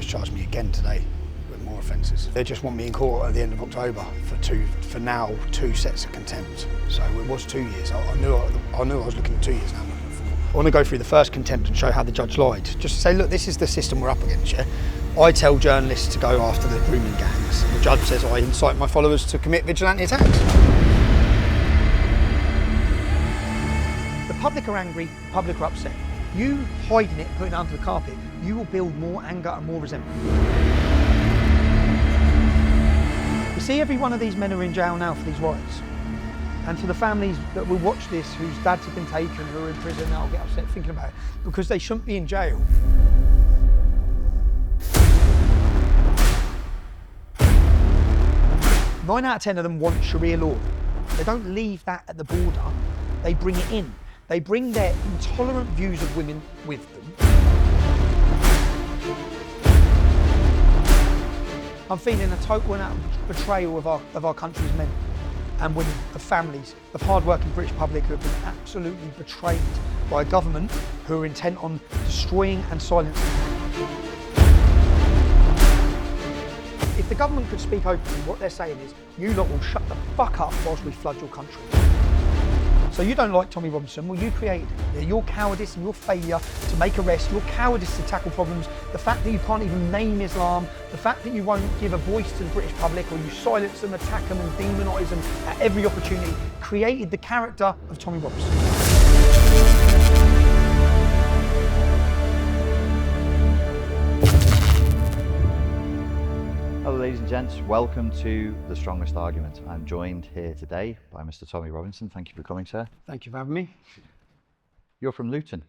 charged me again today with more offences. They just want me in court at the end of October for now two sets of contempt. So it was 2 years. I knew I was looking at 2 years now. I want to go through the first contempt and show how the judge lied. Just to say, look, this is the system we're up against, yeah? I tell journalists to go after the grooming gangs. The judge says I incite my followers to commit vigilante attacks. The public are angry, the public are upset. You hiding it, putting it under the carpet, you will build more anger and more resentment. You see, every one of these men are in jail now for these riots. And to the families that will watch this, whose dads have been taken, who are in prison, they'll get upset thinking about it, because they shouldn't be in jail. Nine out of 10 of them want Sharia law. They don't leave that at the border, they bring it in. They bring their intolerant views of women with them. I'm feeling a total and utter betrayal of our country's men and women, of families, of hard-working British public who have been absolutely betrayed by a government who are intent on destroying and silencing them. If the government could speak openly, what they're saying is, you lot will shut the fuck up whilst we flood your country. So you don't like Tommy Robinson, well, you created it. Your cowardice and your failure to make arrests, your cowardice to tackle problems, the fact that you can't even name Islam, the fact that you won't give a voice to the British public, or you silence them, attack them and demonise them at every opportunity, created the character of Tommy Robinson. Hello ladies and gents, welcome to The Strongest Argument. I'm joined here today by Mr. Tommy Robinson. Thank you for coming, sir. Thank you for having me. You're from Luton.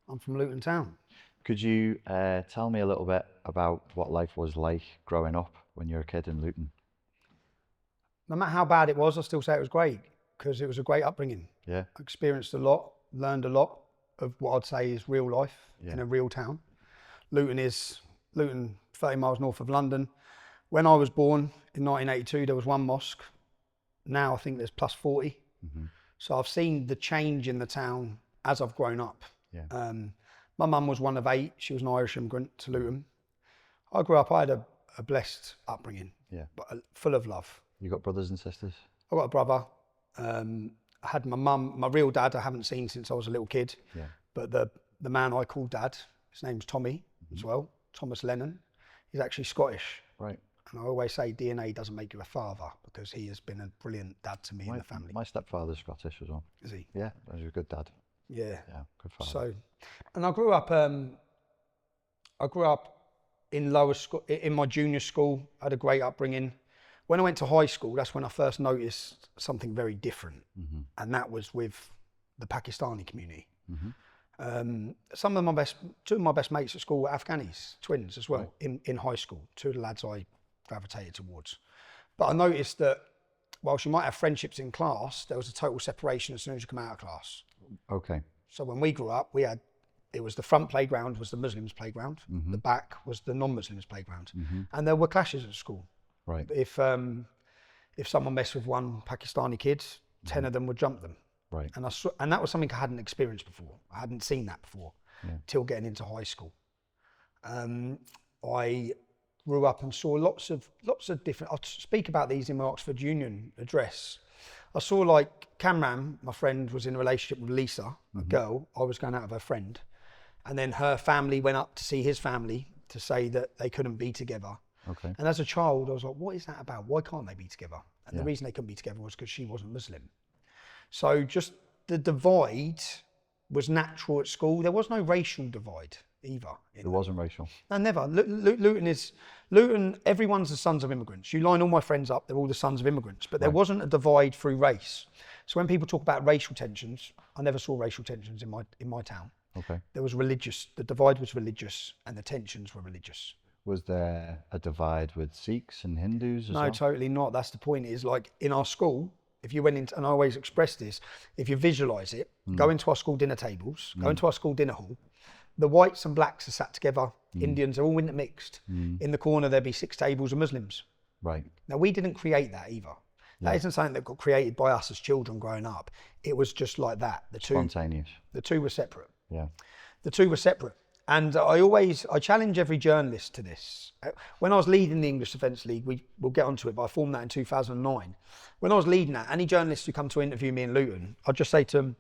I'm from Luton Town. Could you tell me a little bit about what life was like growing up when you were a kid in Luton? No matter how bad it was, I still say it was great, because it was a great upbringing. Yeah. I experienced a lot, learned a lot of what I'd say is real life in a real town. Luton, 30 miles north of London. When I was born in 1982, there was one mosque. Now I think there's plus 40. Mm-hmm. So I've seen the change in the town as I've grown up. Yeah. My mum was one of 8. She was an Irish immigrant to Luton. I grew up, I had a blessed upbringing, but full of love. You got brothers and sisters? I got a brother. I had my mum, my real dad I haven't seen since I was a little kid. Yeah. But the man I call dad, his name's Tommy as well, Thomas Lennon. He's actually Scottish. Right. And I always say DNA doesn't make you a father, because he has been a brilliant dad to me and the family. My stepfather's Scottish as well. Is he? Yeah, he's a good dad. Yeah. Yeah, good father. So, and I grew up in lower school, in my junior school. I had a great upbringing. When I went to high school, that's when I first noticed something very different, and that was with the Pakistani community. Two of my best mates at school were Afghanis, twins as well, in high school. Two of the lads I gravitated towards. But I noticed that whilst you might have friendships in class, there was a total separation as soon as you come out of class. Okay. So when we grew up, it was the front playground was the Muslims' playground, the back was the non-Muslims' playground, and there were clashes at school. Right. If someone messed with one Pakistani kid, 10 of them would jump them. Right. And that was something I hadn't experienced before. I hadn't seen that before till getting into high school. I grew up and saw lots of different. I'll speak about these in my Oxford Union address. I saw, like, Kamran, my friend, was in a relationship with Lisa, a girl. I was going out with her friend, and then her family went up to see his family to say that they couldn't be together. Okay. And as a child, I was like, what is that about? Why can't they be together? And the reason they couldn't be together was because she wasn't Muslim. So just the divide was natural at school. There was no racial divide either. It wasn't racial? No, never. Luton, everyone's the sons of immigrants. You line all my friends up, they're all the sons of immigrants, but there wasn't a divide through race. So when people talk about racial tensions, I never saw racial tensions in my town. Okay. There was the divide was religious, and the tensions were religious. Was there a divide with Sikhs and Hindus as well? No, totally not. That's the point, is like in our school, if you went into, and I always express this, if you visualise it, go into our school dinner tables, go into our school dinner hall, the whites and blacks are sat together, Indians are all intermixed. In the corner there'd be 6 tables of Muslims. Right. Now we didn't create that either. That isn't something that got created by us as children growing up. It was just like that. Spontaneous. The two were separate. Yeah. The two were separate. And I challenge every journalist to this. When I was leading the English Defence League, we'll get onto it, but I formed that in 2009. When I was leading that, any journalists who come to interview me in Luton, I'd just say to them,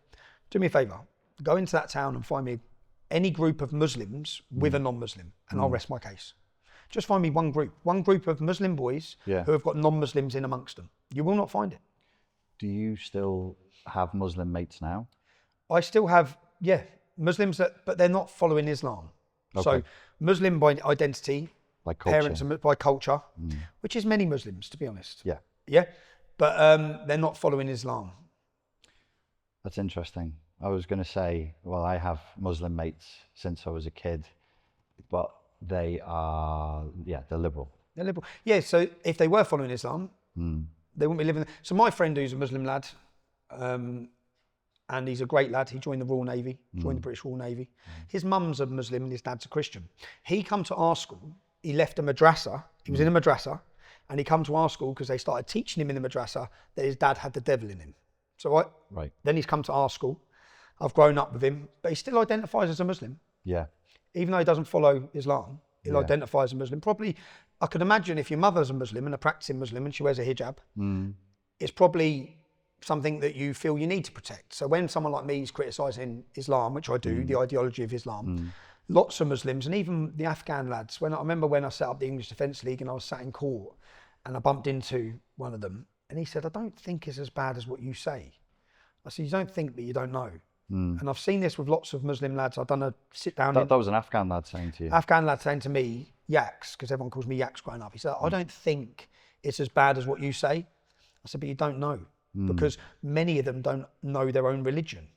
do me a favour, go into that town and find me any group of Muslims with a non-Muslim, and I'll rest my case. Just find me one group of Muslim boys who have got non-Muslims in amongst them. You will not find it. Do you still have Muslim mates now? I still have, Muslims, but they're not following Islam. Okay. So Muslim by identity, by culture. Parents by culture, which is many Muslims, to be honest. Yeah. Yeah, but they're not following Islam. That's interesting. I was going to say, well, I have Muslim mates since I was a kid, but they are, they're liberal. They're liberal. Yeah, so if they were following Islam, they wouldn't be living. So my friend who's a Muslim lad, and he's a great lad. He joined the Royal Navy, joined the British Royal Navy. His mum's a Muslim and his dad's a Christian. He come to our school. He left a madrasa. He was in a madrasa, and he come to our school because they started teaching him in the madrasa that his dad had the devil in him. So then he's come to our school. I've grown up with him, but he still identifies as a Muslim. Yeah. Even though he doesn't follow Islam, he'll identify as a Muslim. Probably, I could imagine if your mother's a Muslim and a practicing Muslim and she wears a hijab, it's probably something that you feel you need to protect. So when someone like me is criticising Islam, which I do, the ideology of Islam, lots of Muslims, and even the Afghan lads, I remember when I set up the English Defence League and I was sat in court and I bumped into one of them and he said, I don't think it's as bad as what you say. I said, you don't think, but you don't know. And I've seen this with lots of Muslim lads. I've done a sit down. That was an Afghan lad saying to you? Afghan lad saying to me, Yaks, because everyone calls me Yaks growing up. He said, I don't think it's as bad as what you say. I said, but you don't know. Because many of them don't know their own religion.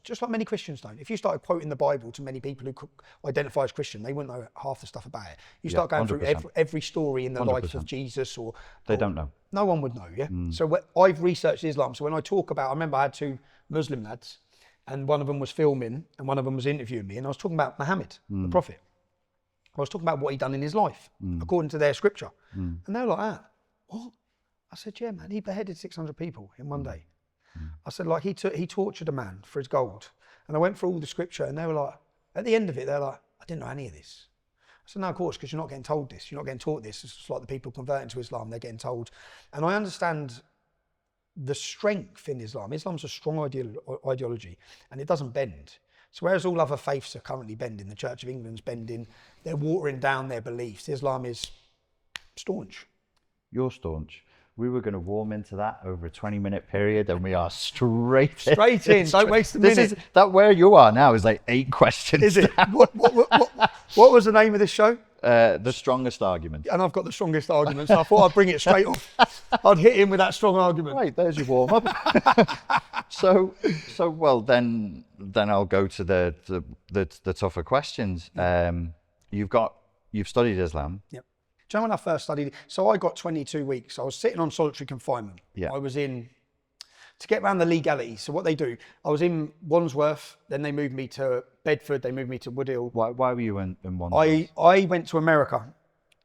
Just like many Christians don't. If you started quoting the Bible to many people who identify as Christian, they wouldn't know half the stuff about it. You start going 100%. Through every story in the 100%. Life of Jesus they don't know. No one would know, So I've researched Islam. So when I talk about, I remember I had two Muslim lads, and one of them was filming and one of them was interviewing me, and I was talking about Muhammad, the Prophet. I was talking about what he'd done in his life, according to their scripture. And they were like, what? I said, yeah, man, he beheaded 600 people in one day. I said, like, he tortured a man for his gold. And I went through all the scripture, and they were like, at the end of it, they're like, I didn't know any of this. I said, no, of course, because you're not getting told this. You're not getting taught this. It's just like the people converting to Islam, they're getting told. And I understand the strength in Islam. Islam's a strong ideology, and it doesn't bend. So whereas all other faiths are currently bending, the Church of England's bending, they're watering down their beliefs. Islam is staunch. You're staunch. We were going to warm into that over a 20-minute period, and we are straight in. Don't waste a minute. That where you are now is like 8 questions. Is it? What was the name of this show? The Strongest Argument. And I've got the strongest argument, so I thought I'd bring it straight off. I'd hit him with that strong argument. Right, there's your warm up. So well then I'll go to the tougher questions. You've studied Islam. Yep. Do you know when I first studied it? So I got 22 weeks. I was sitting on solitary confinement. Yeah. I was in, to get around the legality. So what they do, I was in Wandsworth, then they moved me to Bedford, they moved me to Woodhill. Why were you in Wandsworth? I went to America,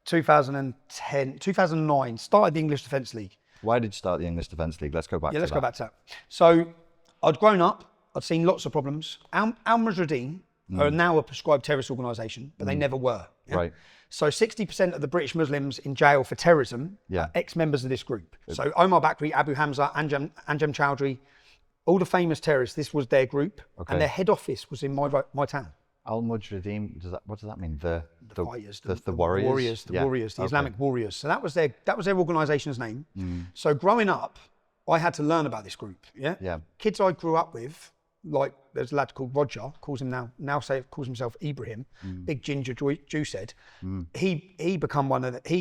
2009, started the English Defence League. Why did you start the English Defence League? Let's go back to that. Yeah, let's go back to that. So I'd grown up, I'd seen lots of problems. Al-Mujahideen are now a prescribed terrorist organisation, but they never were. Yeah? Right. So 60% of the British Muslims in jail for terrorism are ex-members of this group. So Omar Bakri, Abu Hamza, Anjem Chowdhury, all the famous terrorists, this was their group. Okay. And their head office was in my town. Al-Mujahideen, what does that mean? The fighters, the warriors? The warriors, the Islamic warriors. So that was their organisation's name. So growing up, I had to learn about this group. Yeah. Kids I grew up with, like there's a lad called Roger, calls himself Ibrahim, big ginger Jew said. He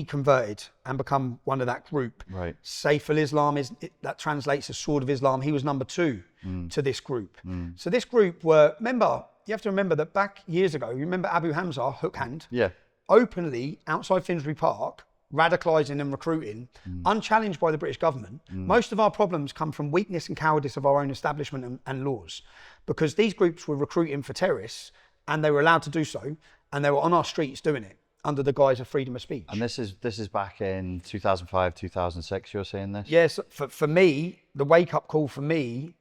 converted and become one of that group. Right. Saif al-Islam that translates as Sword of Islam. He was number 2 to this group. So this group you have to remember that back years ago, you remember Abu Hamza, hook hand? Yeah. Openly outside Finsbury Park, radicalising and recruiting, unchallenged by the British government. Most of our problems come from weakness and cowardice of our own establishment and laws, because these groups were recruiting for terrorists and they were allowed to do so, and they were on our streets doing it under the guise of freedom of speech. And this is back in 2005, 2006, you're saying this? Yes, for me, the wake-up call for me,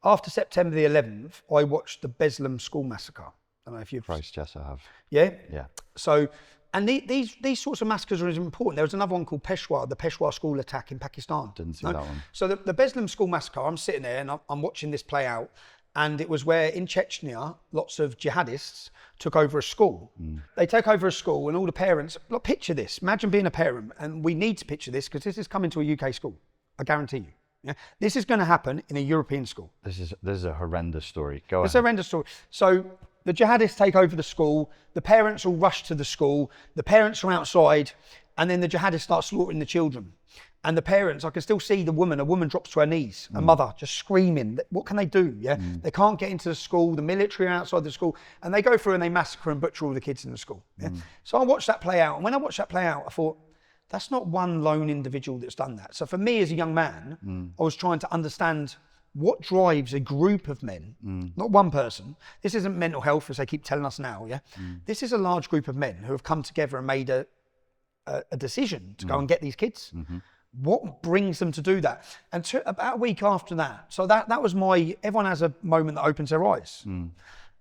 after September the 11th, I watched the Beslan school massacre. don't know if you've... Christ, yes, I have. Yeah? Yeah. So, and these sorts of massacres are important. There was another one called Peshawar, the Peshawar school attack in Pakistan. Didn't see that one. So the Beslan school massacre, I'm sitting there and I'm watching this play out, and it was where in Chechnya, lots of jihadists took over a school. They take over a school and all the parents, look, picture this, imagine being a parent, and we need to picture this because this is coming to a UK school, I guarantee you. Yeah? This is going to happen in a European school. This is a horrendous story. Go ahead. It's a horrendous story. So the jihadists take over the school, the parents all rush to the school, the parents are outside, and then the jihadists start slaughtering the children. And the parents, I can still see a woman drops to her knees, a mother just screaming. What can they do? Yeah, They can't get into the school, the military are outside the school, and they go through and they massacre and butcher all the kids in the school. Yeah? So I watched that play out, and when I watched that play out, I thought, that's not one lone individual that's done that. So for me as a young man, I was trying to understand what drives a group of men, not one person. This isn't mental health as they keep telling us now, yeah? This is a large group of men who have come together and made a decision to go and get these kids. What brings them to do that? And about a week after that, so that was everyone has a moment that opens their eyes.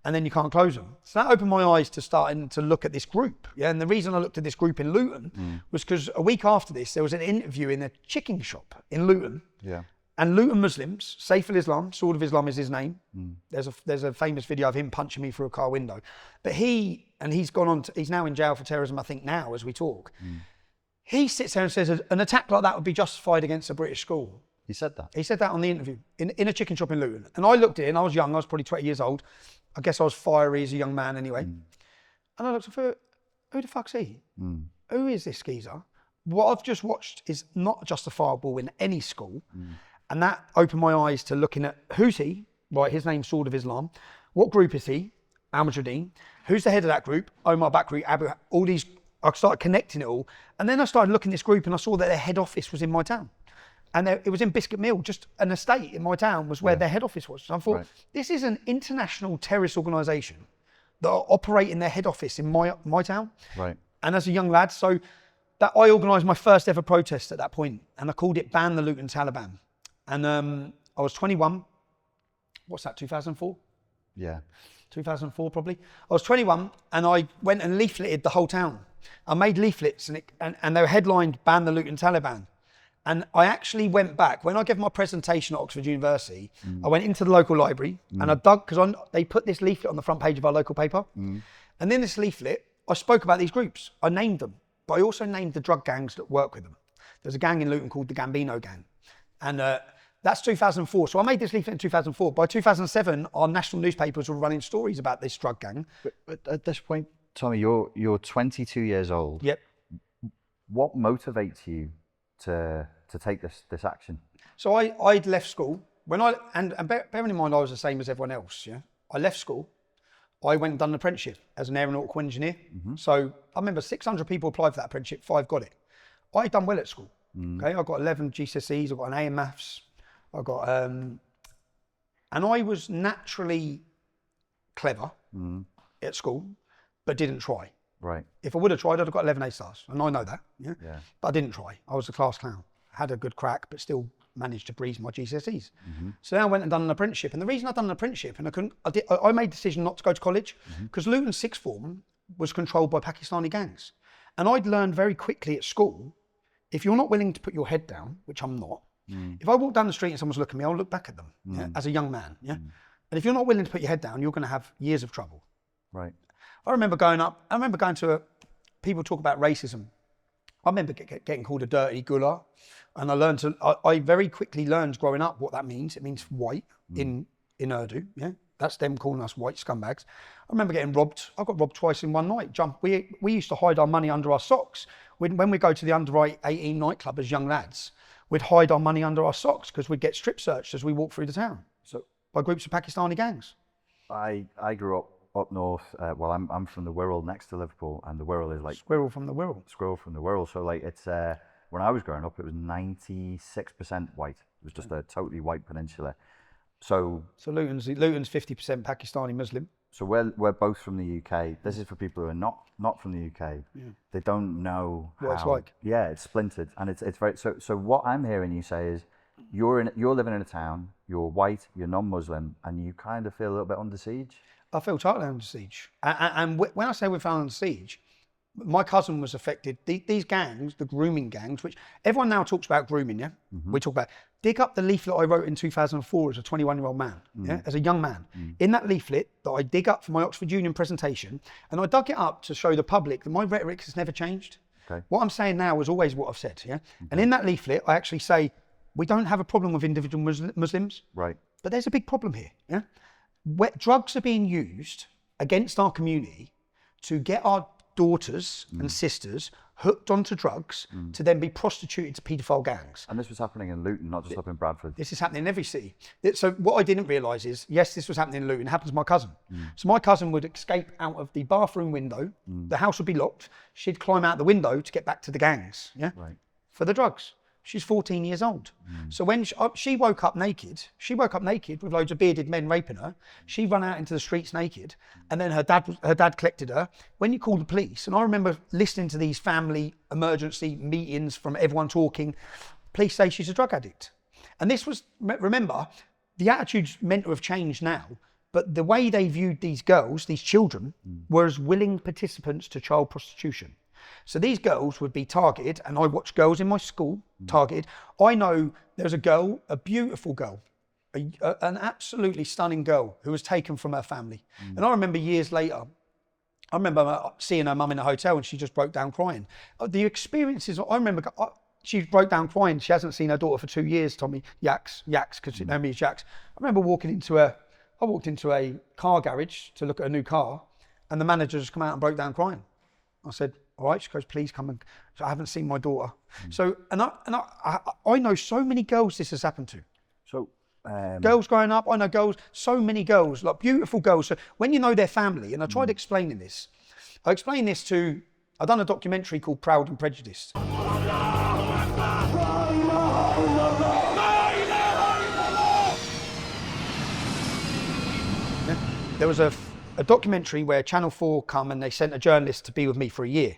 And then you can't close them. So that opened my eyes to starting to look at this group. Yeah, and the reason I looked at this group in Luton was because a week after this, there was an interview in a chicken shop in Luton. Yeah. And Luton Muslims, Saif al-Islam, Sword of Islam is his name. There's a famous video of him punching me through a car window. But he's gone on, he's now in jail for terrorism, I think now as we talk. He sits there and says an attack like that would be justified against a British school. He said that? He said that on the interview in a chicken shop in Luton. And I looked at it and I was young, I was probably 20 years old. I guess I was fiery as a young man anyway. And I looked for, who the fuck's he? Who is this geezer? What I've just watched is not justifiable in any school. And that opened my eyes to looking at who's he? Right, his name's Sword of Islam. What group is he? Al-Mujahideen. Who's the head of that group? Omar Bakri, Abu, all these, I started connecting it all. And then I started looking at this group and I saw that their head office was in my town. And it was in Biscuit Mill, just an estate in my town was where their head office was. So I thought, this is an international terrorist organisation that are operating their head office in my town. Right. And as a young lad, so that I organised my first ever protest at that point, and I called it Ban the Luton Taliban. And I was 21. What's that, 2004? Yeah. 2004 probably. I was 21 and I went and leafleted the whole town. I made leaflets and they were headlined Ban the Luton Taliban. And I actually went back, when I gave my presentation at Oxford University, I went into the local library and I dug, because they put this leaflet on the front page of our local paper. And in this leaflet, I spoke about these groups. I named them, but I also named the drug gangs that work with them. There's a gang in Luton called the Gambino Gang. And that's 2004. So I made this leaflet in 2004. By 2007, our national newspapers were running stories about this drug gang. But at this point, Tommy, you're 22 years old. Yep. What motivates you to take this action? So I'd left school and bearing in mind I was the same as everyone else. Yeah, I left school. I went and done an apprenticeship as an aeronautical engineer. So I remember 600 people applied for that apprenticeship. 5 got it. I had done well at school. Okay, I got 11 GCSEs. I got an A in maths. I got and I was naturally clever at school, but didn't try. Right. If I would have tried, I'd have got 11 A stars, and I know that. Yeah. But I didn't try. I was a class clown. Had a good crack, but still managed to breeze my GCSEs. So then I went and done an apprenticeship, and the reason I'd done an apprenticeship, and I made the decision not to go to college because Luton sixth form was controlled by Pakistani gangs, and I'd learned very quickly at school, if you're not willing to put your head down, which I'm not. If I walk down the street and someone's looking at me, I'll look back at them as a young man. Yeah. And if you're not willing to put your head down, you're going to have years of trouble. Right. I remember going to people talk about racism. I remember getting called a dirty gullah, and I very quickly learned growing up what that means. It means white in Urdu. Yeah, that's them calling us white scumbags. I remember getting robbed. I got robbed twice in one night. We used to hide our money under our socks. When we go to the under 18 nightclub as young lads, we'd hide our money under our socks because we'd get strip searched as we walked through the town. So by groups of Pakistani gangs. I grew up north. Well, I'm from the Wirral next to Liverpool, and the Wirral is like Squirrel from the Wirral. Squirrel from the Wirral. So like it's when I was growing up, it was 96% white. It was just a totally white peninsula. So Luton's 50% Pakistani Muslim. So we're both from the UK. This is for people who are not from the UK. Yeah. They don't know what it's like. Yeah, it's splintered, and it's very. So what I'm hearing you say is, you're living in a town. You're white. You're non-Muslim, and you kind of feel a little bit under siege. I feel totally under siege. And when I say we fell under siege, my cousin was affected. These gangs, the grooming gangs, which everyone now talks about grooming, yeah? We talk about, dig up the leaflet I wrote in 2004 as a 21-year-old man, yeah? As a young man. In that leaflet that I dig up for my Oxford Union presentation, and I dug it up to show the public that my rhetoric has never changed. Okay. What I'm saying now is always what I've said, yeah? And in that leaflet, I actually say, we don't have a problem with individual Muslims. Right. But there's a big problem here, yeah? Where drugs are being used against our community to get our daughters and sisters hooked onto drugs to then be prostituted to paedophile gangs. And this was happening in Luton, not just up in Bradford. This is happening in every city. So what I didn't realise is, yes, this was happening in Luton. It happened to my cousin. So my cousin would escape out of the bathroom window. The house would be locked. She'd climb out the window to get back to the gangs, yeah? Right. For the drugs. She's 14 years old. So when she woke up naked with loads of bearded men raping her. She ran out into the streets naked, and then her dad collected her. When you call the police, and I remember listening to these family emergency meetings from everyone talking, police say she's a drug addict. And this was, remember, the attitude's meant to have changed now, but the way they viewed these girls, these children, were as willing participants to child prostitution. So these girls would be targeted, and I watch girls in my school targeted. I know there's a girl, a beautiful girl, an absolutely stunning girl who was taken from her family. And I remember years later, I remember seeing her mum in a hotel and she just broke down crying. The experiences, I remember, she broke down crying. She hasn't seen her daughter for 2 years, Tommy, Yaks, because she knows me as Yaks. I remember walking into I walked into a car garage to look at a new car, and the manager just come out and broke down crying. I said, all right, she goes, please come and, so I haven't seen my daughter. So, and I know so many girls this has happened to. So, girls growing up, I know girls, so many girls, like beautiful girls. So when you know their family, and I tried explaining this, I explained this to, I've done a documentary called Proud and Prejudiced. Yeah. There was a documentary where Channel 4 come and they sent a journalist to be with me for a year.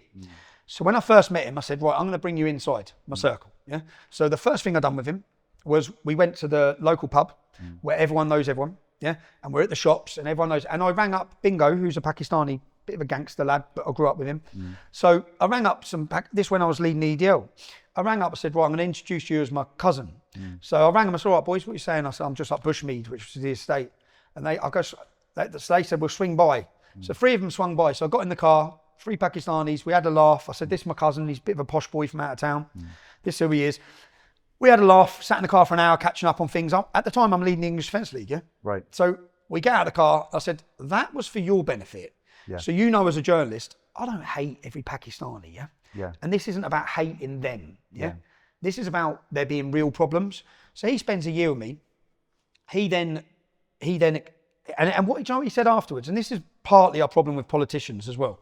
So when I first met him, I said, right, I'm going to bring you inside my circle. Yeah. So the first thing I done with him was we went to the local pub where everyone knows everyone. Yeah. And we're at the shops and everyone knows. And I rang up Bingo, who's a Pakistani, bit of a gangster lad, but I grew up with him. So I rang up this when I was leading the EDL. I rang up, I said, right, I'm going to introduce you as my cousin. So I rang him, I said, all right, boys, what are you saying? I said, I'm just up Bushmead, which was the estate. And they said, we'll swing by. So 3 of them swung by. So I got in the car, 3 Pakistanis, we had a laugh. I said, this is my cousin, he's a bit of a posh boy from out of town. This is who he is. We had a laugh, sat in the car for an hour, catching up on things. At the time, I'm leading the English Defence League, yeah? Right. So we get out of the car, I said, that was for your benefit. Yeah. So you know as a journalist, I don't hate every Pakistani, yeah? Yeah. And this isn't about hating them, yeah? This is about there being real problems. So he spends a year with me. He then, and what, you know what he said afterwards, and this is partly our problem with politicians as well.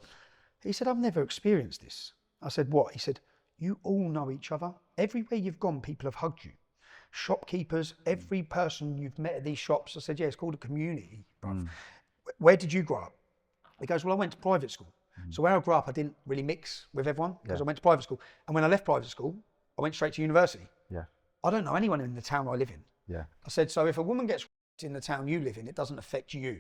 He said, I've never experienced this. I said, what? He said, you all know each other. Everywhere you've gone, people have hugged you. Shopkeepers, every person you've met at these shops. I said, yeah, it's called a community. Where did you grow up? He goes, well, I went to private school. So where I grew up, I didn't really mix with everyone because I went to private school. And when I left private school, I went straight to university. Yeah. I don't know anyone in the town I live in. Yeah. I said, so if a woman gets in the town you live in, it doesn't affect you,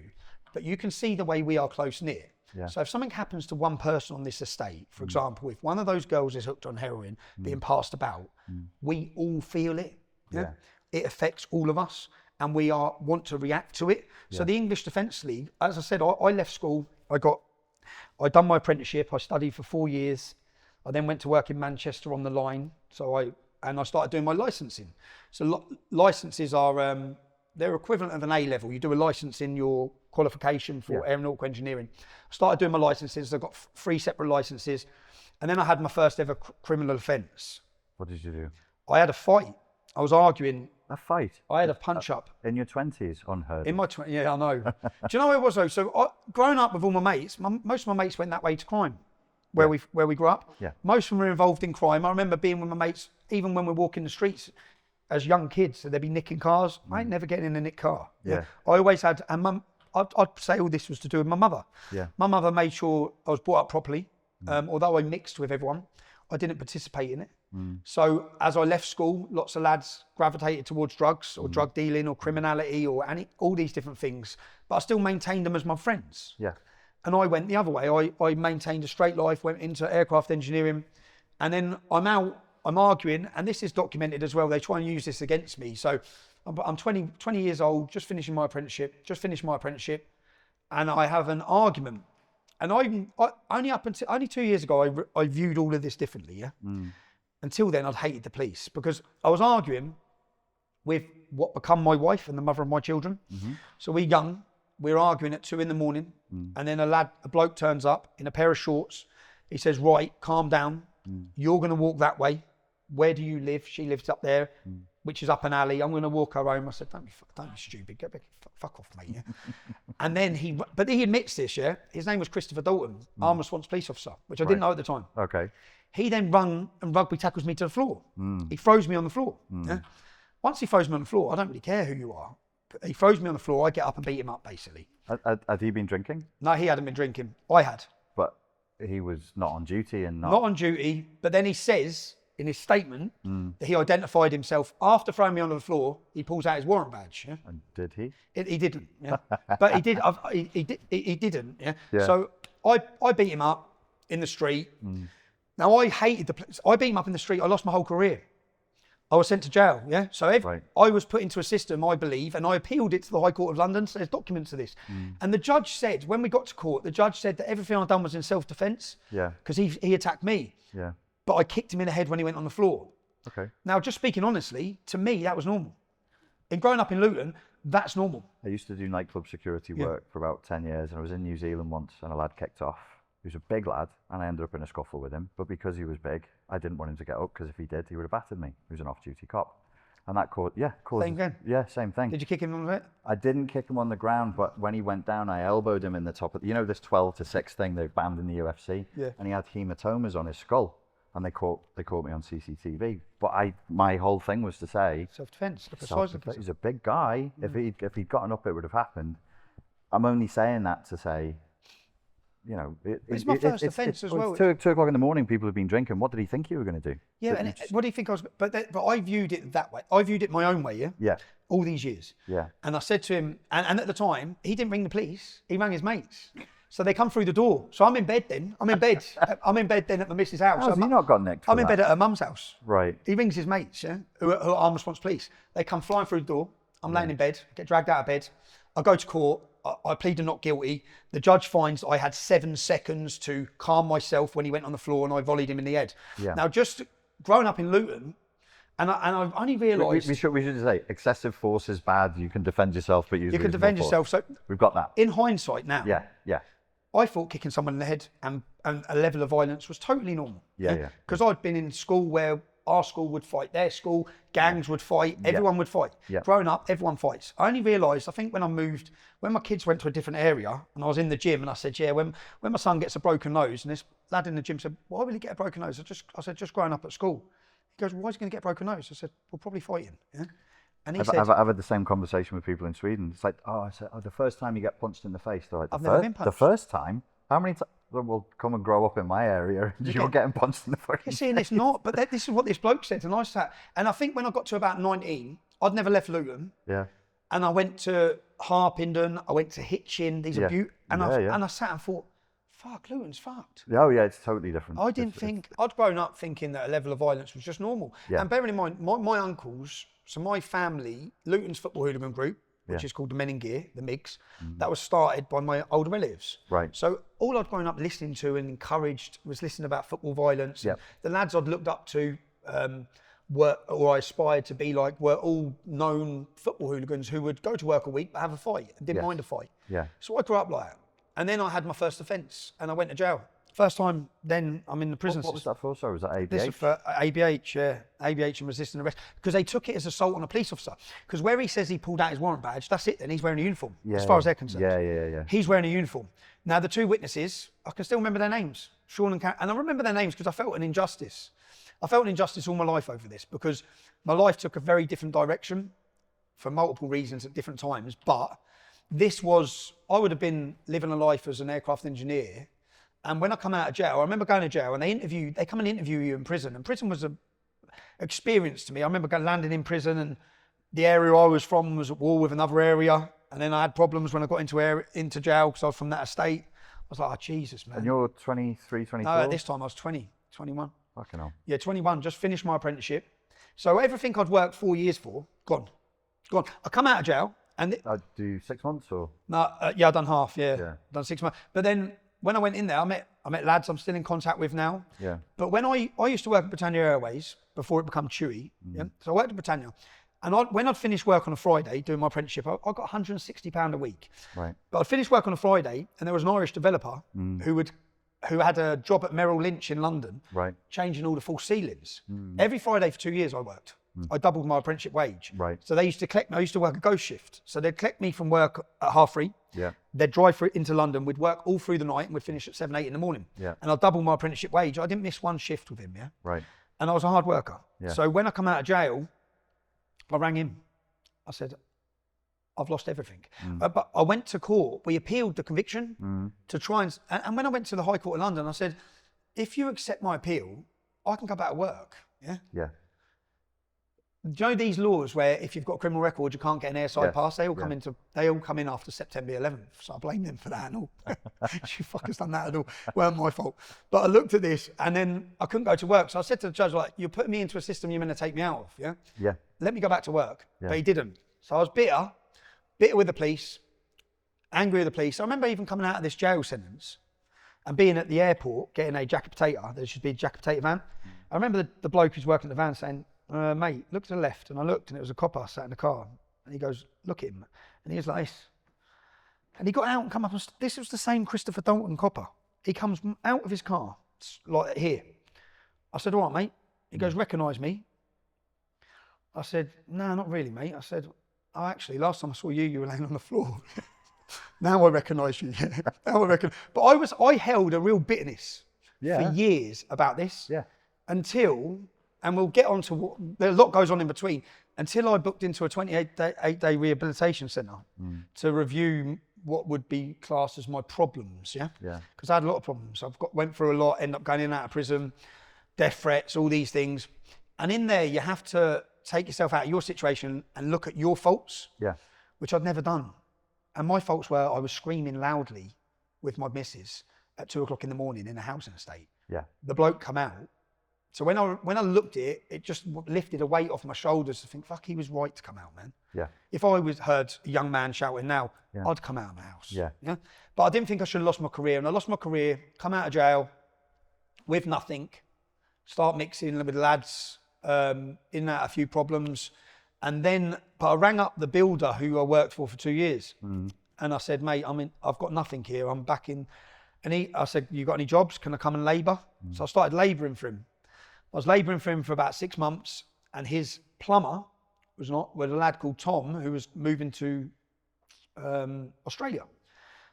but you can see the way we are close near. Yeah. So if something happens to one person on this estate, for example, if one of those girls is hooked on heroin, being passed about, we all feel it. Yeah. It affects all of us, and we want to react to it. So the English Defence League, as I said, I left school, I done my apprenticeship, I studied for 4 years. I then went to work in Manchester on the line. And I started doing my licensing. So licenses are, they're equivalent of an A-level. You do a license in your qualification for aeronautical engineering. I started doing my licenses. I got 3 separate licenses. And then I had my first ever criminal offence. What did you do? I had a fight. I was arguing. A fight? I had a punch up. In your 20s, unheard of. In my 20s, yeah, I know. Do you know what it was though? So growing up with all my mates, most of my mates went that way to crime, where we grew up. Yeah. Most of them were involved in crime. I remember being with my mates, even when we're walking the streets as young kids, so they'd be nicking cars. I ain't never getting in a nicked car. Yeah. I always had, and I'd say all this was to do with my mother. Yeah. My mother made sure I was brought up properly, although I mixed with everyone. I didn't participate in it. So as I left school, lots of lads gravitated towards drugs or drug dealing or criminality or all these different things, but I still maintained them as my friends. Yeah. And I went the other way. I maintained a straight life, went into aircraft engineering, and then I'm arguing, and this is documented as well. They try and use this against me. So I'm 20 years old, just finished my apprenticeship, and I have an argument. And only 2 years ago, I viewed all of this differently, yeah? Until then, I'd hated the police because I was arguing with what become my wife and the mother of my children. So we're arguing at 2 a.m, and then a bloke turns up in a pair of shorts. He says, right, calm down. You're going to walk that way. Where do you live? She lives up there, which is up an alley. I'm going to walk her home. I said, don't be stupid. Get back, fuck off, mate. Yeah? And then he admits this, yeah? His name was Christopher Dalton, armed response police officer, which I didn't know at the time. Okay. He then rung and rugby tackles me to the floor. He throws me on the floor. Yeah? Once he throws me on the floor, I don't really care who you are. He throws me on the floor, I get up and beat him up, basically. Had he been drinking? No, he hadn't been drinking. I had. But he was not on duty and Not on duty, but then he says in his statement that he identified himself after throwing me onto the floor. He pulls out his warrant badge. Yeah? And did he? He didn't. Yeah, but he did. He didn't. Yeah. So I beat him up in the street. Now I hated the police. I beat him up in the street. I lost my whole career. I was sent to jail. Yeah. So I was put into a system, I believe, and I appealed it to the High Court of London. So there's documents of this. And the judge said, when we got to court, the judge said that everything I'd done was in self-defense. Yeah. Because he attacked me. Yeah. But I kicked him in the head when he went on the floor. Okay. Now, just speaking honestly, to me, that was normal. In growing up in Luton, that's normal. I used to do nightclub security work for about 10 years, and I was in New Zealand once, and a lad kicked off. He was a big lad, and I ended up in a scuffle with him. But because he was big, I didn't want him to get up, because if he did, he would have battered me. He was an off-duty cop. And that caused, Same again? Yeah, same thing. Did you kick him on the head? I didn't kick him on the ground, but when he went down, I elbowed him in the top of, this 12-6 thing they've banned in the UFC? Yeah. And he had hematomas on his skull. And they caught me on CCTV. But my whole thing was to say self-defense. He's a big guy. If he'd gotten up, it would have happened. I'm only saying that to say, it's my first offence as well. It's 2 o'clock in the morning. People have been drinking. What did he think you were going to do? Yeah, and what do you think I was? But I viewed it that way. I viewed it my own way. Yeah. Yeah. All these years. Yeah. And I said to him, and at the time, he didn't ring the police. He rang his mates. So they come through the door. So I'm in bed then. I'm in bed then at my missus' house. Has he not got nicked? I'm in bed at her mum's house. Right. He rings his mates, who are armed response police. They come flying through the door. I'm laying in bed, get dragged out of bed. I go to court. I plead not guilty. The judge finds I had 7 seconds to calm myself when he went on the floor and I volleyed him in the head. Yeah. Now, just growing up in Luton, and I've only realised... We should say, excessive force is bad. You can defend yourself, but you can defend yourself. So we've got that. In hindsight now... Yeah. I thought kicking someone in the head and a level of violence was totally normal. Yeah. Because I'd been in school where our school would fight their school, gangs would fight, everyone would fight. Yeah. Growing up, everyone fights. I only realised, I think when my kids went to a different area and I was in the gym and I said, when my son gets a broken nose, and this lad in the gym said, why will he get a broken nose? I said, just growing up at school. He goes, why is he going to get a broken nose? I said, we'll probably fighting. Yeah. And he said, I've had the same conversation with people in Sweden. It's like, the first time you get punched in the face. They're like, I've never been punched. The first time? How many times? Well, come and grow up in my area and you're getting punched in the face. You're seeing it's not, but this is what this bloke said. And I sat, and I think when I got to about 19, I'd never left Luton. Yeah. And I went to Harpenden, I went to Hitchin, these are beautiful. And I sat and thought, fuck, Luton's fucked. Oh yeah, it's totally different. I didn't think, I'd grown up thinking that a level of violence was just normal. Yeah. And bearing in mind, my uncles, so my family, Luton's football hooligan group, which is called the Men in Gear, the MIGs, that was started by my older relatives. Right. So all I'd grown up listening to and encouraged was listening about football violence. Yeah. The lads I'd looked up to, or I aspired to be like, were all known football hooligans who would go to work a week but have a fight and didn't mind a fight. Yeah. So I grew up like that. And then I had my first offence and I went to jail. First time, then I'm in the prison system. What was that for? Sorry, was that ABH? This is for ABH, yeah. ABH and resisting arrest. Because they took it as assault on a police officer. Because where he says he pulled out his warrant badge, that's it then, he's wearing a uniform, as far as they're concerned. Yeah. He's wearing a uniform. Now, the 2 witnesses, I can still remember their names, Sean and Karen. And I remember their names because I felt an injustice. I felt an injustice all my life over this because my life took a very different direction for multiple reasons at different times. But this was, I would have been living a life as an aircraft engineer And when I come out of jail, I remember going to jail and they come and interview you in prison. And prison was an experience to me. I remember landing in prison and the area I was from was at war with another area. And then I had problems when I got into jail because I was from that estate. I was like, oh, Jesus, man. And you're 23, 24? No, at this time I was 20, 21. Fucking hell. Yeah, 21, just finished my apprenticeship. So everything I'd worked 4 years for, gone. I come out of jail and... do 6 months or? No, yeah, I've done half, yeah. Done 6 months. But then when I went in there, I met lads I'm still in contact with now. Yeah. But when I used to work at Britannia Airways before it became Chewy, yeah. So I worked at Britannia. And when I'd finished work on a Friday doing my apprenticeship, I got £160 a week. Right. But I'd finished work on a Friday and there was an Irish developer who had a job at Merrill Lynch in London, right, changing all the false ceilings. Every Friday for 2 years I worked. I doubled my apprenticeship wage. Right. So they used to collect me. I used to work a ghost shift. So they'd collect me from work at 3:30. Yeah. They'd drive through into London. We'd work all through the night and we'd finish at 7, 8 in the morning. Yeah. And I'd double my apprenticeship wage. I didn't miss one shift with him, yeah? Right. And I was a hard worker. Yeah. So when I come out of jail, I rang him. I said, I've lost everything. But I went to court. We appealed the conviction to try and when I went to the High Court of London, I said, if you accept my appeal, I can go back to work. Yeah. Yeah. Do you know these laws where if you've got a criminal record, you can't get an airside pass? They all come in after September 11th. So I blame them for that and all. You fuckers done that at all. Weren't my fault. But I looked at this and then I couldn't go to work. So I said to the judge, like, you're putting me into a system you're going to take me out of, yeah? Yeah. Let me go back to work. Yeah. But he didn't. So I was bitter with the police, angry with the police. I remember even coming out of this jail sentence and being at the airport, getting a jacket potato. There should be a jacket potato van. I remember the bloke who's working at the van saying, mate, look to the left. And I looked and it was a copper sat in the car. And he goes, look at him. And he was like this. And he got out and come up. This was the same Christopher Dalton copper. He comes out of his car, like here. I said, all right, mate. He goes, recognise me. I said, no, not really, mate. I said, oh, actually, last time I saw you, you were laying on the floor. Now I recognise you. Now I reckon. But I held a real bitterness for years about this until, and we'll get on to a lot goes on in between, until I booked into a 28-day rehabilitation centre to review what would be classed as my problems, because I had a lot of problems. Went through a lot, ended up going in and out of prison, death threats, all these things. And in there, you have to take yourself out of your situation and look at your faults, which I'd never done. And my faults were I was screaming loudly with my missus at 2 o'clock in the morning in a housing estate. Yeah. The bloke come out. So when I looked at it, it just lifted a weight off my shoulders to think, fuck, he was right to come out, man. Yeah. If I heard a young man shouting now, I'd come out of my house. Yeah. But I didn't think I should have lost my career. And I lost my career, come out of jail with nothing, start mixing with lads, in and out a few problems. And then, but I rang up the builder who I worked for 2 years. And I said, mate, I've got nothing here. I'm back in. And I said, you got any jobs? Can I come and labour? So I started labouring for him. I was labouring for him for about 6 months, and his plumber was a lad called Tom, who was moving to Australia.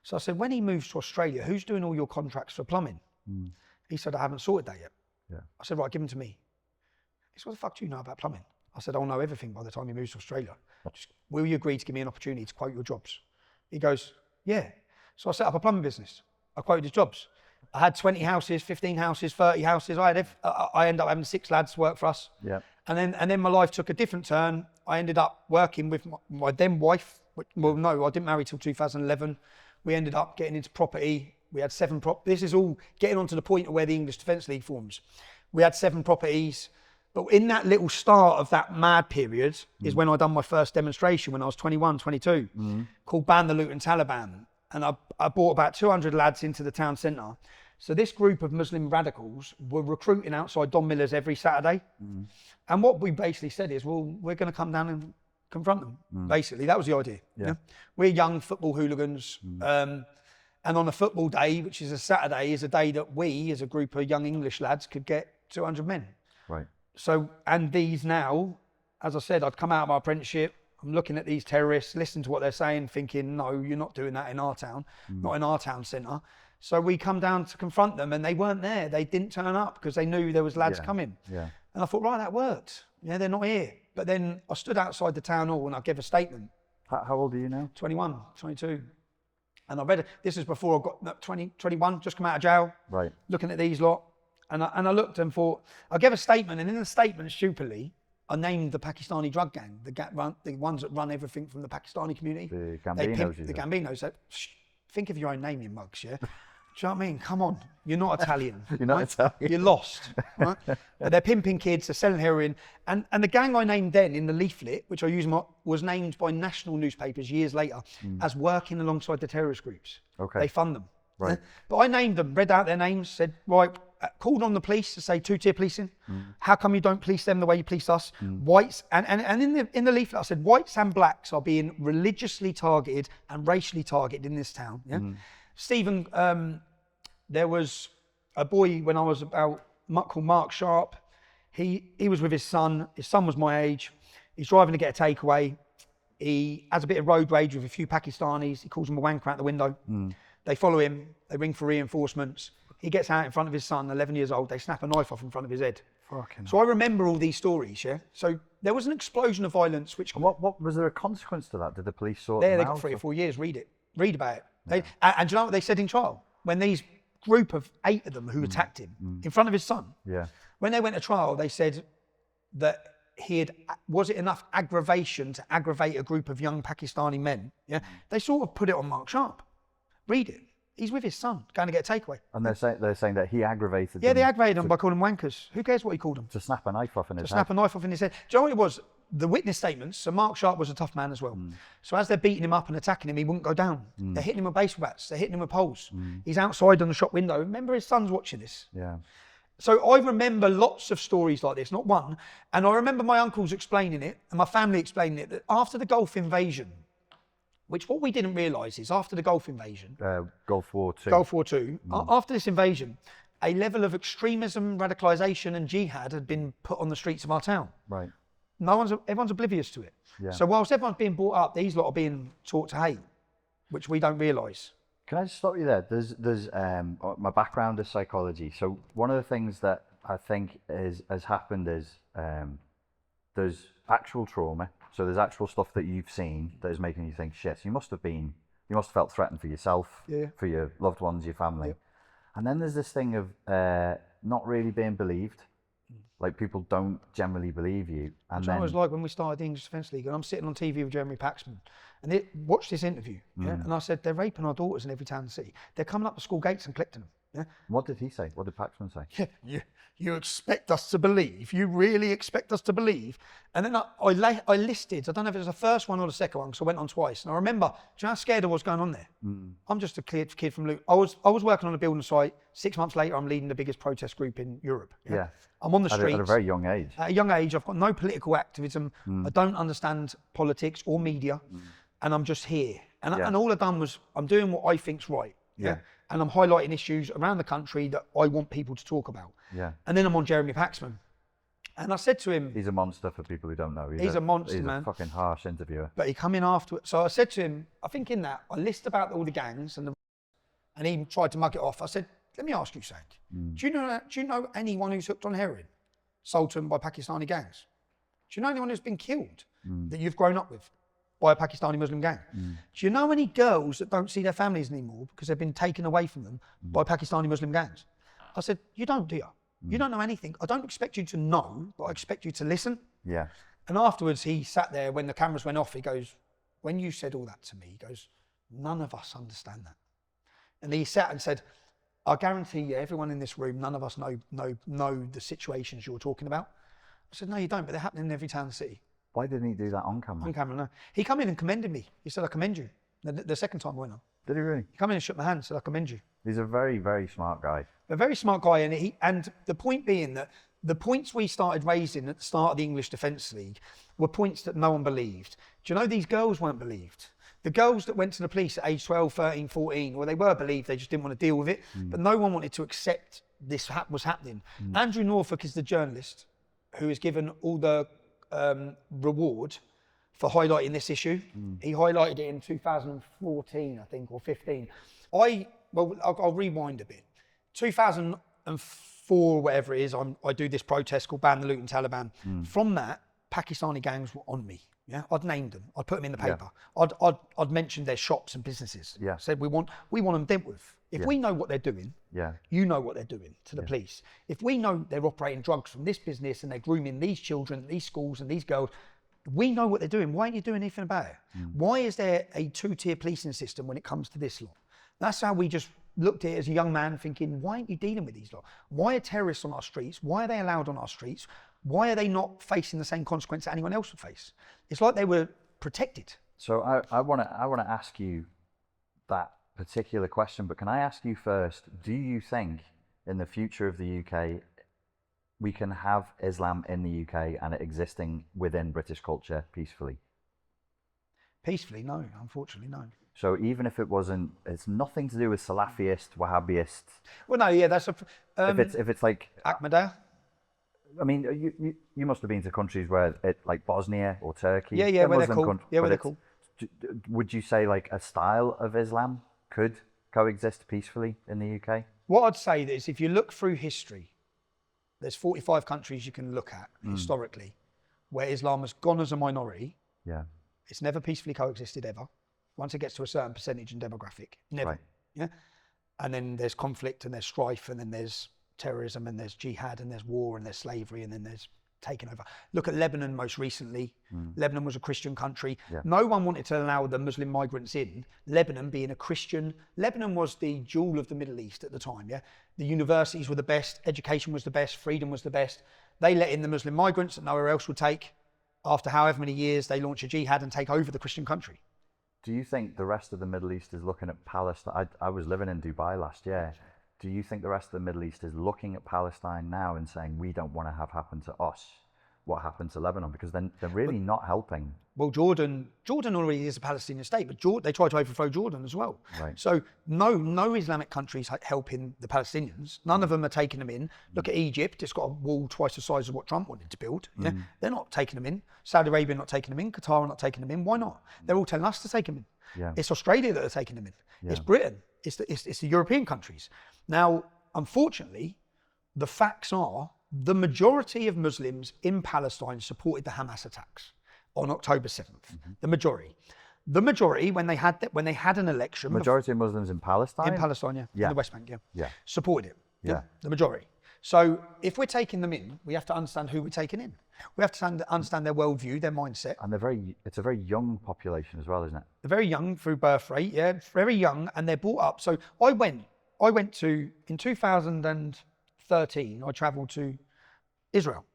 So I said, when he moves to Australia, who's doing all your contracts for plumbing? He said, I haven't sorted that yet. I said, right, give them to me. He said, what the fuck do you know about plumbing? I said, I'll know everything by the time he moves to Australia. Will you agree to give me an opportunity to quote your jobs? He goes, yeah. So I set up a plumbing business. I quoted his jobs. I had 20 houses, 15 houses, 30 houses. I ended up having 6 lads work for us. Yeah. And then my life took a different turn. I ended up working with my then wife. Well, no, I didn't marry till 2011. We ended up getting into property. We had 7 This is all getting on to the point of where the English Defence League forms. We had 7 properties. But in that little start of that mad period is when I done my first demonstration when I was 21, 22, called Ban the Luton Taliban. And I brought about 200 lads into the town centre. So this group of Muslim radicals were recruiting outside Don Miller's every Saturday. And what we basically said is, well, we're going to come down and confront them. Basically, that was the idea. Yeah. We're young football hooligans. And on a football day, which is a Saturday, is a day that we, as a group of young English lads, could get 200 men. Right. So, and these now, as I said, I'd come out of my apprenticeship. I'm looking at these terrorists, listening to what they're saying, thinking, no, you're not doing that in our town, not in our town centre. So we come down to confront them and they weren't there. They didn't turn up because they knew there was lads coming. Yeah. And I thought, right, that worked. Yeah, they're not here. But then I stood outside the town hall and I gave a statement. How old are you now? 21, 22. And I read it. This was before I got 20, 21, just come out of jail. Right. Looking at these lot. And I looked and thought, I gave a statement. And in the statement, stupidly, I named the Pakistani drug gang, the ones that run everything from the Pakistani community. The Gambinos. The Gambinos. So, think of your own name, you mugs, yeah? Do you know what I mean? Come on, you're not Italian. You're not Italian. You're lost. Right? They're pimping kids, they're selling heroin. And the gang I named then in the leaflet, which I used, was named by national newspapers years later as working alongside the terrorist groups. Okay. They fund them. Right. But I named them, read out their names, said, right, called on the police to say two-tier policing. How come you don't police them the way you police us? Whites, and in the leaflet I said, whites and blacks are being religiously targeted and racially targeted in this town. Yeah. Stephen, there was a boy when I was about, called Mark Sharp. He was with his son. His son was my age. He's driving to get a takeaway. He has a bit of road rage with a few Pakistanis. He calls them a wanker out the window. They follow him. They ring for reinforcements. He gets out in front of his son, 11 years old. They snap a knife off in front of his head. So I remember all these stories, yeah? So there was an explosion of violence, which... What was there a consequence to that? Did the police sort them out? They got 3 or 4 years, read about it. And do you know what they said in trial? When these group of 8 of them who attacked him in front of his son, when they went to trial, they said that was it enough aggravation to aggravate a group of young Pakistani men? Yeah, they sort of put it on Mark Sharp. Read it. He's with his son, going to get a takeaway. And they're saying that he aggravated them. Yeah, they aggravated them by calling them wankers. Who cares what he called them? To snap a knife off in his head. To snap a knife off in his head. Do you know what it was? The witness statements, so Mark Sharp was a tough man as well. So as they're beating him up and attacking him, he wouldn't go down. They're hitting him with baseball bats. They're hitting him with poles. He's outside on the shop window. Remember, his son's watching this. Yeah. So I remember lots of stories like this, not one. And I remember my uncles explaining it and my family explaining it, that after the Gulf invasion, which what we didn't realise is after the Gulf invasion, Gulf War II. Gulf War II, after this invasion, a level of extremism, radicalisation and jihad had been put on the streets of our town. Right. Everyone's oblivious to it. Yeah. So whilst everyone's being brought up, these lot are being taught to hate, which we don't realise. Can I just stop you there? There's my background is psychology. So one of the things that I think has happened is there's actual trauma. So there's actual stuff that you've seen that is making you think, shit, you must have felt threatened for yourself, for your loved ones, your family. And then there's this thing of not really being believed. Like people don't generally believe you. And Which I was like when we started the English Defence League, and I'm sitting on TV with Jeremy Paxman, and they watched this interview, and I said, they're raping our daughters in every town and city. They're coming up to school gates and collecting them. Yeah. What did he say? What did Paxman say? Yeah, you expect us to believe? You really expect us to believe? And then I listed, I don't know if it was the first one or the second one, because I went on twice. And I remember, do you know how scared I was going on there? I'm just a kid from Luke. I was working on a building site. 6 months later, I'm leading the biggest protest group in Europe. Yeah. I'm on the streets. At a very young age. At a young age, I've got no political activism. I don't understand politics or media. And I'm just here. And all I've done was, I'm doing what I think's right. Yeah. And I'm highlighting issues around the country that I want people to talk about. Yeah. And then I'm on Jeremy Paxman. And I said to him... He's a monster for people who don't know. He's a monster, man. He's a fucking harsh interviewer. But he come in afterwards. So I said to him, I think in that, I list about all the gangs and he tried to mug it off. I said, let me ask you something. Do you know anyone who's hooked on heroin, sold to them by Pakistani gangs? Do you know anyone who's been killed that you've grown up with by a Pakistani Muslim gang? Do you know any girls that don't see their families anymore because they've been taken away from them by Pakistani Muslim gangs? I said, you don't, do you? You don't know anything. I don't expect you to know, but I expect you to listen. Yeah. And afterwards, he sat there when the cameras went off. He goes, when you said all that to me, he goes, none of us understand that. And he sat and said, I guarantee you, everyone in this room, none of us know the situations you're talking about. I said, no, you don't, but they're happening in every town and city. Why didn't he do that on camera? On camera, no. He come in and commended me. He said, I commend you. The second time I went on. Did he really? He come in and shook my hand and said, I commend you. He's a very, very smart guy. A very smart guy. And the point being that the points we started raising at the start of the English Defence League were points that no one believed. Do you know these girls weren't believed? The girls that went to the police at age 12, 13, 14, well, they were believed, they just didn't want to deal with it. But no one wanted to accept this was happening. Andrew Norfolk is the journalist who is given all the reward for highlighting this issue. He highlighted it in 2014, I think, or 15. I'll rewind a bit. 2004, whatever it is, I do this protest called Ban the Loot and Taliban. From that, Pakistani gangs were on me. Yeah, I'd named them. I'd put them in the paper. I'd mentioned their shops and businesses. Yeah. Said we want them dealt with. If we know what they're doing, you know what they're doing to the police. If we know they're operating drugs from this business and they're grooming these children, these schools and these girls, we know what they're doing. Why aren't you doing anything about it? Why is there a 2-tier policing system when it comes to this lot? That's how we just looked at it as a young man thinking, why aren't you dealing with these lot? Why are terrorists on our streets? Why are they allowed on our streets? Why are they not facing the same consequence that anyone else would face? It's like they were protected. So I want to ask you that particular question, but can I ask you first, do you think in the future of the UK, we can have Islam in the UK and it existing within British culture peacefully? Peacefully, no, unfortunately, no. So even if it wasn't, it's nothing to do with Salafist, Wahhabist. Well, no, yeah, that's a... if it's like... Ahmadiyya? I mean, you must have been to countries where it, like Bosnia or Turkey. Yeah, where they're cool. Yeah, where they're cool. Would you say like a style of Islam could coexist peacefully in the UK? What I'd say is if you look through history, there's 45 countries you can look at historically where Islam has gone as a minority. Yeah. It's never peacefully coexisted ever. Once it gets to a certain percentage and demographic, never. Right. Yeah. And then there's conflict and there's strife and then there's terrorism and there's jihad and there's war and there's slavery and then there's taking over. Look at Lebanon most recently. Lebanon was a Christian country. Yeah. No one wanted to allow the Muslim migrants in. Lebanon being a Christian, Lebanon was the jewel of the Middle East at the time. Yeah, the universities were the best, education was the best, freedom was the best. They let in the Muslim migrants that nowhere else would take. After however many years, they launch a jihad and take over the Christian country. Do you think the rest of the Middle East is looking at Palestine? I was living in Dubai last year. Do you think the rest of the Middle East is looking at Palestine now and saying, we don't want to have happen to us what happened to Lebanon? Because then they're really not helping. Well, Jordan already is a Palestinian state, but they tried to overthrow Jordan as well. Right. So no Islamic countries helping the Palestinians. None of them are taking them in. Look at Egypt. It's got a wall twice the size of what Trump wanted to build. Yeah? They're not taking them in. Saudi Arabia not taking them in. Qatar are not taking them in. Why not? They're all telling us to take them in. Yeah. It's Australia that are taking them in. Yeah. It's Britain. It's the European countries. Now, unfortunately, the facts are the majority of Muslims in Palestine supported the Hamas attacks on October 7th. The majority, when they had an election. Majority of Muslims in Palestine? In Palestine, yeah. In the West Bank, yeah. Supported it. Yeah. The majority. So if we're taking them in, we have to understand who we're taking in. We have to understand their worldview, their mindset. And it's a very young population as well, isn't it? They're very young through birth rate, yeah. Very young, and they're brought up. So I went to, in 2013, I travelled to Israel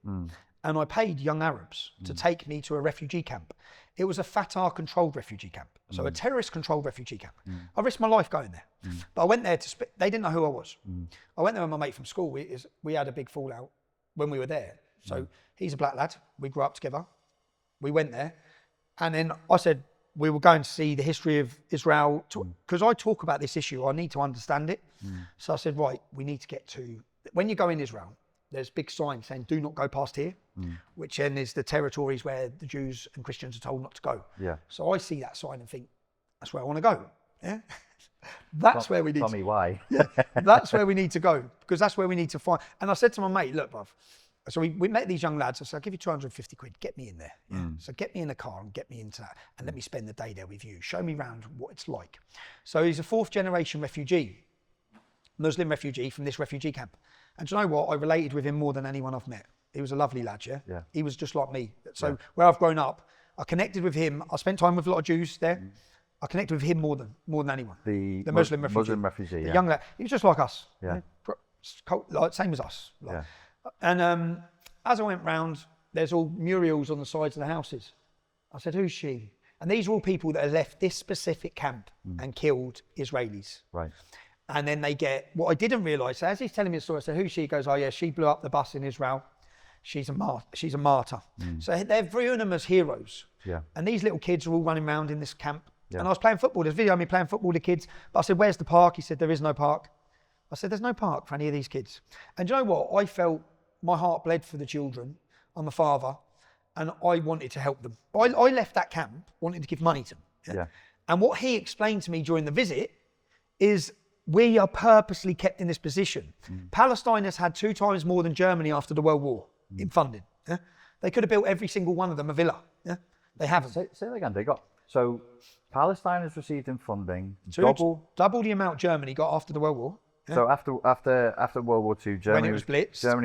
and I paid young Arabs to take me to a refugee camp. It was a Fatah controlled refugee camp, so a terrorist controlled refugee camp. I risked my life going there, but I went there they didn't know who I was. I went there with my mate from school. We had a big fallout when we were there. So he's a black lad, we grew up together. We went there and then I said, we were going to see the history of Israel, because I talk about this issue, I need to understand it. So I said, right, we need to get to, when you go in Israel, there's big signs saying, do not go past here, which then is the territories where the Jews and Christians are told not to go. Yeah. So I see that sign and think, that's where I want to go. Yeah. That's where we need Tell me why. Yeah, that's where we need to go, because that's where we need to find. And I said to my mate, look, bruv, so we met these young lads. I said, I'll give you 250 quid, get me in there. Yeah? So get me in the car and get me into that and let me spend the day there with you. Show me around what it's like. So he's a 4th generation refugee, Muslim refugee from this refugee camp. And do you know what? I related with him more than anyone I've met. He was a lovely lad, yeah? He was just like me. So where I've grown up, I connected with him. I spent time with a lot of Jews there. I connected with him more than anyone. The Muslim refugee. The young lad. He was just like us. Yeah. Like, same as us. Like. And as I went round, there's all murals on the sides of the houses. I said, who's she? And these are all people that have left this specific camp and killed Israelis. Right. And then they get, what I didn't realise, so as he's telling me the story, I said, who's she? He goes, oh yeah, she blew up the bus in Israel. She's a martyr. So they're viewing them as heroes. Yeah. And these little kids are all running around in this camp. Yeah. And I was playing football. There's a video of me playing football with the kids. But I said, where's the park? He said, there is no park. I said, there's no park for any of these kids. And do you know what? I felt my heart bled for the children. I'm a father. And I wanted to help them. But I left that camp wanting to give money to them. Yeah? And what he explained to me during the visit is, we are purposely kept in this position. Palestine has had 2 times more than Germany after the World War in funding. Yeah? They could have built every single one of them a villa. Yeah? They haven't. Say that again. They got, so Palestine has received in funding double the amount Germany got after the World War. Yeah. So after World War II, Germany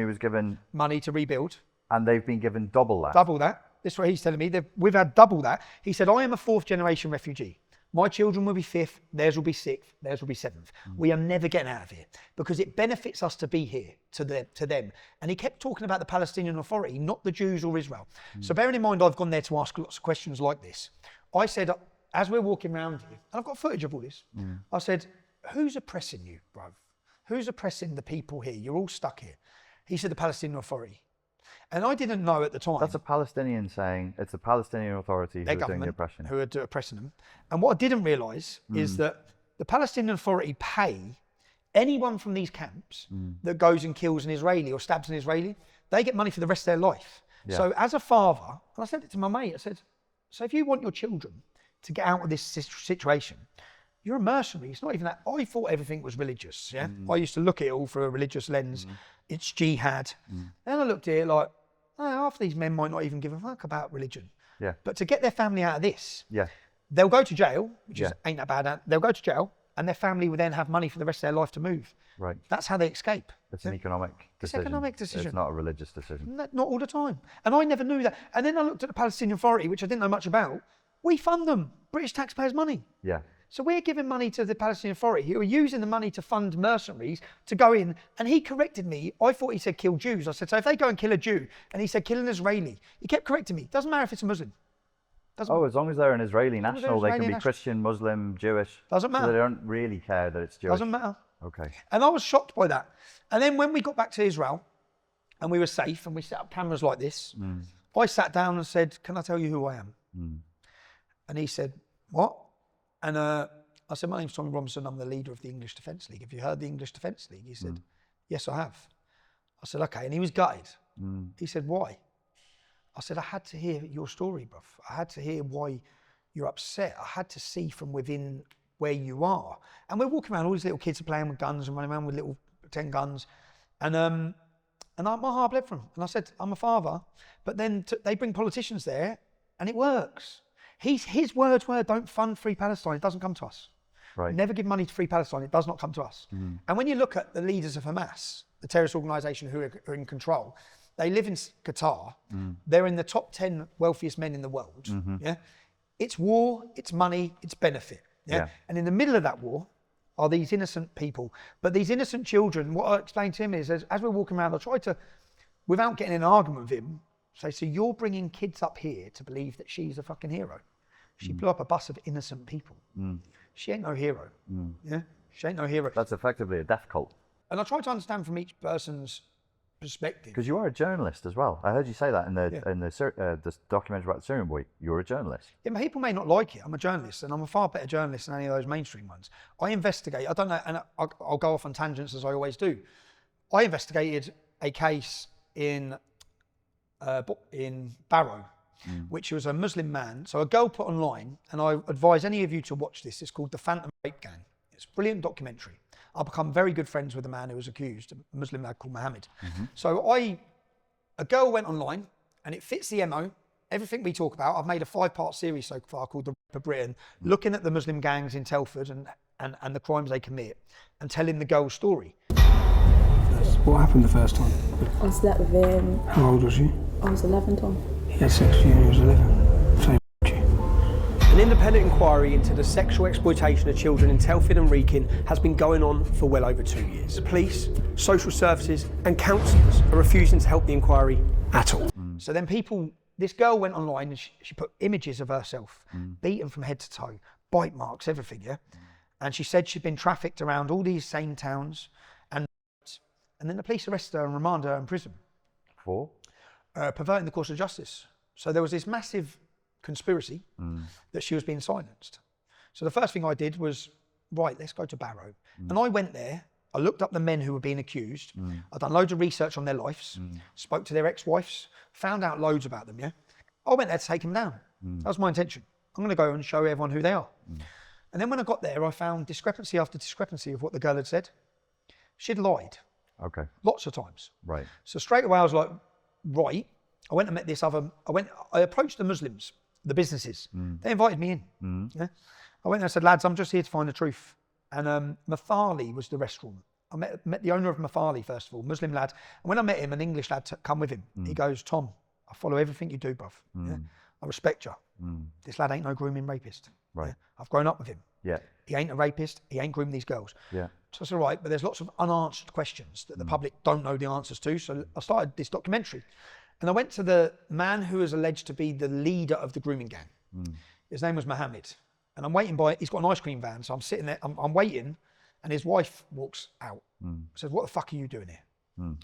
was given money to rebuild. And they've been given double that. Double that. This is what he's telling me. We've had double that. He said, I am a 4th generation refugee. My children will be 5th, theirs will be 6th, theirs will be 7th. We are never getting out of here because it benefits us to be here to them. And he kept talking about the Palestinian Authority, not the Jews or Israel. So bearing in mind, I've gone there to ask lots of questions like this. I said, as we're walking around here, and I've got footage of all this, I said, who's oppressing you, bro? Who's oppressing the people here? You're all stuck here. He said, the Palestinian Authority. And I didn't know at the time. That's a Palestinian saying it's the Palestinian Authority who are doing the oppression. Who are oppressing them. And what I didn't realise is that the Palestinian Authority pay anyone from these camps that goes and kills an Israeli or stabs an Israeli, they get money for the rest of their life. Yeah. So as a father, and I said it to my mate, I said, so if you want your children to get out of this situation, you're a mercenary. It's not even that. I thought everything was religious. Yeah, I used to look at it all through a religious lens. It's jihad. Then I looked at it like, oh, half these men might not even give a fuck about religion. Yeah. But to get their family out of this, yeah, they'll go to jail, which ain't that bad. They'll go to jail, and their family will then have money for the rest of their life to move. Right. That's how they escape. It's an economic decision. It's an economic decision. It's not a religious decision. Not all the time. And I never knew that. And then I looked at the Palestinian Authority, which I didn't know much about. We fund them, British taxpayers' money. Yeah. So we're giving money to the Palestinian Authority who are using the money to fund mercenaries to go in. And he corrected me. I thought he said kill Jews. I said, so if they go and kill a Jew, and he said kill an Israeli. He kept correcting me. Doesn't matter if it's a Muslim. As long as they're an Israeli national, they can be Christian, Muslim, Jewish. Doesn't matter. So they don't really care that it's Jewish. Doesn't matter. Okay. And I was shocked by that. And then when we got back to Israel and we were safe and we set up cameras like this, I sat down and said, can I tell you who I am? And he said, what? And I said, my name's Tommy Robinson. I'm the leader of the English Defence League. Have you heard the English Defence League? He said, yes, I have. I said, okay. And he was gutted. He said, why? I said, I had to hear your story, bruv. I had to hear why you're upset. I had to see from within where you are. And we're walking around, all these little kids are playing with guns and running around with little 10 guns. And my heart bled for him. And I said, I'm a father. But then they bring politicians there and it works. His words were, don't fund Free Palestine. It doesn't come to us. Right. Never give money to Free Palestine. It does not come to us. And when you look at the leaders of Hamas, the terrorist organisation who are in control, they live in Qatar. They're in the top 10 wealthiest men in the world. Yeah, it's war, it's money, it's benefit. Yeah? And in the middle of that war are these innocent people. But these innocent children, what I explained to him is, as we're walking around, I tried to, without getting in an argument with him, say, so you're bringing kids up here to believe that she's a fucking hero. She blew up a bus of innocent people. She ain't no hero. Yeah, she ain't no hero. That's effectively a death cult. And I try to understand from each person's perspective. Because you are a journalist as well. I heard you say that in the documentary about the Syrian boy. You're a journalist. Yeah, people may not like it. I'm a journalist, and I'm a far better journalist than any of those mainstream ones. I investigate. I don't know, and I'll go off on tangents as I always do. I investigated a case in Barrow, which was a Muslim man. So a girl put online, and I advise any of you to watch this. It's called The Phantom Rape Gang. It's a brilliant documentary. I've become very good friends with the man who was accused, a Muslim lad called Mohammed. So a girl went online, and it fits the MO. Everything we talk about, I've made a 5-part series so far called The Rape of Britain, looking at the Muslim gangs in Telford and the crimes they commit, and telling the girl's story. What happened the first time? I slept with him. How old was she? I was 11, Tom. He had sex with you when he was 11. So he you. An independent inquiry into the sexual exploitation of children in Telford and Wrekin has been going on for well over 2 years. Police, social services and councils are refusing to help the inquiry at all. So then this girl went online and she put images of herself, beaten from head to toe, bite marks, everything, yeah? And she said she'd been trafficked around all these same towns, and then the police arrested her and remanded her in prison. For? Perverting the course of justice. So there was this massive conspiracy that she was being silenced. So the first thing I did was, right, let's go to Barrow. And I went there, I looked up the men who were being accused, I'd done loads of research on their lives, spoke to their ex-wives, found out loads about them, yeah? I went there to take them down. That was my intention. I'm gonna go and show everyone who they are. And then when I got there, I found discrepancy after discrepancy of what the girl had said. She'd lied. Okay. Lots of times. Right. So straight away I was like, right. I went and met I approached the Muslims the businesses. They invited me in. Yeah? I went there and said, lads, I'm just here to find the truth. And Mathali was the restaurant. I met the owner of Mathali, first of all, Muslim lad. And when I met him, an English lad come with him. He goes, Tom, I follow everything you do, bruv. Yeah? I respect you. This lad ain't no grooming rapist. Right. Yeah? I've grown up with him. Yeah. He ain't a rapist. He ain't grooming these girls. Yeah. So it's all right, but there's lots of unanswered questions that the public don't know the answers to. So I started this documentary. And I went to the man who is alleged to be the leader of the grooming gang. His name was Mohammed. And I'm waiting he's got an ice cream van. So I'm sitting there, I'm waiting, and his wife walks out. Says, what the fuck are you doing here?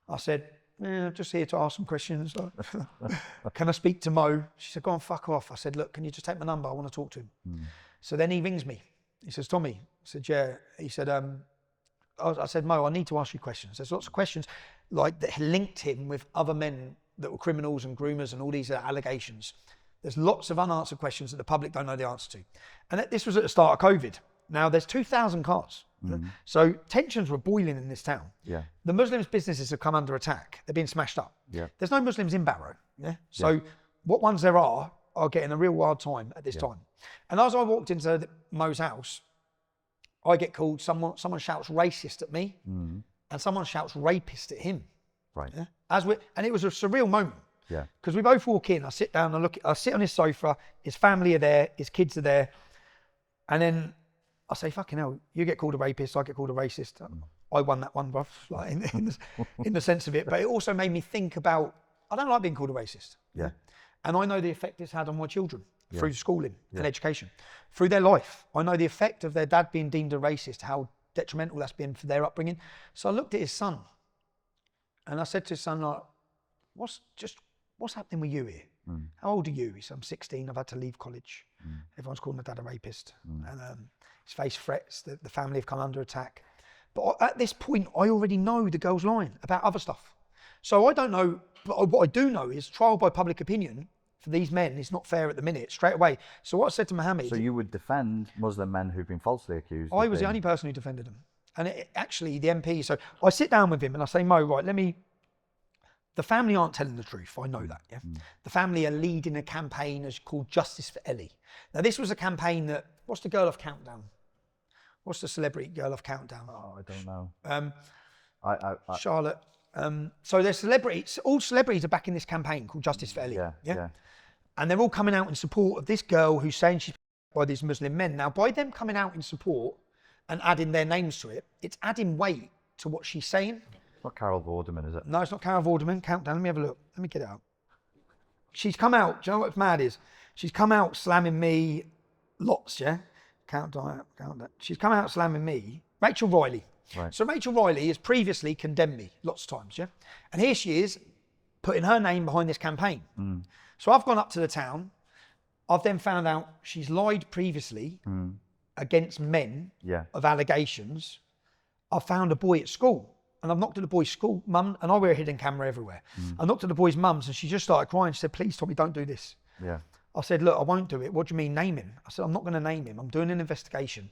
I said, I'm just here to ask some questions. Can I speak to Mo? She said, go on, fuck off. I said, look, can you just take my number? I want to talk to him. So then he rings me. He says, Tommy. I said, yeah. He said, I said, Mo, I need to ask you questions. There's lots of questions like that linked him with other men that were criminals and groomers and all these allegations. There's lots of unanswered questions that the public don't know the answer to. And this was at the start of COVID. Now there's 2,000 cars. So tensions were boiling in this town. Yeah. The Muslims' businesses have come under attack. They're being smashed up. Yeah. There's no Muslims in Barrow. Yeah. So what ones there are getting a real wild time at this time. And as I walked into Mo's house, I get called, someone shouts racist at me and someone shouts rapist at him. Right. Yeah? And it was a surreal moment. Yeah. Because we both walk in, I sit down, I sit on his sofa, his family are there, his kids are there. And then I say, fucking hell, you get called a rapist, I get called a racist. I won that one, bruv, like in the sense of it. But it also made me think about, I don't like being called a racist. Yeah. And I know the effect it's had on my children through schooling and education, through their life. I know the effect of their dad being deemed a racist, how detrimental that's been for their upbringing. So I looked at his son and I said to his son, like, what's happening with you here? How old are you? He said, I'm 16, I've had to leave college. Everyone's calling my dad a rapist. And he's faced threats, the family have come under attack. But at this point, I already know the girl's lying about other stuff. So I don't know, but what I do know is trial by public opinion for these men is not fair at the minute, straight away. So what I said to Mohammed... So you would defend Muslim men who've been falsely accused? I was the only person who defended them. And actually, the MP, so I sit down with him and I say, Mo, right, the family aren't telling the truth, I know that, yeah? The family are leading a campaign called Justice for Ellie. Now, this was a campaign that, what's the girl of Countdown? What's the celebrity girl of Countdown? Oh, I don't know. Charlotte. So there's celebrities, all celebrities are backing this campaign called Justice for Ellie. Yeah. And they're all coming out in support of this girl who's saying she's by these Muslim men. Now, by them coming out in support and adding their names to it, it's adding weight to what she's saying. It's not Carol Vorderman, is it? No, it's not Carol Vorderman. Countdown. Let me have a look. Let me get it out. She's come out. Do you know what's mad is? She's come out slamming me lots, yeah? Countdown. She's come out slamming me. Rachel Riley. Right. So Rachel Riley has previously condemned me lots of times, yeah? And here she is putting her name behind this campaign. So I've gone up to the town. I've then found out she's lied previously against men of allegations. I found a boy at school and I've knocked at the boy's school mum, and I wear a hidden camera everywhere. I knocked at the boy's mum's and she just started crying. She said, please, Tommy, don't do this. Yeah. I said, look, I won't do it. What do you mean name him? I said, I'm not going to name him. I'm doing an investigation.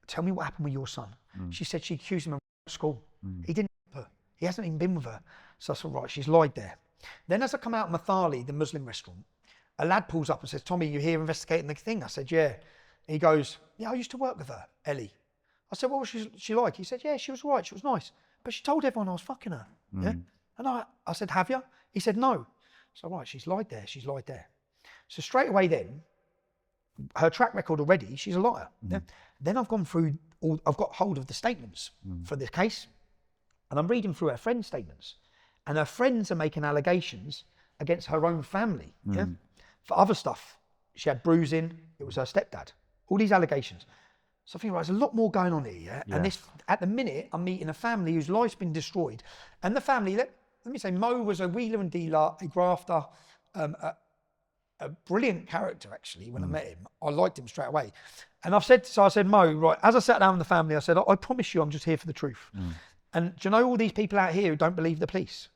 Tell me what happened with your son. She said she accused him of at school. He didn't have her. He hasn't even been with her. So I said, right, she's lied there. Then as I come out of Mathali, the Muslim restaurant, a lad pulls up and says, Tommy, you here investigating the thing? I said, yeah. He goes, yeah, I used to work with her, Ellie. I said, what was she like? He said, yeah, she was all right. She was nice. But she told everyone I was fucking her. Yeah? And I said, have you? He said, no. So, right, she's lied there. She's lied there. So straight away then, her track record already, she's a liar. Yeah? Then I've gone through I've got hold of the statements for this case, and I'm reading through her friends' statements, and her friends are making allegations against her own family, yeah, for other stuff. She had bruising. It was her stepdad. All these allegations. So I think, right, there's a lot more going on here, yeah? And this, at the minute, I'm meeting a family whose life's been destroyed, and the family. Let me say, Mo was a wheeler and dealer, a grafter, a brilliant character actually. When I met him, I liked him straight away. And I said, Mo, right, as I sat down with the family, I said, I promise you I'm just here for the truth. And do you know all these people out here who don't believe the police?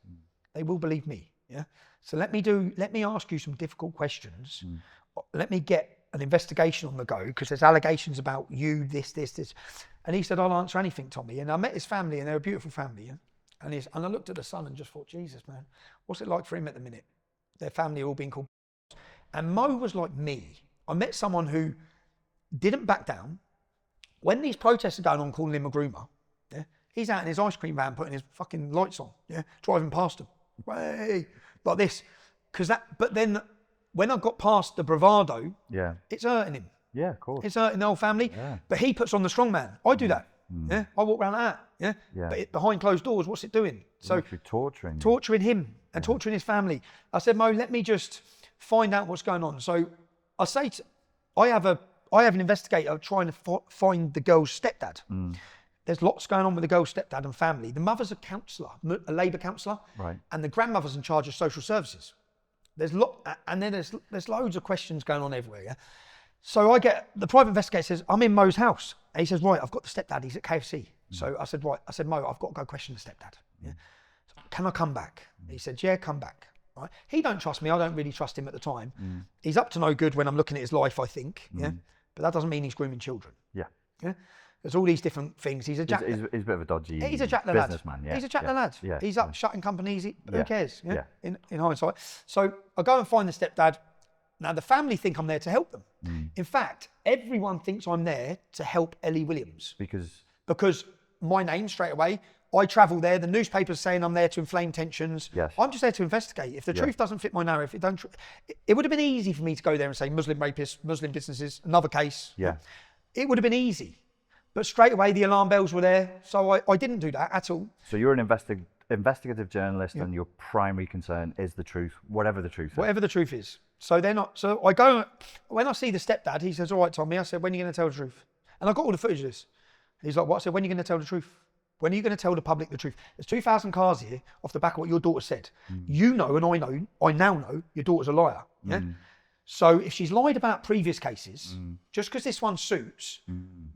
They will believe me, yeah? So let me ask you some difficult questions. Let me get an investigation on the go, because there's allegations about you, this. And he said, I'll answer anything, Tommy. And I met his family, and they're a beautiful family, yeah? And I looked at the son and just thought, Jesus, man, what's it like for him at the minute? Their family all being called. And Mo was like me. I met someone who didn't back down. When these protests are going on, calling him a groomer, yeah, he's out in his ice cream van putting his fucking lights on, yeah, driving past them, way, like this. But then when I got past the bravado, Yeah. it's hurting him. Yeah, of course. It's hurting the whole family. Yeah. But he puts on the strong man. I do that. Yeah, I walk around like that. Yeah. Yeah. But behind closed doors, what's it doing? So Literally torturing. torturing him and torturing his family. I said, Mo, let me just find out what's going on. So I say, I have an investigator trying to find the girl's stepdad. There's lots going on with the girl's stepdad and family. The mother's a counsellor, a Labour counsellor, Right. and the grandmother's in charge of social services. There's there's loads of questions going on everywhere. Yeah. So the private investigator says, I'm in Mo's house. And he says, right, I've got the stepdad, he's at KFC. So I said, right, Mo, I've got to go question the stepdad. Yeah. So, can I come back? He said, yeah, come back. Right. He don't trust me, I don't really trust him at the time. He's up to no good when I'm looking at his life, I think. Yeah. But that doesn't mean he's grooming children. Yeah. Yeah. There's all these different things. He's a jack. He's a bit of a dodgy He's a jack the lad. businessman. Yeah. He's a jack the lad. Yeah. He's up shutting companies. Who cares? Yeah. Yeah. In hindsight. So I go and find the stepdad. Now the family think I'm there to help them. In fact, everyone thinks I'm there to help Ellie Williams because my name straight away. I travel there. The newspaper's saying I'm there to inflame tensions. Yes. I'm just there to investigate. If the truth doesn't fit my narrative, it would have been easy for me to go there and say Muslim rapists, Muslim businesses, another case. Yeah. It would have been easy. But straight away, the alarm bells were there. So I didn't do that at all. So you're an investigative journalist and your primary concern is the truth, whatever the truth is. Whatever the truth is. So I go, when I see the stepdad, he says, all right, Tommy, I said, when are you going to tell the truth? And I got all the footage of this. He's like, what? I said, when are you going to tell the truth? When are you going to tell the public the truth? There's 2,000 cars here off the back of what your daughter said. You know, and I now know your daughter's a liar. Yeah. So if she's lied about previous cases, just because this one suits,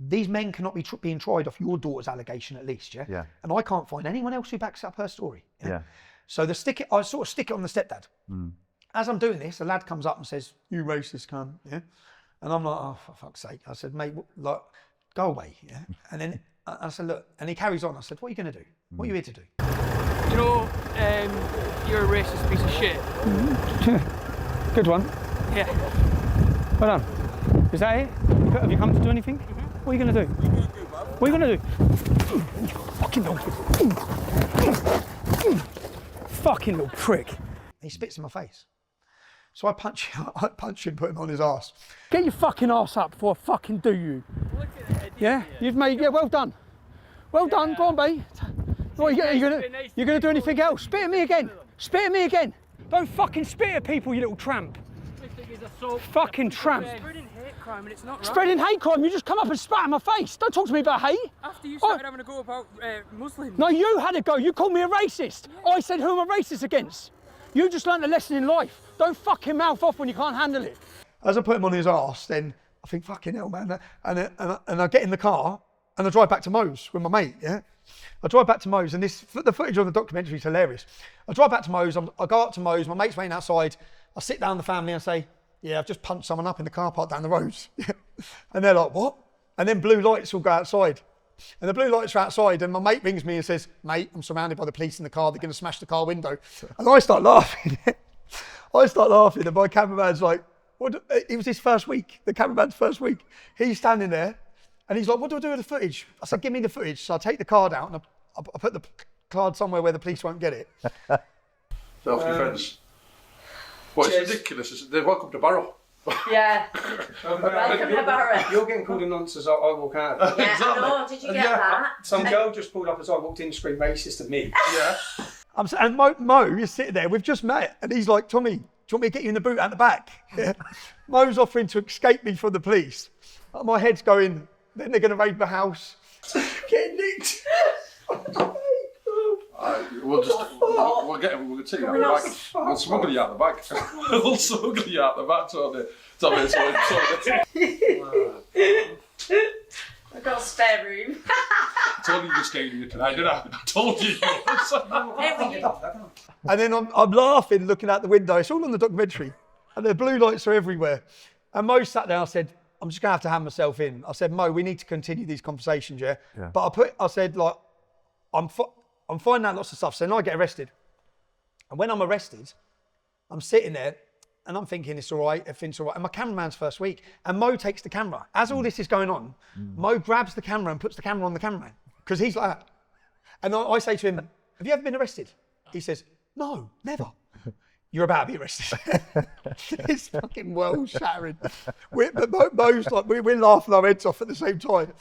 these men cannot be being tried off your daughter's allegation at least, yeah? Yeah. And I can't find anyone else who backs up her story. Yeah. So I sort of stick it on the stepdad. As I'm doing this, a lad comes up and says, you racist cunt, yeah? And I'm like, oh, for fuck's sake. I said, mate, go away, yeah? And then I said, look, and he carries on. I said, what are you going to do? What are you here to do? You know, you're a racist piece of shit. Good one. Yeah. Well done. Is that it? Have you come to do anything? What are you going to do? What are you going to do? Fucking little... Fucking little prick. He spits in my face. So I punch him, put him on his arse. Get your fucking arse up before I fucking do you. Yeah? You've made... Yeah, well done. Well done. Go on, babe. What, you're going to do anything else? Spit at me again. Spit at me again. Don't fucking spit at people, you little tramp. Fucking tramp. Spreading hate crime and it's not right. Spreading hate crime? You just come up and spat in my face. Don't talk to me about hate. After you started having a go about Muslims. No, you had a go. You called me a racist. Yeah. I said who am I racist against? You just learned a lesson in life. Don't fuck your mouth off when you can't handle it. As I put him on his arse, then I think, fucking hell, man. And I get in the car and I drive back to Mo's with my mate, yeah? I drive back to Mo's and the footage of the documentary is hilarious. I drive back to Mo's, I go up to Mo's, my mate's waiting outside. I sit down with the family and say, yeah, I've just punched someone up in the car park down the road. And they're like, what? And then blue lights will go outside. And the blue lights are outside and my mate rings me and says, mate, I'm surrounded by the police in the car, they're going to smash the car window. And I start laughing. And my cameraman's like, what? It was his first week, the cameraman's first week. He's standing there and he's like, what do I do with the footage? I said, give me the footage. So I take the card out and I put the card somewhere where the police won't get it. Self-defence. Well, it's ridiculous. They're welcome to Barrow. Yeah. Welcome to Barrow. You're getting called a nonce as I walk out. Yeah, I know. Did you get that? Some girl just pulled up as I walked in, screamed racist at me. Yeah. And Mo is sitting there, we've just met, and he's like, Tommy, do you want me to get you in the boot out the back? Yeah. Mo's offering to escape me from the police. My head's going, then they're going to raid the house. Getting nicked. We'll take you out the back. We'll smuggle you out the back. We'll smuggle you out the back, Tony. I've got a spare room. I told you stayed here tonight, didn't I? I told you. And then I'm laughing, looking out the window. It's all on the documentary. And the blue lights are everywhere. And Mo sat there, I said, I'm just going to have to hand myself in. I said, Mo, we need to continue these conversations, yeah? But I said, like, I'm finding out lots of stuff. So then I get arrested. And when I'm arrested, I'm sitting there And I'm thinking, it's all right, everything's all right. And my cameraman's first week. And Mo takes the camera. As all this is going on, Mo grabs the camera and puts the camera on the cameraman. Because he's like that. And I say to him, have you ever been arrested? He says, no, never. You're about to be arrested. It's fucking world shattering. We're laughing our heads off at the same time.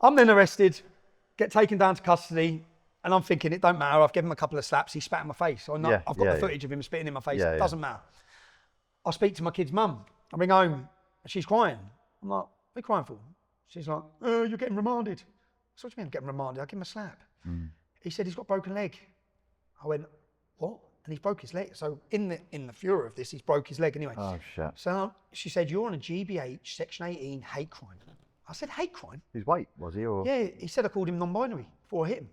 I'm then arrested, get taken down to custody. And I'm thinking, it don't matter. I've given him a couple of slaps. He spat in my face. I've got the footage of him spitting in my face. It doesn't matter. I speak to my kid's mum. I ring home and she's crying. I'm like, what are you crying for? She's like, you're getting remanded. So what do you mean I'm getting remanded? I give him a slap. He said he's got a broken leg. I went, what? And he's broke his leg. So in the furor of this, he's broke his leg anyway. Oh, shit. So she said, you're on a GBH Section 18 hate crime. I said, hate crime? He's white, was he? Or? Yeah, he said I called him non-binary before I hit him.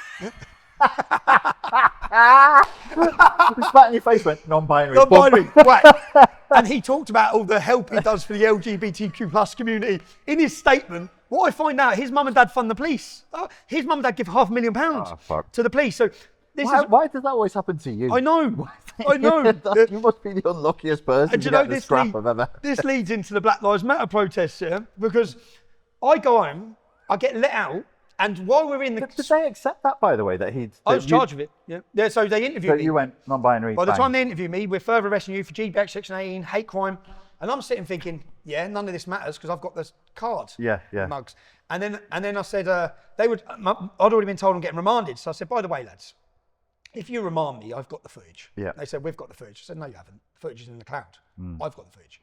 He spat in your face, went non-binary. Non-binary, right. And he talked about all the help he does for the LGBTQ plus community. In his statement, what I find out, his mum and dad fund the police. His mum and dad give £500,000 to the police. So why does that always happen to you? I know. I know. You must be the unluckiest person to get the scrap I've ever. This leads into the Black Lives Matter protests, yeah? Because I go home, I get let out, and while we're in the... Did they accept that, by the way, that he'd... I was charged with it, yeah. So they interviewed me. So you went non-binary, By the time they interviewed me, we're further arresting you for GBH Section 18, hate crime. And I'm sitting thinking, yeah, none of this matters because I've got this card. Yeah. Mugs. And then I said, I'd already been told I'm getting remanded. So I said, by the way, lads, if you remand me, I've got the footage. Yeah. They said, we've got the footage. I said, no, you haven't. The footage is in the cloud. I've got the footage.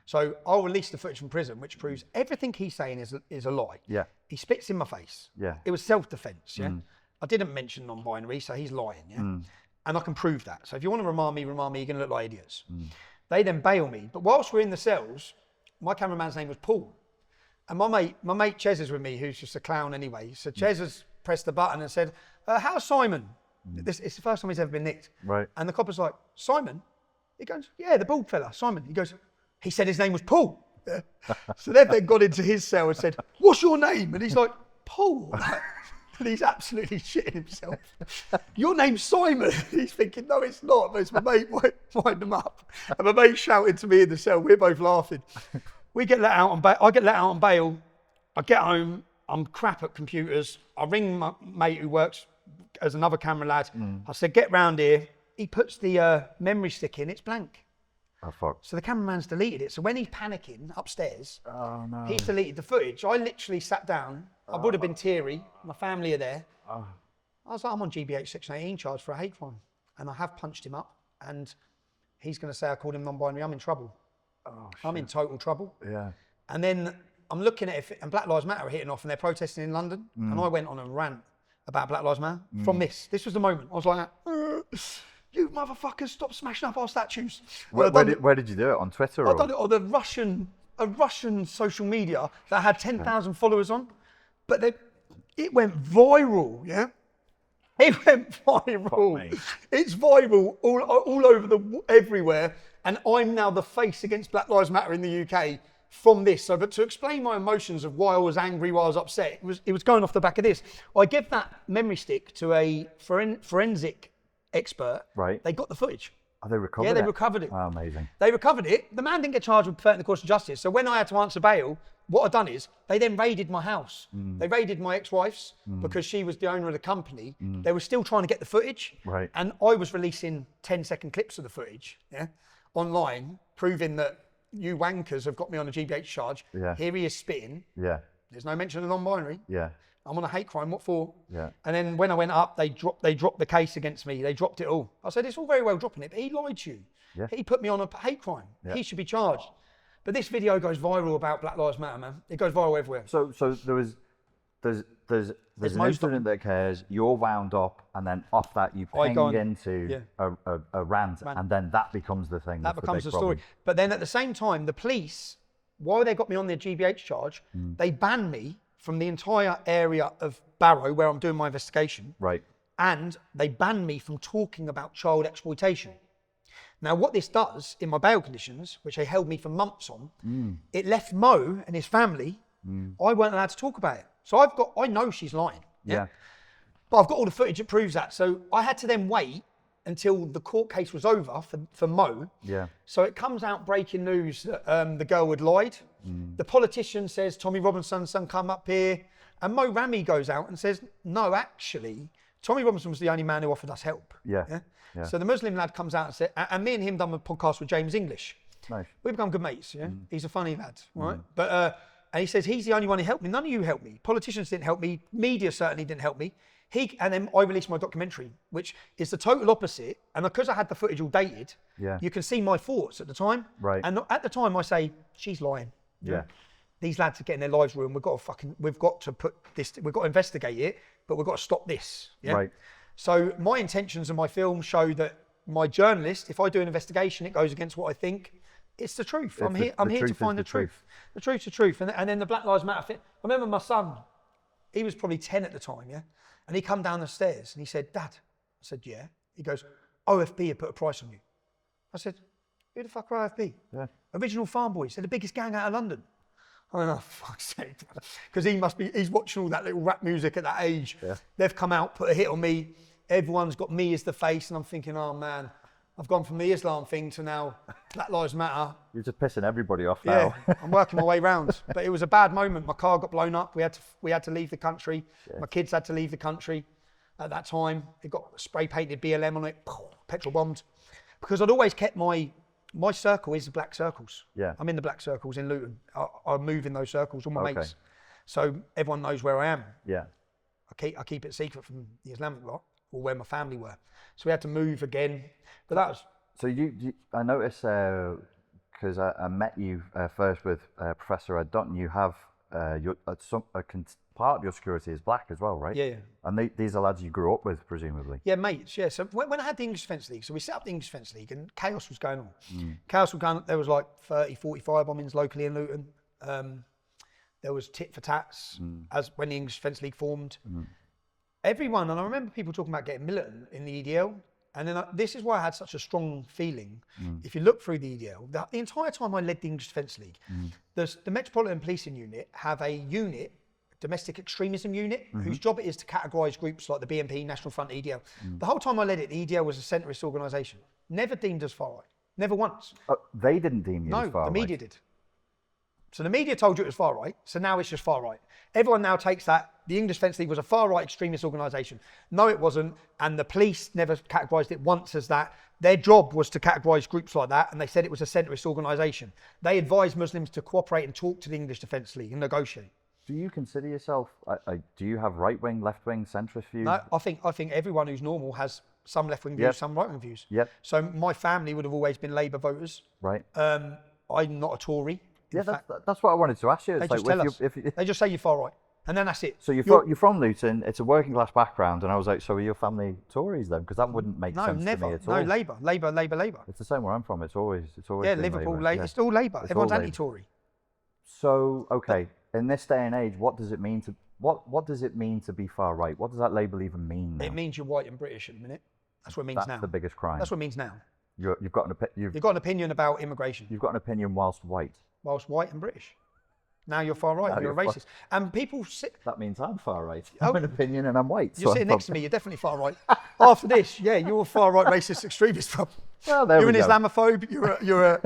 So I'll release the footage from prison, which proves everything he's saying is a lie. Yeah. He spits in my face. Yeah. It was self-defense, yeah? I didn't mention non-binary, so he's lying, yeah? And I can prove that. So if you want to remand me, you're going to look like idiots. They then bail me. But whilst we're in the cells, my cameraman's name was Paul. And my mate Ches is with me, who's just a clown anyway. So Ches has pressed the button and said, how's Simon? It's the first time he's ever been nicked. Right. And the copper's like, Simon? He goes, yeah, the bald fella, Simon. He goes, he said his name was Paul. Yeah. So they've then got into his cell and said, what's your name? And he's like, Paul. And he's absolutely shitting himself. Your name's Simon. He's thinking, no, it's not. But it's my mate winding him up. And my mate shouted to me in the cell. We're both laughing. We get let out on bail. I get let out on bail. I get home. I'm crap at computers. I ring my mate who works as another camera lad. I said, get round here. He puts the memory stick in. It's blank. Oh, fuck. So the cameraman's deleted it. So when he's panicking upstairs, oh, no. he's deleted the footage. I literally sat down. I would have been teary. My family are there. I was like, I'm on GBH Section 18 charge for a hate crime. And I have punched him up. And he's going to say I called him non-binary. I'm in trouble. Oh, I'm in total trouble. Yeah. And then I'm looking at it, and Black Lives Matter are hitting off, and they're protesting in London. And I went on a rant about Black Lives Matter from this. This was the moment. I was like, you motherfuckers, stop smashing up our statues. Where did you do it? On Twitter? I done it on a Russian social media that had 10,000 followers on. But it went viral, yeah? It went viral. It's viral all over everywhere. And I'm now the face against Black Lives Matter in the UK from this. So, but to explain my emotions of why I was angry, why I was upset, it was going off the back of this. I gave that memory stick to a forensic expert. Right. They got the footage. Oh, they recovered it? Yeah, they recovered it. Oh, amazing. They recovered it. The man didn't get charged with perverting the course of justice. So when I had to answer bail, what I'd done is they then raided my house. They raided my ex-wife's because she was the owner of the company. They were still trying to get the footage. Right. And I was releasing 10-second clips of the footage, yeah, online, proving that you wankers have got me on a GBH charge. Yeah. Here he is spitting. Yeah. There's no mention of non-binary. Yeah. I'm on a hate crime, what for? Yeah. And then when I went up, they dropped the case against me. They dropped it all. I said, it's all very well dropping it, but he lied to you. Yeah. He put me on a hate crime. Yeah. He should be charged. But this video goes viral about Black Lives Matter, man. It goes viral everywhere. So there's an incident that occurs, you're wound up, and then off that you ping into a rant, and then that becomes the thing. That becomes the story. But then at the same time, the police, while they got me on their GBH charge, they banned me from the entire area of Barrow where I'm doing my investigation. Right. And they banned me from talking about child exploitation. Now, what this does in my bail conditions, which they held me for months on, it left Mo and his family, I weren't allowed to talk about it. So I know she's lying. Yeah. But I've got all the footage that proves that. So I had to then wait until the court case was over for Mo. Yeah. So it comes out breaking news that the girl had lied. The politician says, Tommy Robinson's son, come up here. And Mo Rami goes out and says, no, actually, Tommy Robinson was the only man who offered us help. Yeah. So the Muslim lad comes out and said, and me and him done a podcast with James English. Nice. We become good mates, yeah? He's a funny lad, right? But and he says, he's the only one who helped me. None of you helped me. Politicians didn't help me. Media certainly didn't help me. And then I released my documentary, which is the total opposite. And because I had the footage all dated, you can see my thoughts at the time. Right. And at the time I say, she's lying. Yeah. These lads are getting their lives ruined. We've got to investigate it, but we've got to stop this. Yeah? Right. So my intentions in my film show that my journalist, if I do an investigation, it goes against what I think. It's the truth. I'm here to find the truth. The truth's the truth. And then the Black Lives Matter thing. I remember my son, he was probably 10 at the time, yeah? And he come down the stairs and he said, Dad. I said, yeah. He goes, OFB had put a price on you. I said, who the fuck are OFB? Yeah. Original Farm Boys. They're the biggest gang out of London. I went, oh, fuck's sake. Because he's watching all that little rap music at that age. Yeah. They've come out, put a hit on me. Everyone's got me as the face. And I'm thinking, oh man, I've gone from the Islam thing to now Black Lives Matter. You're just pissing everybody off now. Yeah, I'm working my way round. But it was a bad moment. My car got blown up. We had to leave the country. Yeah. My kids had to leave the country at that time. It got spray painted BLM on it, petrol bombed. Because I'd always kept my circle is the black circles. Yeah. I'm in the black circles in Luton. I move in those circles, all my mates. So everyone knows where I am. Yeah. I keep it secret from the Islamic lot, or where my family were. So we had to move again. But that was... So I noticed, because I met you first with Professor Ed Dutton, you have part of your security is black as well, right? Yeah, yeah. And these are lads you grew up with, presumably? Yeah, mates, yeah. So when I had the English Defence League, so we set up the English Defence League and chaos was going on. Chaos was going on. There was like 30, 40 fire bombings locally in Luton. There was tit for tats as when the English Defence League formed. Everyone, and I remember people talking about getting militant in the EDL. And then this is why I had such a strong feeling. If you look through the EDL, the entire time I led the English Defence League, the Metropolitan Policing Unit have a unit, domestic extremism unit, whose job it is to categorise groups like the BNP, National Front, EDL. The whole time I led it, the EDL was a centrist organisation, never deemed as far right, never once. They didn't deem you as far right? No, the media did. So the media told you it was far right, so now it's just far right. Everyone now takes that the English Defence League was a far right extremist organisation. No, it wasn't, and the police never categorised it once as that. Their job was to categorise groups like that, and they said it was a centrist organisation. They advised Muslims to cooperate and talk to the English Defence League and negotiate. Do you consider yourself, do you have right-wing, left-wing, centrist views? No, I think everyone who's normal has some left-wing views, some right-wing views. Yep. So my family would have always been Labour voters. Right. I'm not a Tory. Yeah, that's what I wanted to ask you. They just tell us. They just say you're far right, and then that's it. So you're from Luton. It's a working class background, and I was like, so are your family Tories then? Because that wouldn't make sense to me at all. No, Labour. It's the same where I'm from. It's always. Yeah, Liverpool, Labour. Yeah. It's all Labour. Everyone's anti-Tory. So okay, in this day and age, what does it mean to what does it mean to be far right? What does that label even mean now? It means you're white and British at the minute. That's what it means now. That's the biggest crime. That's what it means now. You've got an opinion about immigration. You've got an opinion whilst white. Whilst white and British. Now you're far right, you're a racist. And people sit... That means I'm far right. I have an opinion and I'm white. You're sitting next to me, you're definitely far right. After this, yeah, you're a far right racist extremist. Well, there you're we an go. Islamophobe, you're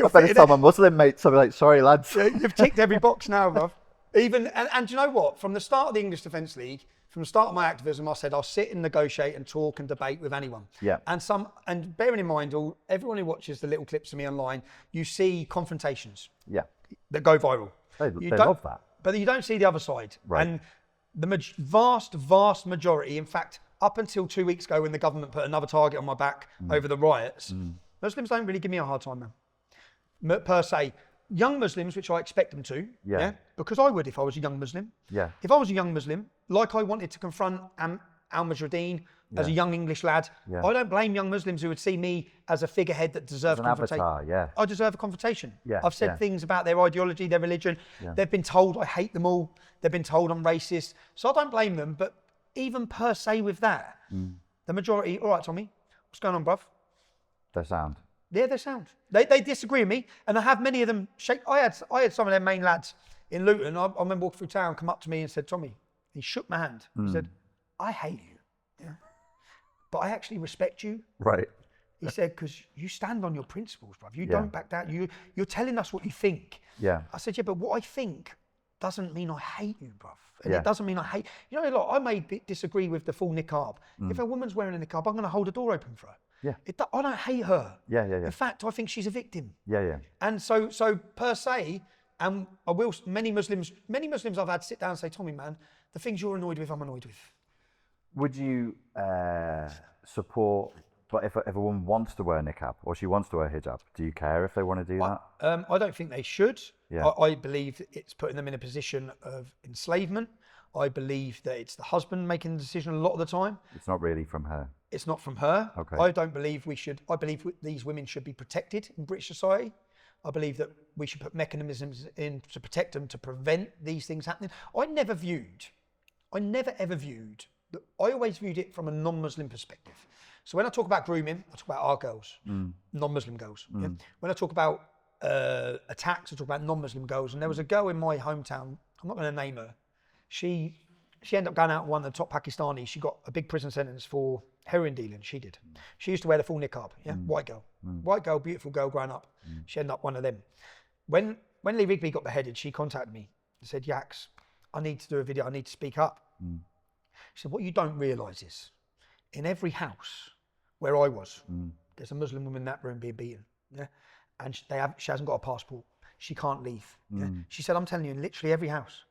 I better tell my Muslim mates, I'll be like, sorry lads. Yeah, you've ticked every box now, bruv. And do you know what? From the start of the English Defence League, from the start of my activism, I said I'll sit and negotiate and talk and debate with anyone. Yeah. And bearing in mind, everyone who watches the little clips of me online, you see confrontations. Yeah. That go viral. They love that. But you don't see the other side. Right. And the vast majority, in fact, up until 2 weeks ago when the government put another target on my back over the riots, Muslims don't really give me a hard time now, per se. Young Muslims, which I expect them to, because I would if I was a young Muslim. Yeah. If I was a young Muslim, like I wanted to confront Al-Majruddin as a young English lad, I don't blame young Muslims who would see me as a figurehead that deserves confrontation. Avatar, yeah. I deserve a confrontation. Yeah, I've said things about their ideology, their religion. Yeah. They've been told I hate them all. They've been told I'm racist. So I don't blame them, but even per se with that, the majority, all right, Tommy, what's going on, bruv? They're sound. Yeah, they're sound. They disagree with me, and I have many of them shake. I had some of their main lads in Luton. I remember walking through town, come up to me and said, Tommy, he shook my hand. He said, I hate you. Yeah. but I actually respect you. Right. He said, because you stand on your principles, bruv. You don't back down. You're telling us what you think. Yeah. I said, yeah, but what I think doesn't mean I hate you, bruv. And it doesn't mean I hate, you know, look, I may disagree with the full niqab. If a woman's wearing a niqab, I'm going to hold a door open for her. Yeah. I don't hate her. Yeah. In fact, I think she's a victim. Yeah. And so per se, and I will, many Muslims I've had sit down and say, Tommy, man, the things you're annoyed with, I'm annoyed with. Would you support, but if a woman wants to wear niqab or she wants to wear hijab, do you care if they want to do that? I don't think they should. Yeah. I believe it's putting them in a position of enslavement. I believe that it's the husband making the decision a lot of the time. It's not really from her. It's not from her. Okay. I don't believe I believe these women should be protected in British society. I believe that we should put mechanisms in to protect them, to prevent these things happening. I never ever viewed, I always viewed it from a non-Muslim perspective. So when I talk about grooming, I talk about our girls, non-Muslim girls. Yeah? When I talk about attacks, I talk about non-Muslim girls. And there was a girl in my hometown, I'm not going to name her. She ended up going out and one of the top Pakistanis. She got a big prison sentence for heroin dealing, she did. She used to wear the full niqab, white girl, beautiful girl growing up. She ended up one of them. When Lee Rigby got beheaded, she contacted me and said, Yax, I need to do a video, I need to speak up. She said, what you don't realise is, in every house where I was, there's a Muslim woman in that room being beaten, and she hasn't got a passport. She can't leave. She said, I'm telling you, in literally every house,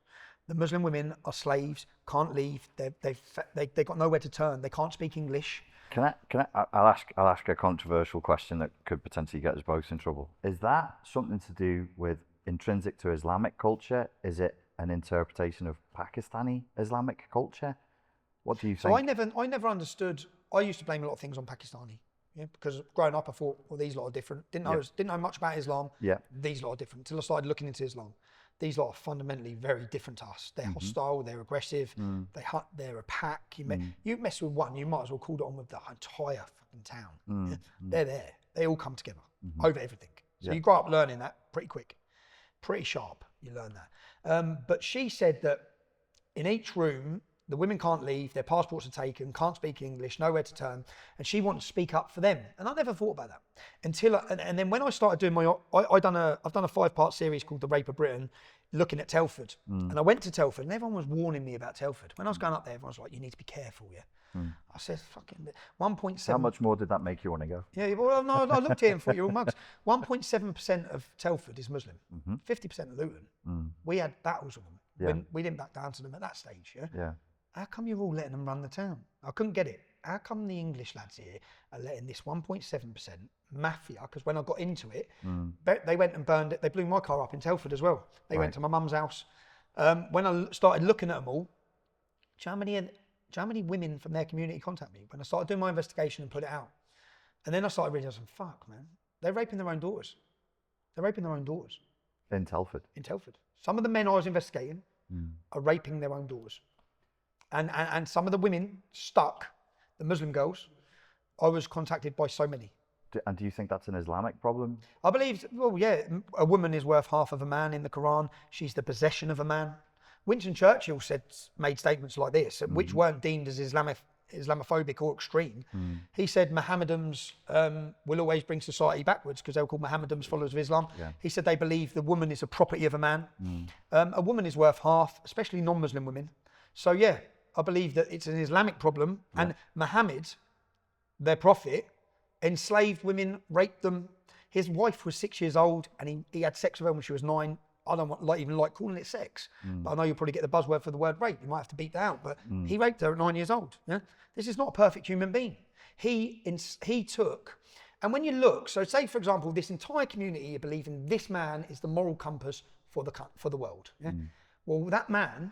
the Muslim women are slaves, can't leave. They've got nowhere to turn. They can't speak English. I'll ask a controversial question that could potentially get us both in trouble. Is that something to do with intrinsic to Islamic culture? Is it an interpretation of Pakistani Islamic culture? What do you think? So I never understood. I used to blame a lot of things on Pakistani, because growing up I thought, well, these lot are different. Didn't know much about Islam. These lot are different until I started looking into Islam. These lot are fundamentally very different to us. They're hostile, they're aggressive, they hunt, they're a pack. You mess with one, you might as well call it on with the entire fucking town. They're there. They all come together over everything. So you grow up learning that pretty quick, pretty sharp. You learn that. But she said that in each room, the women can't leave, their passports are taken, can't speak English, nowhere to turn, and she wanted to speak up for them. And I never thought about that until, and then when I started doing I've done a 5-part series called The Rape of Britain, looking at Telford. And I went to Telford, and everyone was warning me about Telford. When I was going up there, everyone was like, you need to be careful, I said, fucking 1.7. How much more did that make you want to go? Yeah, well, no, I looked at it and thought, you're all mugs. 1.7% of Telford is Muslim, 50% of Luton. We had battles with them. When we didn't back down to them at that stage, How come you're all letting them run the town? I couldn't get it. How come the English lads here are letting this 1.7% mafia, because when I got into it, they went and burned it. They blew my car up in Telford as well. They went to my mum's house. When I started looking at them all, do you know how many women from their community contact me? When I started doing my investigation and put it out. And then I started realizing, fuck, man, they're raping their own daughters. They're raping their own daughters. In Telford? In Telford. Some of the men I was investigating are raping their own daughters. And some of the women stuck, the Muslim girls, I was contacted by so many. And do you think that's an Islamic problem? I believe, well, yeah, a woman is worth half of a man in the Quran. She's the possession of a man. Winston Churchill made statements like this, which weren't deemed as Islamophobic or extreme. He said Mohammedans will always bring society backwards because they were called Mohammedans, followers of Islam. He said they believe the woman is a property of a man. A woman is worth half, especially non-Muslim women. So yeah, I believe that it's an Islamic problem, and Muhammad, their prophet, enslaved women, raped them. His wife was 6 years old, and he had sex with her when she was 9. I don't even like calling it sex, but I know you'll probably get the buzzword for the word rape. You might have to beat that out, but he raped her at 9 years old. This is not a perfect human being. He took, and when you look, so say for example, this entire community, you believe in this man is the moral compass for the world. Well, that man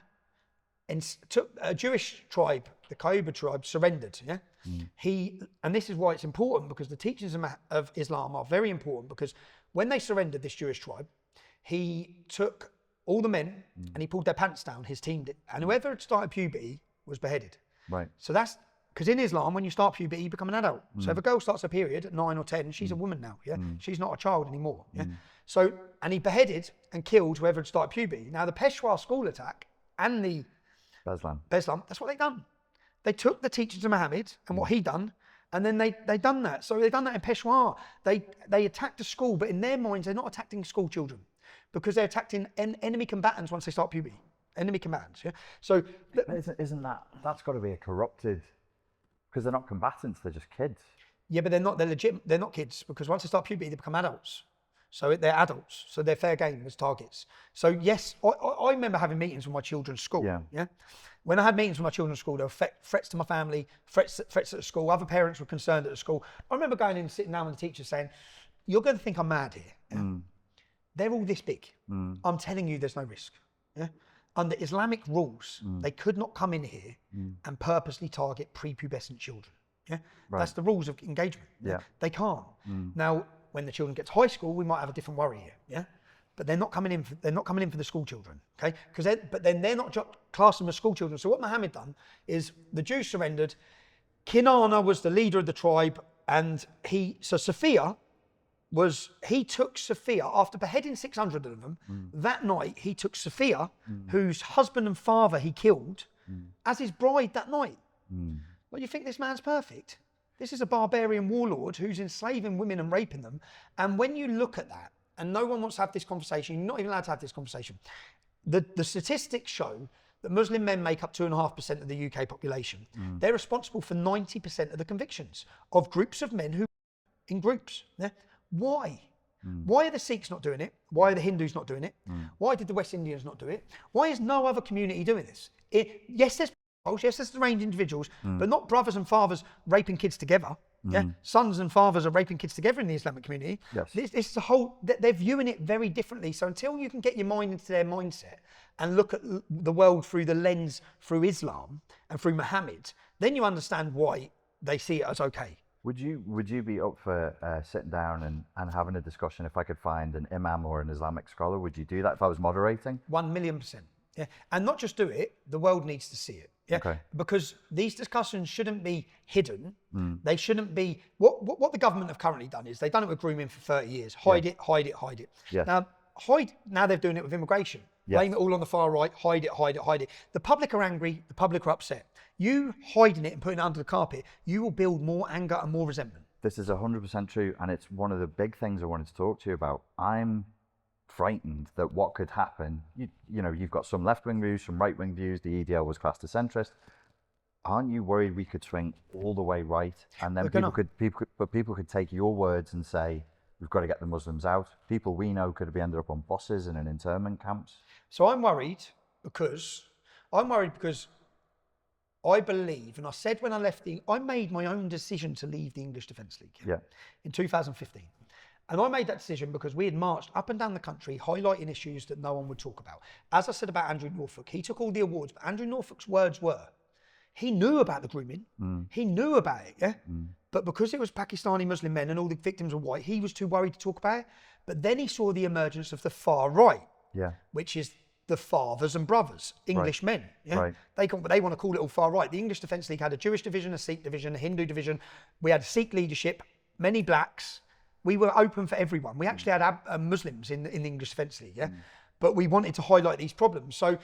took a Jewish tribe, the Qaeda tribe, surrendered. And this is why it's important, because the teachings of Islam are very important, because when they surrendered, this Jewish tribe, he took all the men and he pulled their pants down, his team did. And whoever had started puberty was beheaded. Right. So that's, because in Islam, when you start puberty, you become an adult. So if a girl starts her period at 9 or 10, she's a woman now, She's not a child anymore, So, and he beheaded and killed whoever had started puberty. Now the Peshawar school attack and the Beslan, that's what they done. They took the teachings of Muhammad and what he done, And then they done that. So they done that in Peshawar. They attacked a school, but in their minds, they're not attacking school children because they're attacking enemy combatants once they start puberty. Enemy combatants, yeah? So... Isn't that's got to be a corrupted... Because they're not combatants, they're just kids. Yeah, but they're not kids, because once they start puberty, they become adults. So they're adults, so they're fair game as targets. So yes, I remember having meetings with my children's school. Yeah. When I had meetings with my children's school, there were threats to my family, threats at the school. Other parents were concerned at the school. I remember going in and sitting down with the teacher saying, "You're going to think I'm mad here. Yeah? They're all this big. I'm telling you, there's no risk. Yeah. Under Islamic rules, they could not come in here and purposely target prepubescent children. Yeah, that's the rules of engagement. Yeah, they can't. Now, when the children get to high school, we might have a different worry here. Yeah, but they're not coming in. They're not coming in for the school children. Okay, but then they're not classed them as school children. So what Muhammad done is the Jews surrendered. Kinana was the leader of the tribe, and Sophia. He took Sophia, after beheading 600 of them, that night he took Sophia, whose husband and father he killed, as his bride that night. Well, you think this man's perfect? This is a barbarian warlord who's enslaving women and raping them. And when you look at that, and no one wants to have this conversation, you're not even allowed to have this conversation. The statistics show that Muslim men make up 2.5% of the UK population. They're responsible for 90% of the convictions of groups of men who in groups. Yeah? Why? Why are the Sikhs not doing it? Why are the Hindus not doing it? Why did the West Indians not do it? Why is no other community doing this? Yes, there's deranged individuals, but not brothers and fathers raping kids together. Yeah, sons and fathers are raping kids together in the Islamic community. Yes. This is a whole. They're viewing it very differently. So until you can get your mind into their mindset and look at the world through the lens through Islam and through Muhammad, then you understand why they see it as okay. Would you be up for sitting down and having a discussion? If I could find an imam or an Islamic scholar, would you do that if I was moderating? 1,000,000%. Yeah, and not just do it, the world needs to see it. Yeah, okay. Because these discussions shouldn't be hidden. They shouldn't be. What the government have currently done is they've done it with grooming for 30 years. Hide it. Yes. Now they're doing it with immigration. Yes. Blame it all on the far right. Hide it. The public are angry. The public are upset. You hiding it and putting it under the carpet, you will build more anger and more resentment. This is 100% true, and it's one of the big things I wanted to talk to you about. I'm frightened that what could happen, you know, you've got some left-wing views, some right-wing views, the EDL was classed as centrist. Aren't you worried we could swing all the way right? And then people could take your words and say, we've got to get the Muslims out. People we know could have ended up on buses and in internment camps. So I'm worried because I believe, and I said when I left I made my own decision to leave the English Defence League in 2015. And I made that decision because we had marched up and down the country highlighting issues that no one would talk about. As I said about Andrew Norfolk, he took all the awards, but Andrew Norfolk's words were, he knew about the grooming, he knew about it, yeah? But because it was Pakistani Muslim men and all the victims were white, he was too worried to talk about it. But then he saw the emergence of the far right, which is the fathers and brothers, English men. Yeah? They want to call it all far right. The English Defence League had a Jewish division, a Sikh division, a Hindu division. We had Sikh leadership, many blacks. We were open for everyone. We actually had Muslims in the English Defence League, yeah? But we wanted to highlight these problems. So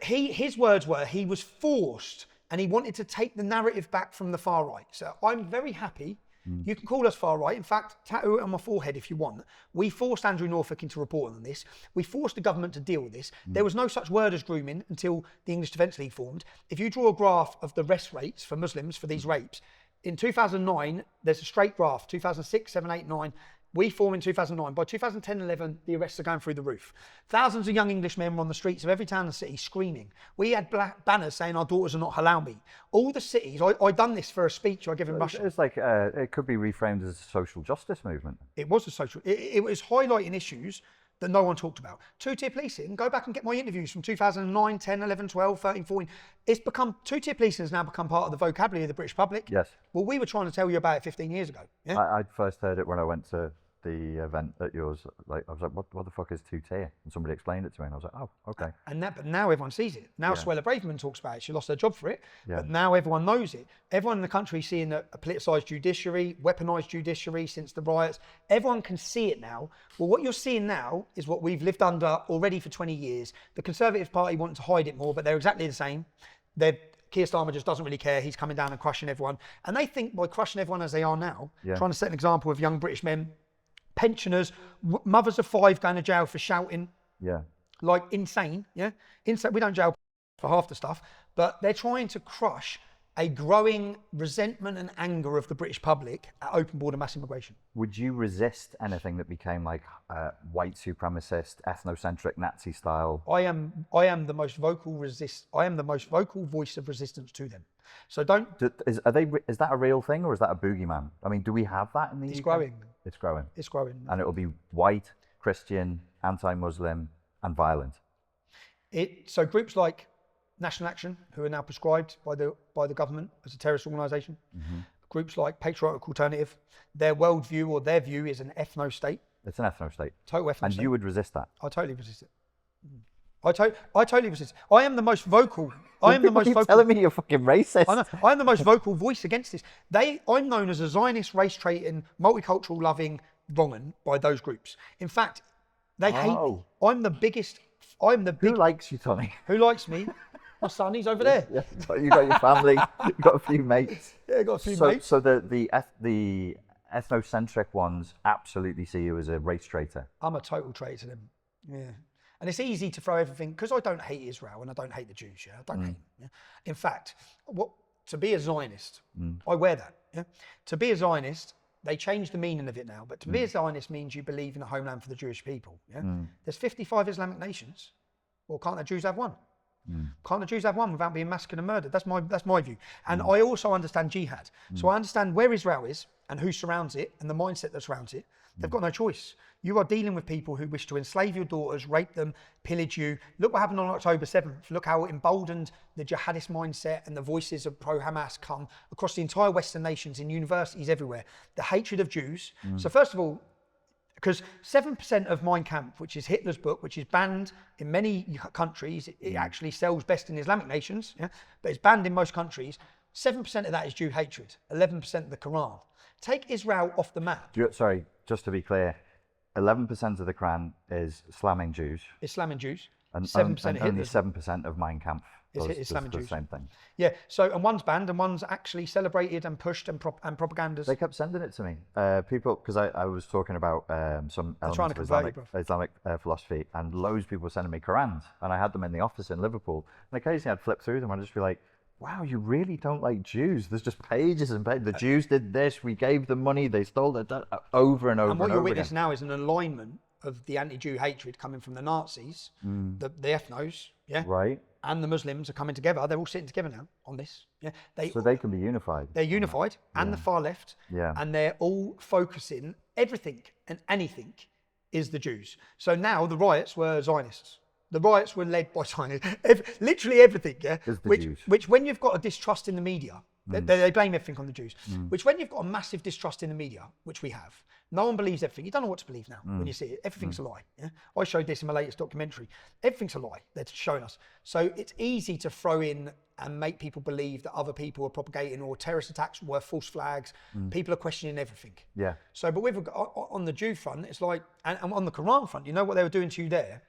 his words were, he was forced and he wanted to take the narrative back from the far right. So I'm very happy. You can call us far right. In fact, tattoo it on my forehead if you want. We forced Andrew Norfolk into reporting on this. We forced the government to deal with this. There was no such word as grooming until the English Defence League formed. If you draw a graph of the arrest rates for Muslims for these rapes, in 2009, there's a straight graph, 2006, 7, 8, 9. We formed in 2009. By 2010, 11, the arrests are going through the roof. Thousands of young English men were on the streets of every town and city screaming. We had black banners saying our daughters are not halal meat. All the cities, I done this for a speech I gave in Russia. It's like, it could be reframed as a social justice movement. It was it was highlighting issues that no one talked about. Two-tier policing, go back and get my interviews from 2009, 10, 11, 12, 13, 14. Two-tier policing has now become part of the vocabulary of the British public. Yes. Well, we were trying to tell you about it 15 years ago. Yeah? I first heard it when I went to the event at yours. Like, I was like, what the fuck is two-tier? And somebody explained it to me and I was like, oh, okay. But now everyone sees it. Now Suella Braverman talks about it. She lost her job for it. But now everyone knows it. Everyone in the country is seeing a politicised judiciary, weaponised judiciary since the riots. Everyone can see it now. Well, what you're seeing now is what we've lived under already for 20 years. The Conservative Party wanted to hide it more, but they're exactly the same. Keir Starmer just doesn't really care. He's coming down and crushing everyone. And they think by crushing everyone as they are now, trying to set an example of young British men, pensioners, mothers of 5 going to jail for shouting. Yeah. Like insane, insane. We don't jail for half the stuff, but they're trying to crush a growing resentment and anger of the British public at open border mass immigration. Would you resist anything that became like white supremacist, ethnocentric, Nazi style? I am the most vocal voice of resistance to them. So don't. Is that a real thing, or is that a boogeyman? I mean, do we have that in the UK? It's growing. It's growing. It's growing. And it will be white, Christian, anti-Muslim, and violent. So groups like National Action, who are now prescribed by the government as a terrorist organisation, groups like Patriotic Alternative, their worldview or their view is an ethno-state. It's an ethno-state. Total ethno-state. And you would resist that? I totally resist it. I totally resist it. I am the most vocal. I am the most vocal. Telling me you're fucking racist. I know. I am the most vocal voice against this. I'm known as a Zionist, race-traiting, multicultural loving wrong'un by those groups. In fact, they hate me. I'm the biggest. Who likes you, Tommy? Who likes me? My son, he's over there. Yeah, you got your family. You got a few mates. Yeah, got a few mates. So the ethnocentric ones absolutely see you as a race traitor. I'm a total traitor to them. Yeah. And it's easy to throw everything, because I don't hate Israel and I don't hate the Jews. Yeah, I don't hate them. Yeah? In fact, to be a Zionist, I wear that. Yeah. To be a Zionist, they changed the meaning of it now, but to be a Zionist means you believe in a homeland for the Jewish people. Yeah. There's 55 Islamic nations. Well, can't the Jews have one? Can't the Jews have one without being massacred and murdered? That's my view. And I also understand jihad. So I understand where Israel is and who surrounds it and the mindset that surrounds it. They've got no choice. You are dealing with people who wish to enslave your daughters, rape them, pillage you. Look what happened on October 7th. Look how it emboldened the jihadist mindset and the voices of pro-Hamas come across the entire Western nations, in universities everywhere. The hatred of Jews. So first of all, because 7% of Mein Kampf, which is Hitler's book, which is banned in many countries, it actually sells best in Islamic nations, but it's banned in most countries. 7% of that is Jew hatred, 11% of the Quran. Take Israel off the map. Sorry, just to be clear, 11% of the Quran is slamming Jews. It's slamming Jews. And 7% and only 7% of Mein Kampf is slamming Jews. The same thing. Yeah, so, and one's banned and one's actually celebrated and pushed and propagandas. They kept sending it to me. People, because I was talking about some elements of Islamic philosophy, and loads of people were sending me Qurans, and I had them in the office in Liverpool, and occasionally I'd flip through them and I'd just be like, wow, you really don't like Jews. There's just pages and pages. The Jews did this, we gave them money, they stole it, over and over and what and you're over witnessing again. now is an alignment of the anti-Jew hatred coming from the Nazis, the ethnos, right, and the Muslims are coming together. They're all sitting together now on this. Yeah, so they can be unified. They're unified, and the far left, and they're all focusing. Everything and anything is the Jews. So now the riots were Zionists. The riots were led by Zionists. Literally everything, which when you've got a distrust in the media, they blame everything on the Jews. Which when you've got a massive distrust in the media, which we have, no one believes everything. You don't know what to believe now when you see it. Everything's a lie. Yeah? I showed this in my latest documentary. Everything's a lie. They're showing us. So it's easy to throw in and make people believe that other people are propagating, or terrorist attacks were false flags. People are questioning everything. Yeah. So, but on the Jew front, it's like, and on the Quran front, you know what they were doing to you there?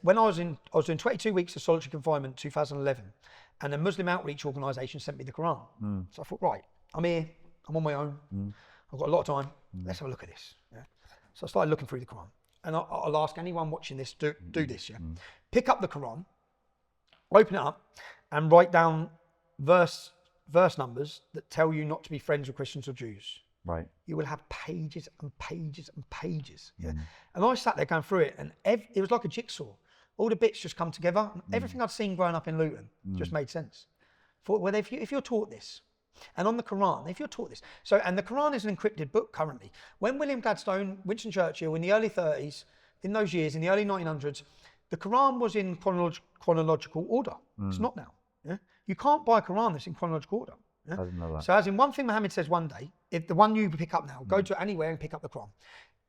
When I was doing 22 weeks of solitary confinement in 2011, and a Muslim outreach organisation sent me the Quran. So I thought, right, I'm here, I'm on my own, I've got a lot of time, let's have a look at this. Yeah? So I started looking through the Quran, and I'll ask anyone watching this, do this, yeah? Pick up the Quran, open it up, and write down verse numbers that tell you not to be friends with Christians or Jews. Right. You will have pages and pages and pages. Yeah. And I sat there going through it, and it was like a jigsaw. All the bits just come together. And everything I'd seen growing up in Luton just made sense. Well, if you're taught this, and on the Quran, if you're taught this, and the Quran is an encrypted book currently. When William Gladstone, Winston Churchill, in the early 30s, in those years, in the early 1900s, the Quran was in chronological order. It's not now. Yeah? You can't buy a Quran that's in chronological order. Yeah? I didn't know that. So as in one thing Muhammad says one day, if the one you pick up now, go to anywhere and pick up the Quran.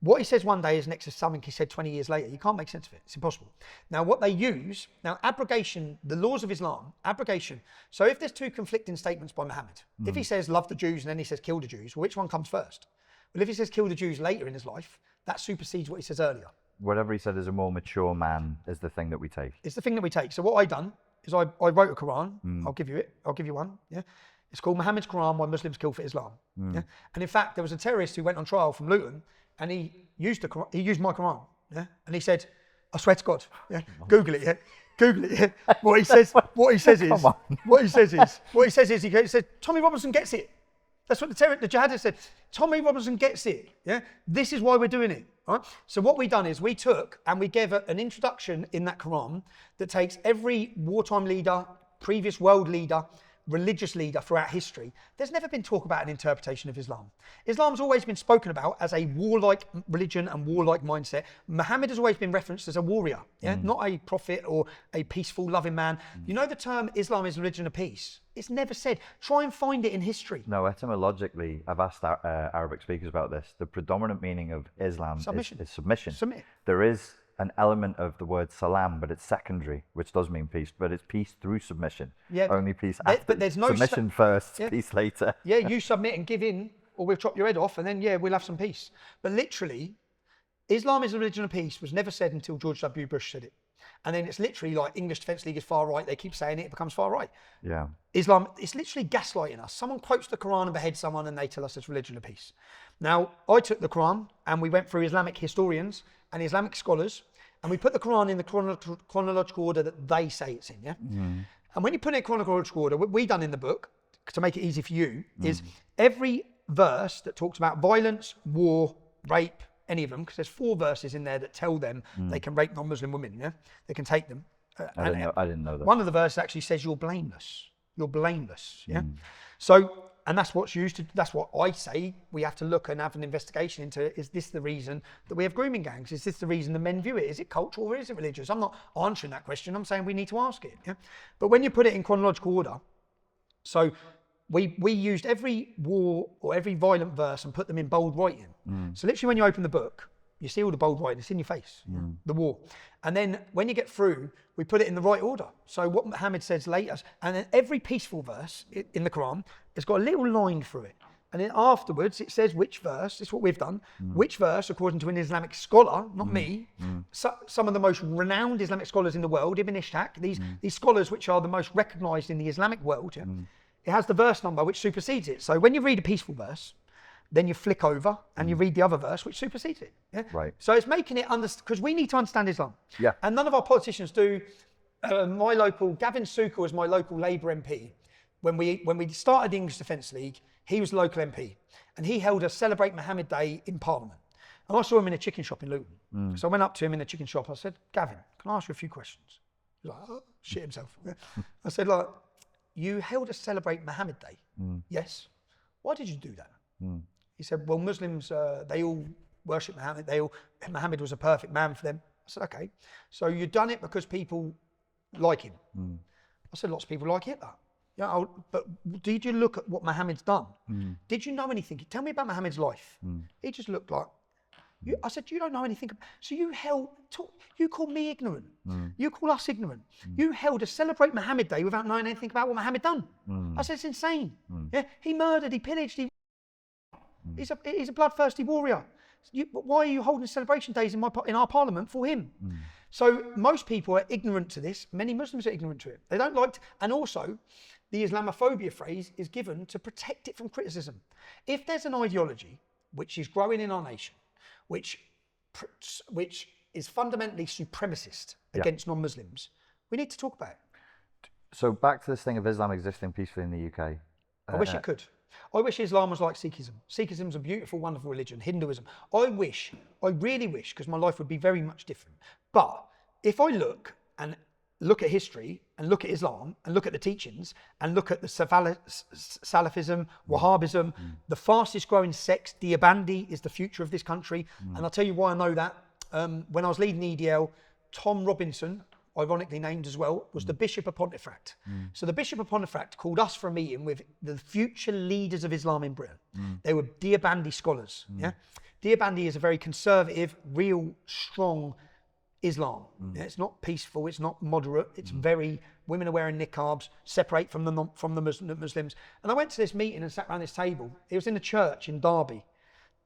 What he says one day is next to something he said 20 years later. You can't make sense of it. It's impossible. Now what they use, abrogation, the laws of Islam, abrogation. So if there's two conflicting statements by Muhammad, if he says love the Jews and then he says kill the Jews, well, which one comes first? Well, if he says kill the Jews later in his life, that supersedes what he says earlier. Whatever he said as a more mature man is the thing that we take. It's the thing that we take. So what I done is I wrote a Quran. I'll give you it. I'll give you one. Yeah. It's called Muhammad's Quran, Why Muslims Kill for Islam. Yeah. And in fact, there was a terrorist who went on trial from Luton, and he used my Quran. Yeah. And he said, I swear to God. Yeah. Google it. Yeah. Google it. Yeah. What he says is, he said, Tommy Robinson gets it. That's what the jihadist said. Tommy Robinson gets it. Yeah. This is why we're doing it. Right? So what we done is we took and we gave an introduction in that Quran that takes every wartime leader, previous world leader, religious leader throughout history. There's never been talk about an interpretation of Islam. Islam's always been spoken about as a warlike religion and warlike mindset. Muhammad has always been referenced as a warrior, yeah, not a prophet or a peaceful, loving man. You know the term Islam is a religion of peace? It's never said. Try and find it in history. No, etymologically, I've asked Arabic speakers about this. The predominant meaning of Islam is submission. Submit. There is an element of the word salam, but it's secondary, which does mean peace, but it's peace through submission. Yeah, only peace after. But there's no submission first, peace later. Yeah, you submit and give in, or we'll chop your head off, and then we'll have some peace. But literally, Islam is a religion of peace was never said until George W. Bush said it. And then it's literally like English Defence League is far right. They keep saying it, it becomes far right. Yeah. Islam, it's literally gaslighting us. Someone quotes the Quran and beheads someone and they tell us it's religion of peace. Now, I took the Quran and we went through Islamic historians and Islamic scholars and we put the Quran in the chronological order that they say it's in, yeah? And when you put it in chronological order, what we done in the book, to make it easy for you, is every verse that talks about violence, war, rape, any of them, because there's 4 verses in there that tell them they can rape non-Muslim women, yeah? They can take them. I didn't know that. One of the verses actually says you're blameless. You're blameless, yeah? So, and that's what's used to, that's what I say we have to look and have an investigation into, is this the reason that we have grooming gangs? Is this the reason the men view it? Is it cultural or is it religious? I'm not answering that question, I'm saying we need to ask it, yeah? But when you put it in chronological order, so we used every war or every violent verse and put them in bold writing. So literally when you open the book, you see all the bold writing, it's in your face, the war. And then when you get through, we put it in the right order. So what Muhammad says later, and then every peaceful verse in the Quran has got a little line through it. And then afterwards it says which verse, this is what we've done, which verse, according to an Islamic scholar, not me, some of the most renowned Islamic scholars in the world, Ibn Ishaq, these scholars which are the most recognized in the Islamic world, it has the verse number which supersedes it. So when you read a peaceful verse, then you flick over and you read the other verse which supersedes it. Yeah? Right. So it's making it because we need to understand Islam. Yeah. And none of our politicians do. Gavin Suker was my local Labour MP. When we started the English Defence League, he was the local MP. And he held a Celebrate Mohammed Day in Parliament. And I saw him in a chicken shop in Luton. So I went up to him in the chicken shop. I said, Gavin, can I ask you a few questions? He was like, oh, shit himself. Yeah. I said, like, you held a Celebrate Mohammed Day? Yes. Why did you do that? He said, well, Muslims, they all worship Muhammad. Muhammad was a perfect man for them. I said, okay. So you've done it because people like him. I said, lots of people like Hitler. Yeah, but did you look at what Muhammad's done? Did you know anything? Tell me about Muhammad's life. He just looked like, I said, you don't know anything. So you call me ignorant. You call us ignorant. You held a Celebrate Muhammad Day without knowing anything about what Muhammad done. I said, it's insane. Yeah, he murdered, he pillaged, he's a bloodthirsty warrior. Why are you holding celebration days in our parliament for him? So most people are ignorant to this. Many Muslims are ignorant to it. They don't like to, and also the Islamophobia phrase is given to protect it from criticism. If there's an ideology which is growing in our nation, which is fundamentally supremacist against non-Muslims, we need to talk about it. So back to this thing of Islam existing peacefully in the UK. I wish it could. I wish Islam was like Sikhism. Sikhism's a beautiful, wonderful religion. Hinduism. I really wish, because my life would be very much different. But if I look at history and look at Islam and look at the teachings and look at the Salafism, Wahhabism, the fastest growing sects, Deobandi is the future of this country. And I'll tell you why I know that. When I was leading EDL, Tom Robinson, ironically named as well, was the Bishop of Pontefract. So the Bishop of Pontefract called us for a meeting with the future leaders of Islam in Britain. They were Deobandi scholars. Yeah, Deobandi is a very conservative, real, strong Islam. Yeah, it's not peaceful, it's not moderate, it's very, women are wearing niqabs, separate from the Muslims. And I went to this meeting and sat around this table. It was in a church in Derby.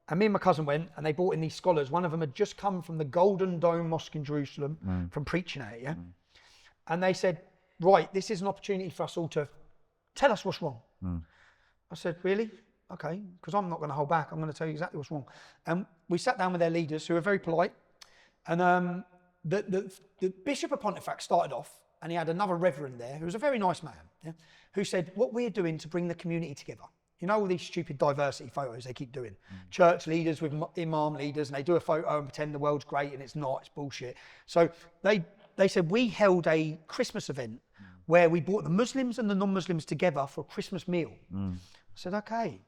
And me and my cousin went and they brought in these scholars. One of them had just come from the Golden Dome Mosque in Jerusalem from preaching at it, yeah? And they said, right, this is an opportunity for us all to tell us what's wrong. I said, really? Okay, because I'm not going to hold back. I'm going to tell you exactly what's wrong. And we sat down with their leaders, who were very polite. And the Bishop of Pontefract started off, and he had another reverend there, who was a very nice man, yeah, who said, what we're doing to bring the community together. You know all these stupid diversity photos they keep doing? Church leaders with imam leaders, and they do a photo and pretend the world's great, and it's not, it's bullshit. So they said, we held a Christmas event where we brought the Muslims and the non-Muslims together for a Christmas meal. I said, okay,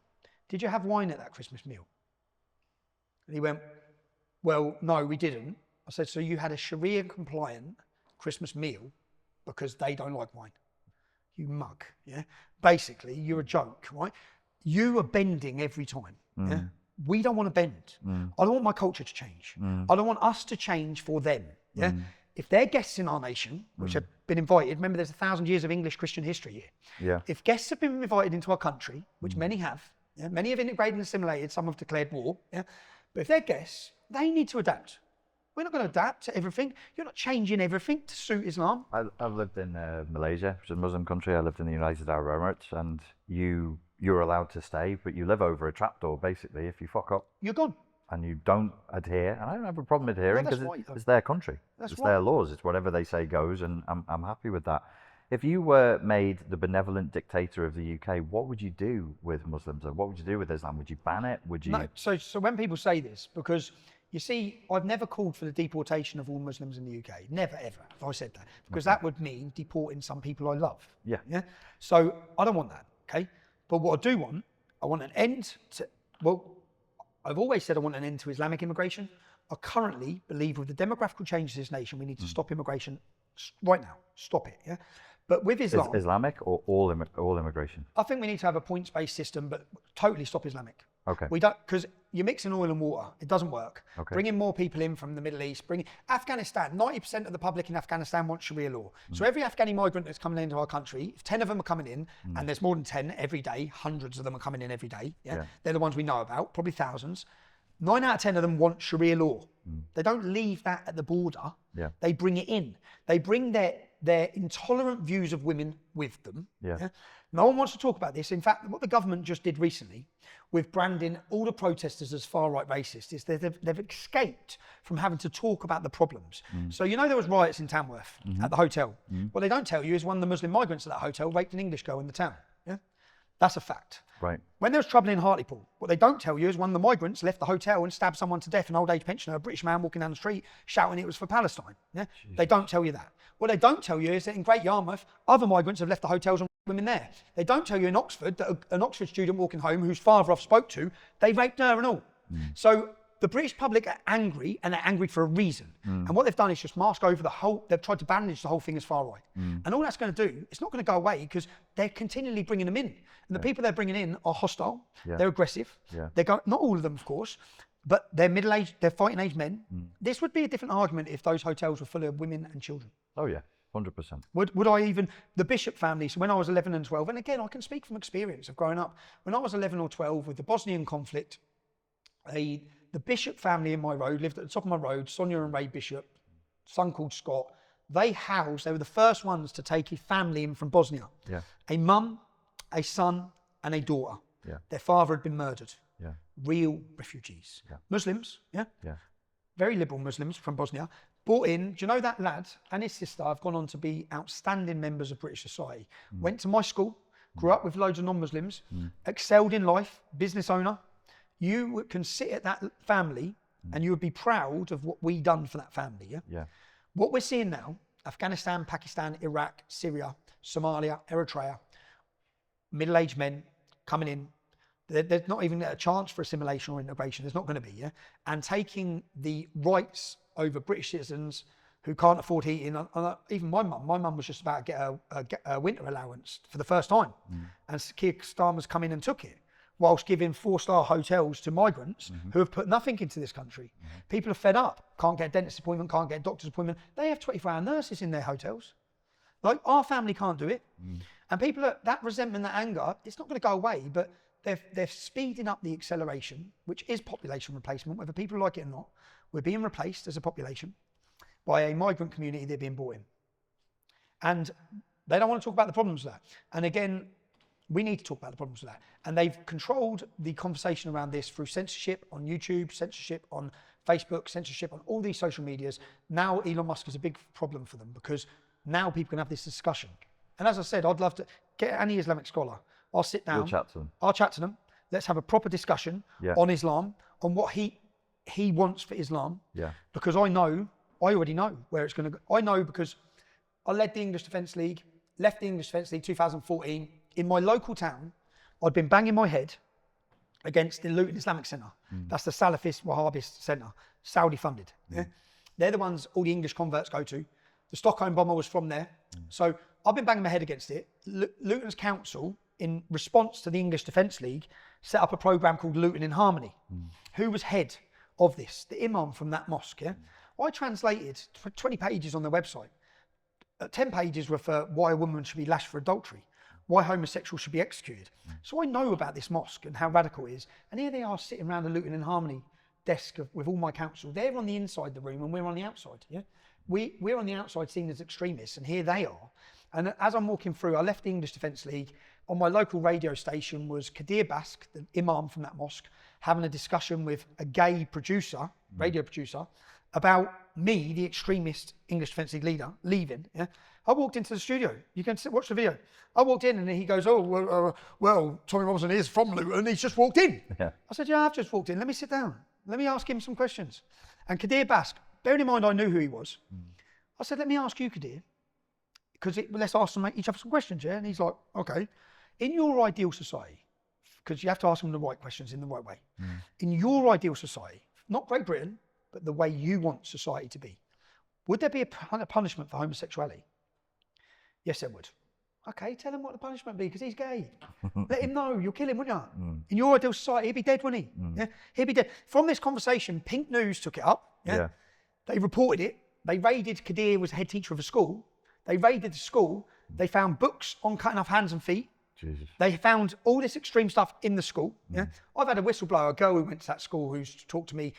did you have wine at that Christmas meal? And he went, well, no, we didn't. I said, so you had a Sharia compliant Christmas meal because they don't like wine? You mug, yeah? Basically, you're a joke, right? You are bending every time, yeah? We don't want to bend. I don't want my culture to change. I don't want us to change for them, yeah? If they're guests in our nation, which have been invited, remember there's 1,000 years of English Christian history here. Yeah. If guests have been invited into our country, which many have, yeah? Many have integrated and assimilated, some have declared war, yeah? But if they're guests, they need to adapt. We're not going to adapt to everything. You're not changing everything to suit Islam. I've lived in Malaysia, which is a Muslim country. I lived in the United Arab Emirates, and you're allowed to stay, but you live over a trapdoor, basically. If you fuck up, You're gone. and you don't adhere, and I don't have a problem adhering that's because right, though. it's their country. That's It's right. their laws. It's whatever they say goes, and I'm happy with that. If you were made the benevolent dictator of the UK, what would you do with Muslims? Or what would you do with Islam? Would you ban it? Would you? No, so when people say this, because you see, I've never called for the deportation of all Muslims in the UK. Never, ever have I said that. Because that would mean deporting some people I love. Yeah. Yeah. So I don't want that, okay? But what I want an end to, well, I've always said I want an end to Islamic immigration. I currently believe with the demographical changes in this nation, we need to stop immigration right now. Stop it, yeah? But with Islam... Islamic or all immigration? I think we need to have a points-based system, but totally stop Islamic. Okay. We don't, because you're mixing oil and water. It doesn't work. Okay. Bringing more people in from the Middle East, Afghanistan, 90% of the public in Afghanistan want Sharia law. So every Afghani migrant that's coming into our country, if 10 of them are coming in, and there's more than 10 every day, hundreds of them are coming in every day, yeah? They're the ones we know about, probably thousands. 9 out of 10 of them want Sharia law. They don't leave that at the border. Yeah. They bring it in. They bring their intolerant views of women with them. Yeah. No one wants to talk about this. In fact, what the government just did recently with branding all the protesters as far-right racist is they've escaped from having to talk about the problems. So you know there was riots in Tamworth at the hotel. What they don't tell you is one of the Muslim migrants at that hotel raped an English girl in the town. Yeah, that's a fact. Right. When there was trouble in Hartlepool, what they don't tell you is one of the migrants left the hotel and stabbed someone to death, an old age pensioner, a British man walking down the street shouting it was for Palestine. Yeah? They don't tell you that. What they don't tell you is that in Great Yarmouth, other migrants have left the hotels and women there. They don't tell you in Oxford that an Oxford student walking home whose father I've spoke to, they raped her and all. So the British public are angry, and they're angry for a reason. And what they've done is just mask over the whole, they've tried to bandage the whole thing as far right. And all that's going to do, it's not going to go away because they're continually bringing them in. And the people they're bringing in are hostile, they're aggressive, they're not all of them, of course, but they're middle-aged, they're fighting age men. This would be a different argument if those hotels were full of women and children. Oh yeah, 100%. Would I even, the Bishop family, so when I was 11 and 12, and again, I can speak from experience of growing up, when I was 11 or 12 with the Bosnian conflict, the Bishop family in my road lived at the top of my road, Sonia and Ray Bishop, son called Scott. They were the first ones to take a family in from Bosnia. Yeah. A mum, a son, and a daughter. Yeah. Their father had been murdered. Yeah. Real refugees. Yeah. Muslims, yeah? Yeah. Very liberal Muslims from Bosnia. Brought in, do you know that lad and his sister have gone on to be outstanding members of British society. Went to my school, grew up with loads of non-Muslims, excelled in life, business owner. You can sit at that family and you would be proud of what we done for that family, yeah? Yeah. What we're seeing now, Afghanistan, Pakistan, Iraq, Syria, Somalia, Eritrea, middle-aged men coming in, there's not even a chance for assimilation or integration, there's not going to be, yeah? And taking the rights over British citizens who can't afford heating. Even my mum was just about to get a winter allowance for the first time. And Keir Starmer's come in and took it, whilst giving 4-star hotels to migrants who have put nothing into this country. People are fed up, can't get a dentist appointment, can't get a doctor's appointment. They have 24-hour nurses in their hotels. Like, our family can't do it. And people are, that resentment, that anger, it's not going to go away, but they're speeding up the acceleration, which is population replacement, whether people like it or not. We're being replaced as a population by a migrant community they're being brought in. And They don't want to talk about the problems of that. And again, we need to talk about the problems of that. And they've controlled the conversation around this through censorship on YouTube, censorship on Facebook, censorship on all these social medias. Now Elon Musk is a big problem for them because now people can have this discussion. And as I said, I'd love to get any Islamic scholar. I'll sit down. You'll chat to them. I'll chat to them. Let's have a proper discussion on Islam, on what he wants for Islam. Yeah. Because I already know where it's going to go. I know because I led the English Defence League, left the English Defence League 2014. In my local town, I'd been banging my head against the Luton Islamic Centre. That's the Salafist Wahhabist centre, Saudi funded. Yeah? They're the ones all the English converts go to. The Stockholm bomber was from there. So I've been banging my head against it. Luton's council, in response to the English Defence League, set up a programme called Luton in Harmony. Who was head of this? The imam from that mosque. Yeah? I translated 20 pages on their website. 10 pages were for why a woman should be lashed for adultery, why homosexuals should be executed. So I know about this mosque and how radical it is. And here they are sitting around the Luton in Harmony desk with all my council. They're on the inside of the room and we're on the outside. Yeah, we're on the outside seen as extremists, and here they are. And as I'm walking through, I left the English Defence League. On my local radio station was Kadir Bask, the imam from that mosque, having a discussion with a gay producer, radio producer, about me, the extremist English Defence League leader, leaving. Yeah? I walked into the studio. You can watch the video. I walked in and he goes, oh, well, Tommy Robinson is from Luton. He's just walked in. Yeah. I said, yeah, I've just walked in. Let me sit down. Let me ask him some questions. And Kadir Bask, bearing in mind I knew who he was, I said, let me ask you, Kadir, because let's ask each other some questions, yeah? And he's like, okay. In your ideal society, because you have to ask them the right questions in the right way. In your ideal society, not Great Britain, but the way you want society to be, would there be a punishment for homosexuality? Yes, there would. Okay, tell him what the punishment would be, because he's gay. Let him know, you'll kill him, wouldn't you? In your ideal society, he'd be dead, wouldn't he? Yeah? He'd be dead. From this conversation, Pink News took it up. Yeah? They reported it. They raided, Kadir was head teacher of a school. They raided the school. They found books on cutting off hands and feet. Jesus. They found all this extreme stuff in the school. Yeah, I've had a whistleblower, a girl who went to that school, who's talked to me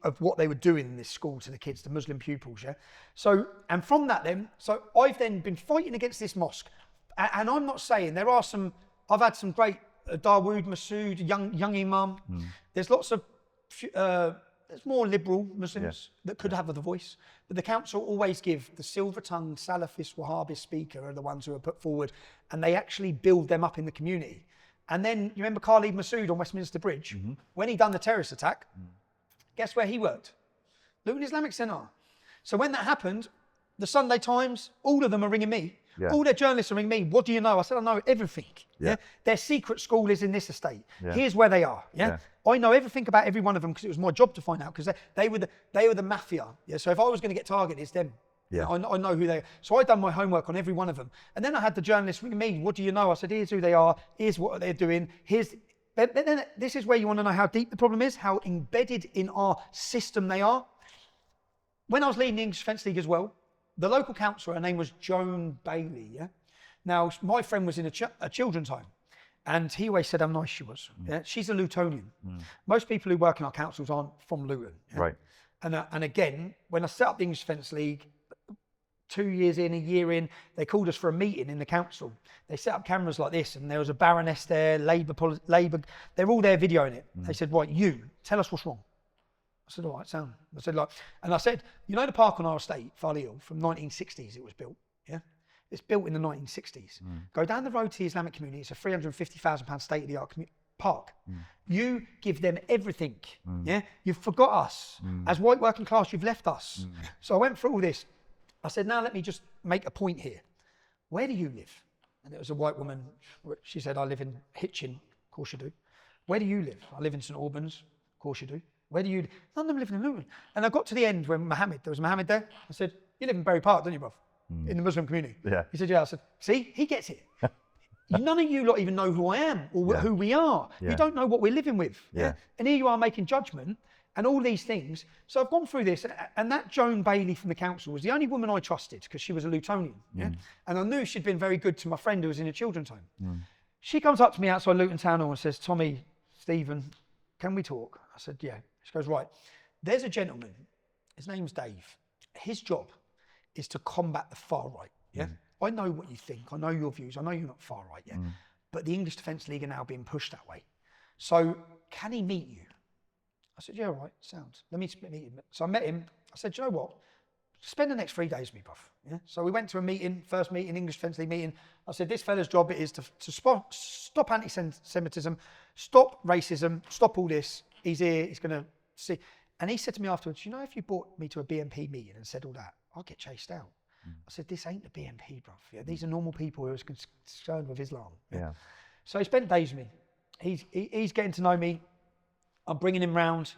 of what they were doing in this school to the kids, the Muslim pupils. Yeah, so and from that so I've then been fighting against this mosque, and I'm not saying there are some. I've had some great Dawood Masood, young imam. There's lots of. There's more liberal Muslims that could have the voice, but the council always give the silver-tongued Salafist Wahhabist speaker are the ones who are put forward, and they actually build them up in the community. And then you remember Khalid Masood on Westminster Bridge, when he done the terrorist attack, guess where he worked? Luton Islamic Centre. So when that happened, the Sunday Times, all of them are ringing me. All their journalists are ringing me. What do you know? I said, I know everything. Yeah. Their secret school is in this estate. Here's where they are. I know everything about every one of them because it was my job to find out, because they were the mafia. Yeah. So if I was going to get targeted, it's them. I know who they are. So I done my homework on every one of them. And then I had the journalists ringing me. What do you know? I said, here's who they are. Here's what they're doing. Then this is where you want to know how deep the problem is, how embedded in our system they are. When I was leading the English Defence League as well, the local councillor, her name was Joan Bailey, yeah? Now, my friend was in a children's home, and he always said how nice she was. Yeah? She's a Lutonian. Most people who work in our councils aren't from Luton. Yeah? Right. And again, when I set up the English Defence League, 2 years in, a year in, they called us for a meeting in the council. They set up cameras like this, and there was a baroness there, Labour, they're all there videoing it. They said, right, you, tell us what's wrong. I said, all right, sound. I said, and I said, you know the park on our estate, Farley Hill, from 1960s it was built, yeah? It's built in the 1960s. Go down the road to the Islamic community, it's a £350,000 state-of-the-art park. You give them everything, yeah? You've forgot us. As white working class, you've left us. So I went through all this. I said, now let me just make a point here. Where do you live? And it was a white woman. She said, I live in Hitchin. Of course you do. Where do you live? I live in St Albans. Of course you do. Where do you? None of them live in Luton. And I got to the end when there was Mohammed there. I said, you live in Bury Park, don't you, bruv? In the Muslim community. Yeah. He said, yeah. I said, see, he gets it. None of you lot even know who I am or who we are. You don't know what we're living with. Yeah. And here you are making judgment and all these things. So I've gone through this, and that Joan Bailey from the council was the only woman I trusted because she was a Lutonian. Yeah. And I knew she'd been very good to my friend who was in a children's home. She comes up to me outside Luton Town Hall and says, Tommy, Stephen, can we talk? I said, yeah. She goes, right, there's a gentleman, his name's Dave. His job is to combat the far right, yeah? I know what you think. I know your views. I know you're not far right, but the English Defence League are now being pushed that way. So can he meet you? I said, yeah, all right, sounds. Let me meet him. So I met him. I said, you know what? Spend the next 3 days with me, bruv. Yeah? So we went to a meeting, first meeting, English Defence League meeting. I said, this fella's job it is to stop anti-Semitism, stop racism, stop all this. He's here, he's going to see. And he said to me afterwards, you know, if you brought me to a BNP meeting and said all that, I'll get chased out. I said, this ain't the BNP, bruv. Yeah? These are normal people who are concerned with Islam. Yeah? So he spent days with me. He's getting to know me. I'm bringing him round,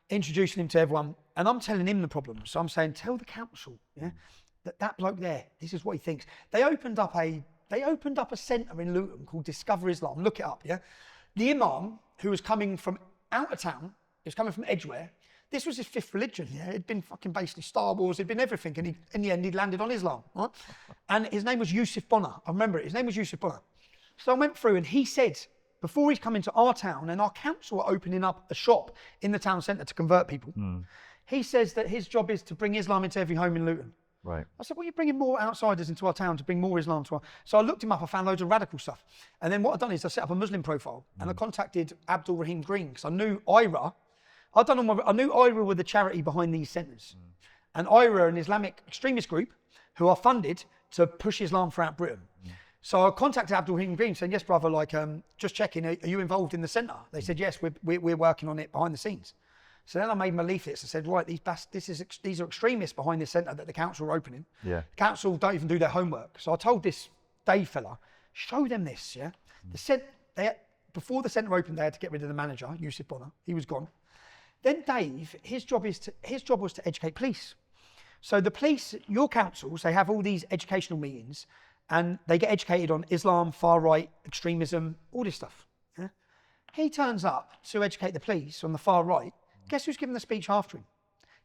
introducing him to everyone, and I'm telling him the problem. So I'm saying, tell the council, that bloke there, this is what he thinks. They opened up a centre in Luton called Discover Islam. Look it up, yeah? The imam, who was coming from out of town, he was coming from Edgware. This was his fifth religion, yeah? It'd been fucking basically Star Wars, it'd been everything, and in the end, he landed on Islam, right? And his name was Yusuf Bonner. I remember it, his name was Yusuf Bonner. So I went through and he said, before he's coming to our town, and our council are opening up a shop in the town centre to convert people, he says that his job is to bring Islam into every home in Luton. Right. I said, well, you're bringing more outsiders into our town to bring more Islam to our... So I looked him up, I found loads of radical stuff. And then what I've done is I set up a Muslim profile and I contacted Abdul Rahim Green because I knew IRA. I knew IRA were the charity behind these centres. And IRA are an Islamic extremist group who are funded to push Islam throughout Britain. So I contacted Abdul Rahim Green saying, yes, brother, like, just checking, are you involved in the centre? They said, yes, we're working on it behind the scenes. So then I made my leaflets. I said, right, these are extremists behind this centre that the council are opening. Yeah. The council don't even do their homework. So I told this Dave fella, show them this, yeah? Before the centre opened, they had to get rid of the manager, Yusuf Bonner. He was gone. Then Dave, his job was to educate police. So the police, your councils, they have all these educational meetings and they get educated on Islam, far right, extremism, all this stuff. Yeah? He turns up to educate the police on the far right. Guess who's giving the speech after him?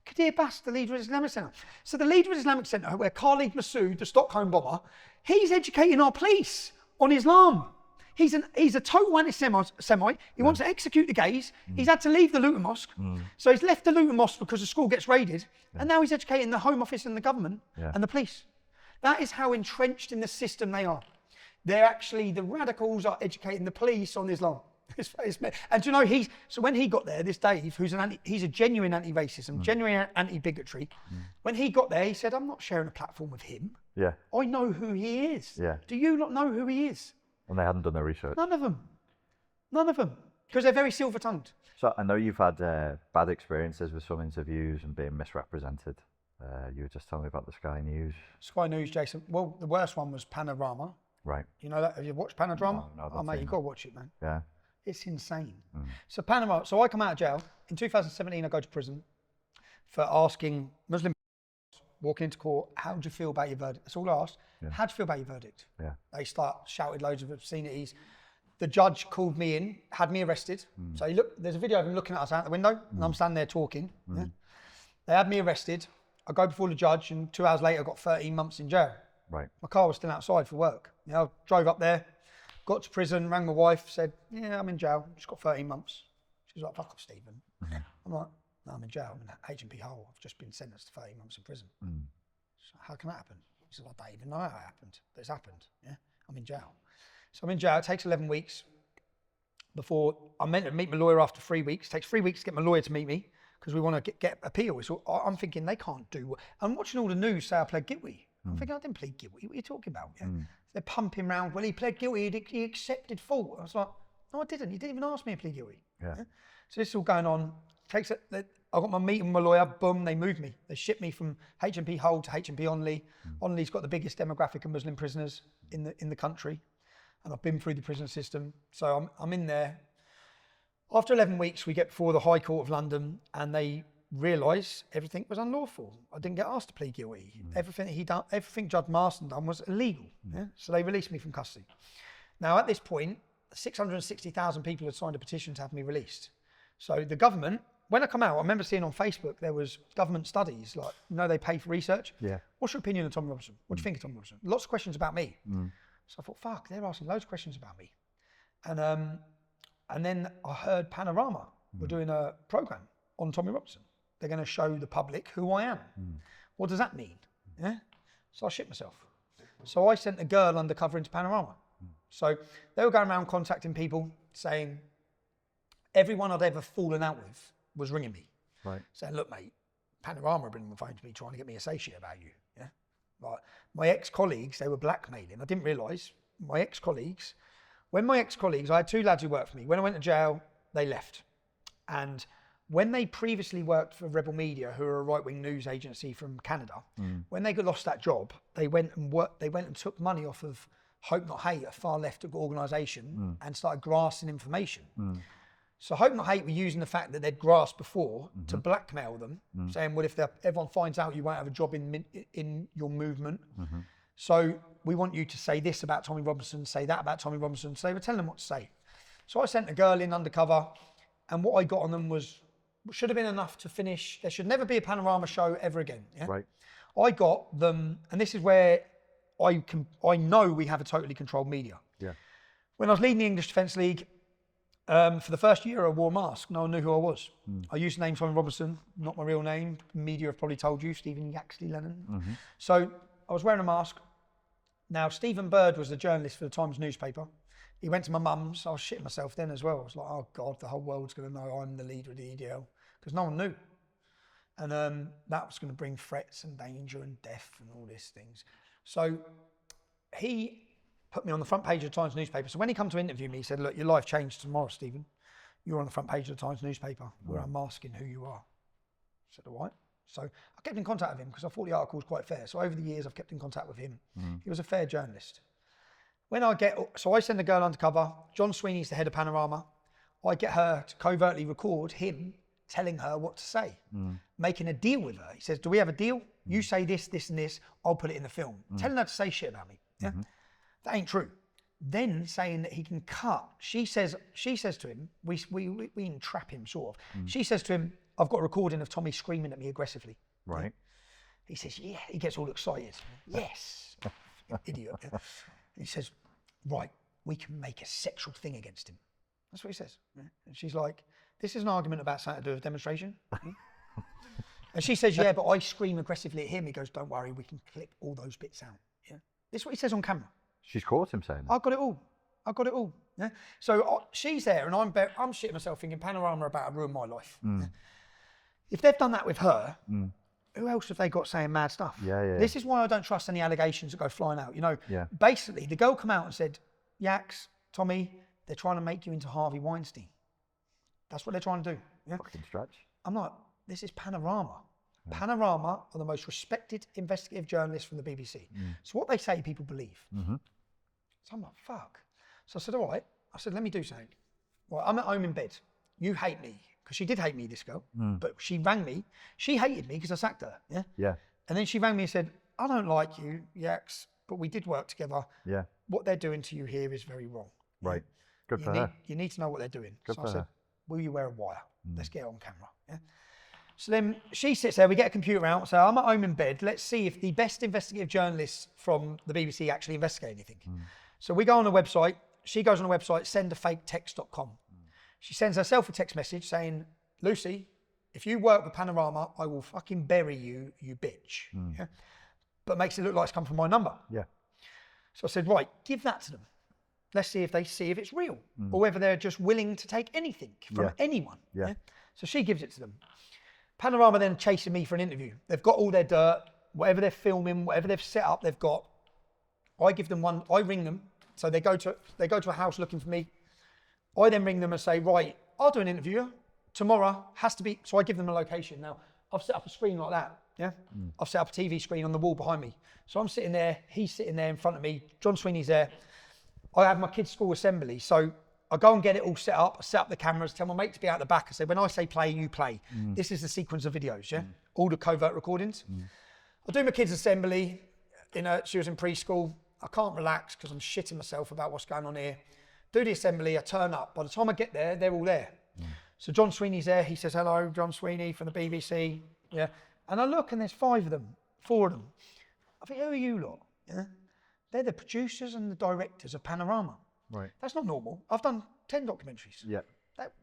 Kadir Bass, the leader of the Islamic Centre. So the leader of the Islamic Centre, where Khalid Massoud, the Stockholm bomber, he's educating our police on Islam. He's a total anti-Semite. He wants to execute the gays. He's had to leave the Luton Mosque. So he's left the Luton Mosque because the school gets raided. And now he's educating the Home Office and the government and the police. That is how entrenched in the system they are. They're actually, the radicals are educating the police on Islam. And do you know, so when he got there, this Dave, he's a genuine anti-racism, genuine anti-bigotry. When he got there, he said, I'm not sharing a platform with him. Yeah. I know who he is. Yeah. Do you not know who he is? And they hadn't done their research. None of them. None of them. Because they're very silver-tongued. So I know you've had bad experiences with some interviews and being misrepresented. You were just telling me about the Sky News. Sky News, Jason. Well, the worst one was Panorama. Right. You know that? Have you watched Panorama? No, oh, mate, you've got to watch it, man. Yeah. It's insane. So Panorama, so I come out of jail. In 2017, I go to prison for asking Muslim walking into court, how do you feel about your verdict? That's all I asked. Yeah. How do you feel about your verdict? Yeah. They shouted loads of obscenities. The judge called me in, had me arrested. So there's a video of him looking at us out the window, and I'm standing there talking. Yeah? They had me arrested. I go before the judge, and 2 hours later, I got 13 months in jail. Right. My car was still outside for work. You know, I drove up there, got to prison, rang my wife, said, yeah, I'm in jail. Just got 13 months. She was like, fuck off, Stephen. I'm like, no, I'm in jail. I'm in H&P Hull. I've just been sentenced to 13 months in prison. So how can that happen? He said, I don't even know how it happened, but it's happened. Yeah, I'm in jail. So I'm in jail. It takes 11 weeks before I'm meant to meet my lawyer after 3 weeks. It takes 3 weeks to get my lawyer to meet me because we want to get appeal. So I'm thinking they can't do. I'm watching all the news say I pled guilty. I'm thinking I didn't plead guilty. What are you talking about? Yeah? They're pumping around. Well, he pled guilty. He accepted fault. I was like, no, I didn't. You didn't even ask me to plead guilty. Yeah. So this is all going on. I got my meeting with my lawyer. Boom, they moved me. They shipped me from H&P Hull to H&P Onley. Onley's got the biggest demographic of Muslim prisoners in the country, and I've been through the prison system. So I'm in there. After 11 weeks, we get before the High Court of London, and they realise everything was unlawful. I didn't get asked to plead guilty. Everything Judge Marston done was illegal. Yeah? So they released me from custody. Now at this point, 660,000 people had signed a petition to have me released. So the government, when I come out, I remember seeing on Facebook, there was government studies, like, you know, they pay for research. Yeah. What's your opinion on Tommy Robinson? What do you think of Tommy Robinson? Lots of questions about me. So I thought, fuck, they're asking loads of questions about me. And then I heard Panorama were doing a program on Tommy Robinson. They're going to show the public who I am. What does that mean? Yeah. So I shit myself. So I sent a girl undercover into Panorama. So they were going around contacting people saying everyone I'd ever fallen out with was ringing me. Right. Saying, look, mate, Panorama have been on the phone to me trying to get me to say shit about you. Yeah. Like my ex-colleagues, they were blackmailing. I didn't realise my ex-colleagues, I had 2 lads who worked for me. When I went to jail, they left. And when they previously worked for Rebel Media, who are a right-wing news agency from Canada, when they lost that job, they went and took money off of Hope Not Hate, a far-left organisation, and started grasping information. So Hope Not Hate were using the fact that they'd grasped before to blackmail them, saying, well, if everyone finds out, you won't have a job in your movement. So we want you to say this about Tommy Robinson, say that about Tommy Robinson. So they were telling them what to say. So I sent a girl in undercover, and what I got on them should have been enough to finish. There should never be a Panorama show ever again. Yeah? Right. I got them, and this is where I know we have a totally controlled media. Yeah. When I was leading the English Defence League, for the first year I wore a mask. No one knew who I was. I used the name Tommy Robinson, not my real name. Media have probably told you, Stephen Yaxley Lennon. So I was wearing a mask. Now, Stephen Bird was the journalist for the Times newspaper. He went to my mum's. I was shitting myself then as well. I was like, oh God, the whole world's going to know I'm the leader of the EDL, because no one knew. And that was going to bring threats and danger and death and all these things. So he put me on the front page of the Times newspaper. So when he come to interview me, he said, look, your life changed tomorrow, Stephen. You're on the front page of the Times newspaper where I'm masking who you are. I said, all right. So I kept in contact with him because I thought the article was quite fair. So over the years, I've kept in contact with him. He was a fair journalist. So I send a girl undercover. John Sweeney's the head of Panorama. I get her to covertly record him telling her what to say, making a deal with her. He says, do we have a deal? You say this, this, and this. I'll put it in the film. Telling her to say shit about me. Yeah, that ain't true. Then saying that he can cut. She says to him, we entrap him sort of. She says to him, I've got a recording of Tommy screaming at me aggressively. Right. Yeah? He says, yeah. He gets all excited. Yes. Idiot. Yeah? He says, right, we can make a sexual thing against him. That's what he says. Yeah? And she's like, this is an argument about something to do with a demonstration. And she says, yeah, but I scream aggressively at him. He goes, don't worry, we can clip all those bits out. Yeah? This is what he says on camera. She's caught him saying that. I got it all. Yeah. So she's there, and I'm shitting myself thinking Panorama are about to ruin my life. Yeah? If they've done that with her, who else have they got saying mad stuff? Yeah. This is why I don't trust any allegations that go flying out. You know, basically the girl come out and said, Yax, Tommy, they're trying to make you into Harvey Weinstein. That's what they're trying to do. Yeah. Fucking stretch. I'm like, this is Panorama. Panorama are the most respected investigative journalists from the BBC. So what they say, people believe. So I'm like, fuck. So I said, all right. I said, let me do something. Right, I'm at home in bed. You hate me. Because she did hate me, this girl. But she rang me. She hated me because I sacked her. Yeah. Yeah. And then she rang me and said, I don't like you, Yax, but we did work together. Yeah. What they're doing to you here is very wrong. Right. Good for her. You need to know what they're doing. Good so for I said, her. will you wear a wire? Let's get it on camera. Yeah. So then she sits there, we get a computer out, so I'm at home in bed, let's see if the best investigative journalists from the BBC actually investigate anything. So we go on the website, she goes on the website, sendafaketext.com. She sends herself a text message saying, Lucy, if you work with Panorama, I will fucking bury you, you bitch. Yeah? But makes it look like it's come from my number. Yeah. So I said, right, give that to them. Let's see if it's real or whether they're just willing to take anything from anyone. Yeah. So she gives it to them. Panorama then chasing me for an interview. They've got all their dirt, whatever they're filming, whatever they've set up, they've got. I give them one, I ring them. So they go to a house looking for me. I then ring them and say, right, I'll do an interview. Tomorrow has to be, so I give them a location. Now, I've set up a screen like that, yeah? I've set up a TV screen on the wall behind me. So I'm sitting there, he's sitting there in front of me, John Sweeney's there. I have my kids' school assembly, so I go and get it all set up, I set up the cameras, tell my mate to be out the back. I say, when I say play, you play. This is the sequence of videos, yeah? All the covert recordings. I do my kids' assembly, she was in preschool. I can't relax because I'm shitting myself about what's going on here. Do the assembly, I turn up. By the time I get there, they're all there. So John Sweeney's there, he says, hello, John Sweeney from the BBC, yeah? And I look and there's 4 of them. I think, who are you lot? Yeah? They're the producers and the directors of Panorama. Right. That's not normal. I've done 10 documentaries. Yeah.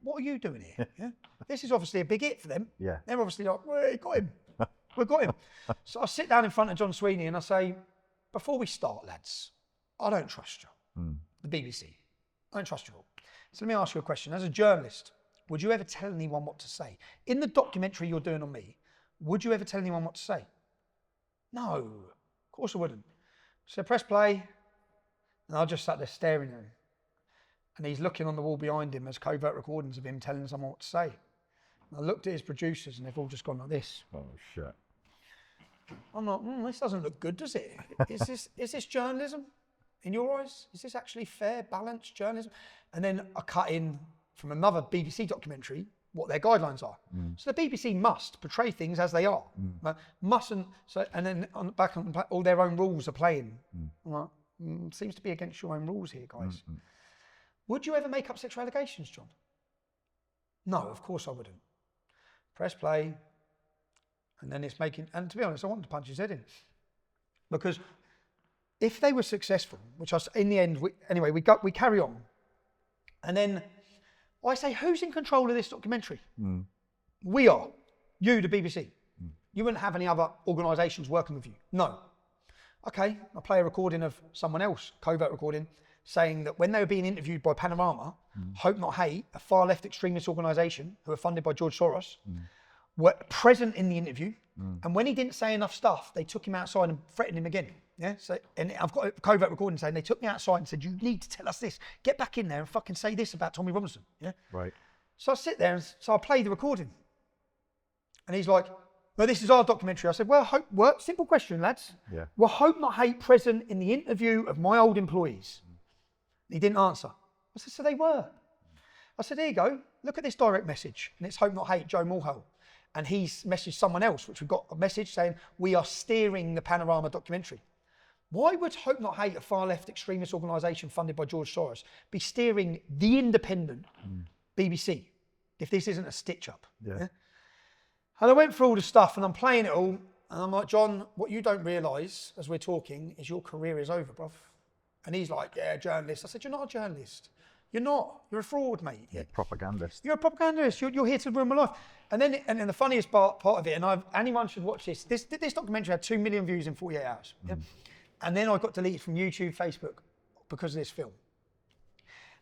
What are you doing here? Yeah. This is obviously a big hit for them. Yeah. They're obviously like, we got him. We got him. So I sit down in front of John Sweeney and I say, before we start, lads, I don't trust you. The BBC. I don't trust you all. So let me ask you a question. As a journalist, would you ever tell anyone what to say? In the documentary you're doing on me, would you ever tell anyone what to say? No, of course I wouldn't. So press play, and I just sat there staring at him. And he's looking on the wall behind him as covert recordings of him telling someone what to say. And I looked at his producers and they've all just gone like this. Oh, shit. I'm like, this doesn't look good, does it? Is this journalism in your eyes? Is this actually fair, balanced journalism? And then I cut in from another BBC documentary what their guidelines are. So the BBC must portray things as they are. Mustn't, so, and then back on all their own rules are playing. I'm like, seems to be against your own rules here, guys. Would you ever make up sexual allegations, John? No, of course I wouldn't. Press play, and then it's making, and to be honest, I wanted to punch his head in. Because if they were successful, which I, in the end, we carry on. And then I say, who's in control of this documentary? We are. You, the BBC. You wouldn't have any other organisations working with you. No. Okay, I play a recording of someone else, covert recording, saying that when they were being interviewed by Panorama, Hope Not Hate, a far left extremist organisation who are funded by George Soros, were present in the interview. And when he didn't say enough stuff, they took him outside and threatened him again. Yeah. So, and I've got a covert recording saying they took me outside and said, "You need to tell us this. Get back in there and fucking say this about Tommy Robinson." Yeah. Right. So I sit there and so I play the recording. And he's like, "Well, this is our documentary." I said, "Well, simple question, lads. Yeah. Were Hope Not Hate present in the interview of my old employees?" He didn't answer. I said, "So they were." I said, "Here you go. Look at this direct message." And it's Hope Not Hate, Joe Mulhall. And he's messaged someone else, which we've got a message saying, "We are steering the Panorama documentary." Why would Hope Not Hate, a far left extremist organisation funded by George Soros, be steering the independent BBC if this isn't a stitch up? Yeah. And I went through all the stuff and I'm playing it all. And I'm like, "John, what you don't realise as we're talking is your career is over, bruv." And he's like, "Yeah, journalist." I said, "You're not a journalist. You're not. You're a fraud, mate. Yeah, propagandist. You're a propagandist. You're here to ruin my life." And then the funniest part of it, and anyone should watch this. This documentary had 2 million views in 48 hours. Yeah? And then I got deleted from YouTube, Facebook because of this film.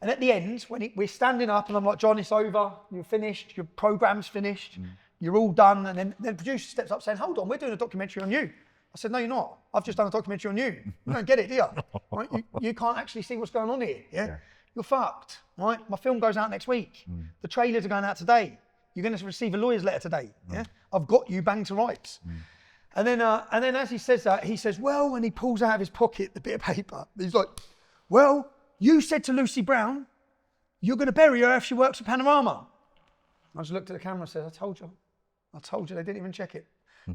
And at the end, when we're standing up and I'm like, "John, it's over. You're finished. Your program's finished. You're all done." And then the producer steps up saying, "Hold on, we're doing a documentary on you." I said, "No, you're not. I've just done a documentary on you. You don't get it, do you? Right? You can't actually see what's going on here. Yeah? You're fucked. Right? My film goes out next week. The trailers are going out today. You're going to receive a lawyer's letter today. Yeah? I've got you banged to rights." And then as he says that, he says, "Well," and he pulls out of his pocket the bit of paper. He's like, "Well, you said to Lucy Brown, you're going to bury her if she works at Panorama." I just looked at the camera and said, I told you. They didn't even check it.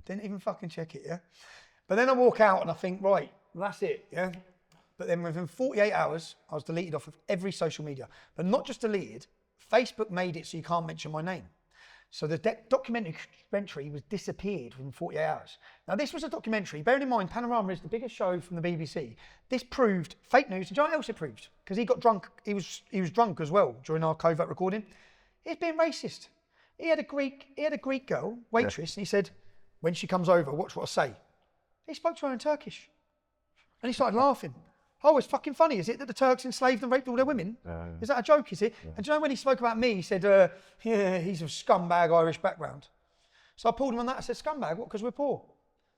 Didn't even fucking check it, yeah? But then I walk out and I think, right, that's it, yeah? But then within 48 hours, I was deleted off of every social media. But not just deleted, Facebook made it so you can't mention my name. So the documentary was disappeared within 48 hours. Now this was a documentary, bearing in mind Panorama is the biggest show from the BBC. This proved fake news, and do you know what else it proved? Because he got drunk, he was drunk as well during our covert recording. He's being racist. He had a Greek girl, waitress, and he said, "When she comes over, watch what I say." He spoke to her in Turkish. And he started laughing. "Oh, it's fucking funny, is it, that the Turks enslaved and raped all their women? Is that a joke, is it?" And do you know when he spoke about me, he said, "Yeah, he's of scumbag Irish background." So I pulled him on that. I said, "Scumbag, what, because we're poor?"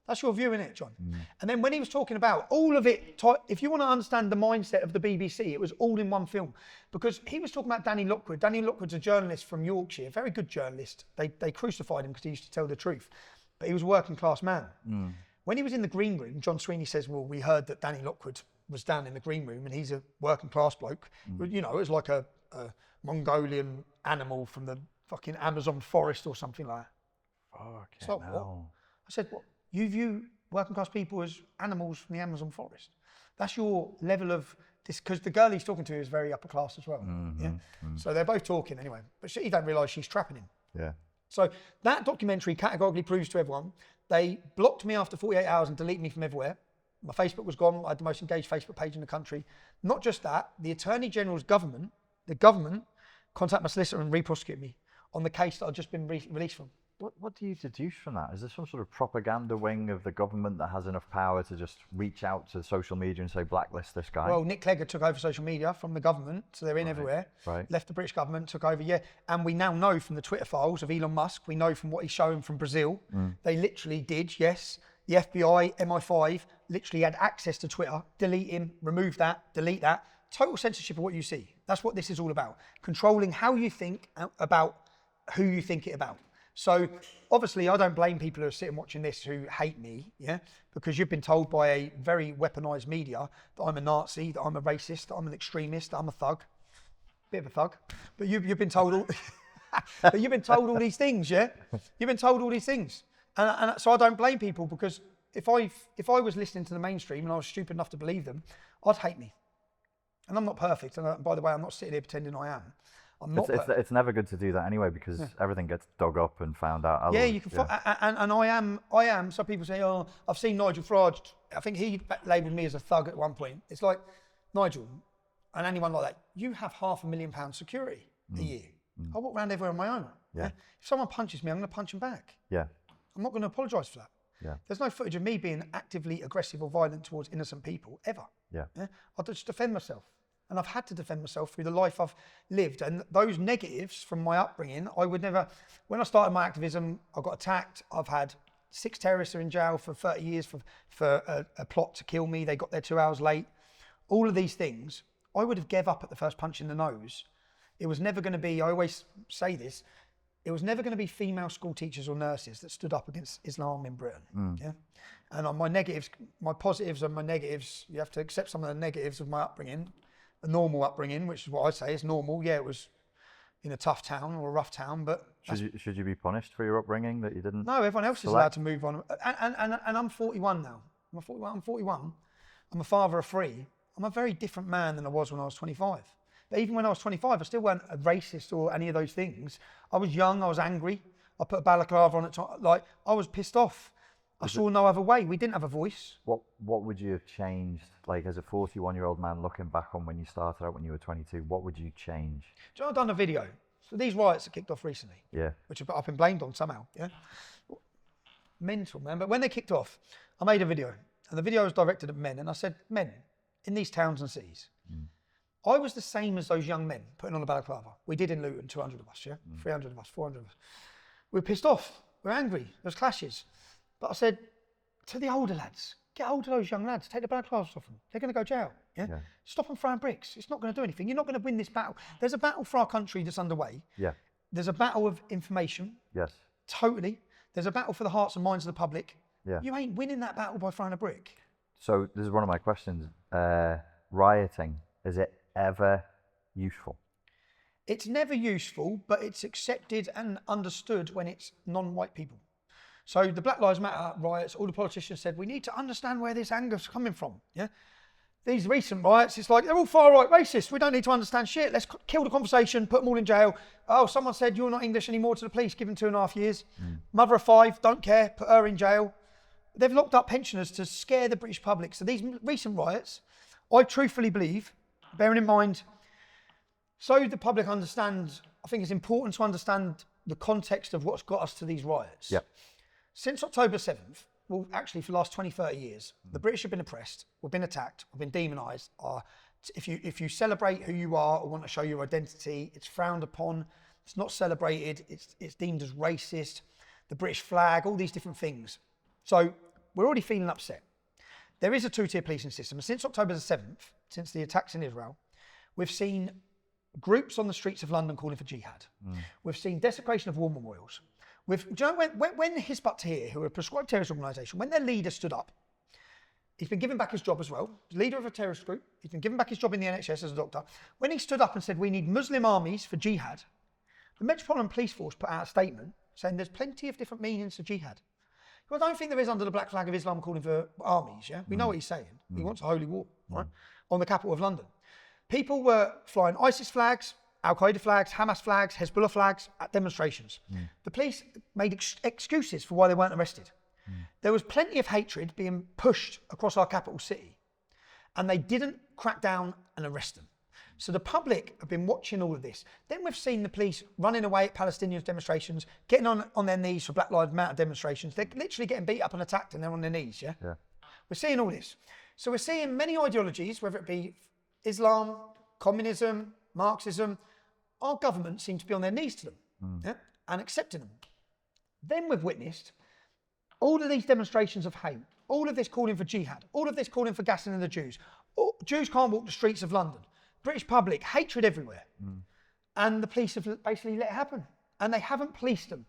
That's your view, innit, John? And then when he was talking about all of it, if you want to understand the mindset of the BBC, it was all in one film. Because he was talking about Danny Lockwood. Danny Lockwood's a journalist from Yorkshire, a very good journalist. They crucified him because he used to tell the truth. But he was a working class man. When he was in the green room, John Sweeney says, "Well, we heard that Danny Lockwood was down in the green room and he's a working class bloke." You know, it was like a Mongolian animal from the fucking Amazon forest or something like that. Okay, So what? I said, "What? You view working class people as animals from the Amazon forest? That's your level of this," because the girl he's talking to is very upper class as well. So they're both talking anyway, but he don't realise she's trapping him. Yeah. So that documentary categorically proves to everyone, they blocked me after 48 hours and deleted me from everywhere. My Facebook was gone. I had the most engaged Facebook page in the country. Not just that, the Attorney General's government, the government, contacted my solicitor and re-prosecuted me on the case that I'd just been released from. What do you deduce from that? Is there some sort of propaganda wing of the government that has enough power to just reach out to social media and say, blacklist this guy? Well, Nick Clegg took over social media from the government, so they're in everywhere. Right. Left the British government, took over, and we now know from the Twitter files of Elon Musk, we know from what he's shown from Brazil, they literally did, yes, the FBI, MI5, literally had access to Twitter, delete him, remove that, delete that. Total censorship of what you see. That's what this is all about. Controlling how you think about who you think it about. So obviously I don't blame people who are sitting watching this who hate me, because you've been told by a very weaponized media that I'm a Nazi, that I'm a racist, that I'm an extremist, that I'm a thug. Bit of a thug. But you've been told all but you've been told all these things, You've been told all these things. And so I don't blame people, because if I was listening to the mainstream and I was stupid enough to believe them, I'd hate me. And I'm not perfect. And by the way, I'm not sitting here pretending I am. I'm not. It's never good to do that anyway, because everything gets dug up and found out. Yeah, you can. And I am. Some people say, "Oh, I've seen Nigel Farage." I think he labelled me as a thug at one point. It's like, Nigel, and anyone like that, you have £500,000 security a year. I walk around everywhere on my own. If someone punches me, I'm going to punch them back. I'm not going to apologise for that. There's no footage of me being actively aggressive or violent towards innocent people ever. I'll just defend myself. And I've had to defend myself through the life I've lived. And those negatives from my upbringing, I would never, when I started my activism, I got attacked. I've had 6 terrorists are in jail for 30 years for a plot to kill me. They got there 2 hours late. All of these things, I would have gave up at the first punch in the nose. It was never going to be, I always say this, it was never going to be female school teachers or nurses that stood up against Islam in Britain. And on my negatives, my positives and my negatives, you have to accept some of the negatives of my upbringing. A normal upbringing, which is what I say is normal. Yeah, it was in a tough town or a rough town, but should you be punished for your upbringing that you didn't? No, everyone else is allowed to move on. And I'm 41 now. I'm 41. I'm a father of 3. I'm a very different man than I was when I was 25. But even when I was 25, I still weren't a racist or any of those things. I was young. I was angry. I put a balaclava on it. Like, I was pissed off. I saw no other way. We didn't have a voice. What would you have changed, like as a 41-year-old man looking back on when you started out when you were 22, what would you change? Do you know, I've done a video. So these riots that kicked off recently, which I've been blamed on somehow, Mental, man. But when they kicked off, I made a video. And the video was directed at men. And I said, men, in these towns and cities, I was the same as those young men putting on a balaclava. We did in Luton, 200 of us, 300 of us, 400 of us. We were pissed off. We were angry. There was clashes. But I said to the older lads, get hold of those young lads, take the balaclavas off them. They're going to go jail. Stop them throwing bricks. It's not going to do anything. You're not going to win this battle. There's a battle for our country that's underway. There's a battle of information. Totally. There's a battle for the hearts and minds of the public. You ain't winning that battle by throwing a brick. So this is one of my questions. Rioting, is it ever useful? It's never useful, but it's accepted and understood when it's non-white people. So the Black Lives Matter riots, all the politicians said, we need to understand where this anger's coming from. These recent riots, it's like, they're all far-right racists. We don't need to understand shit. Let's kill the conversation, put them all in jail. Oh, someone said, you're not English anymore to the police, give them 2.5 years. Mother of 5, don't care, put her in jail. They've locked up pensioners to scare the British public. So these recent riots, I truthfully believe, bearing in mind, so the public understands, I think it's important to understand the context of what's got us to these riots. Since October 7th, well, actually for the last 20, 30 years, the British have been oppressed, we've been attacked, we've been demonised. If you celebrate who you are or want to show your identity, it's frowned upon, it's not celebrated, it's deemed as racist, the British flag, all these different things. So we're already feeling upset. There is a 2-tier policing system, and since October the 7th, since the attacks in Israel, we've seen groups on the streets of London calling for jihad. We've seen desecration of war memorials. Do you know, when Hizb ut-Tahrir, who are a prescribed terrorist organisation, when their leader stood up, he's been given back his job as well, leader of a terrorist group, he's been given back his job in the NHS as a doctor. When he stood up and said, we need Muslim armies for jihad, the Metropolitan Police Force put out a statement saying there's plenty of different meanings to jihad. Well, I don't think there is under the black flag of Islam calling for armies, We know what he's saying. He wants a holy war, right? On the capital of London. People were flying ISIS flags, Al-Qaeda flags, Hamas flags, Hezbollah flags at demonstrations. The police made excuses for why they weren't arrested. There was plenty of hatred being pushed across our capital city, and they didn't crack down and arrest them. So the public have been watching all of this. Then we've seen the police running away at Palestinian demonstrations, getting on their knees for Black Lives Matter demonstrations. They're literally getting beat up and attacked and they're on their knees, yeah? We're seeing all this. So we're seeing many ideologies, whether it be Islam, communism, Marxism, our government seem to be on their knees to them yeah? And accepting them. Then we've witnessed all of these demonstrations of hate, all of this calling for jihad, all of this calling for gassing in the Jews. Jews can't walk the streets of London. British public, hatred everywhere. And the police have basically let it happen. And they haven't policed them.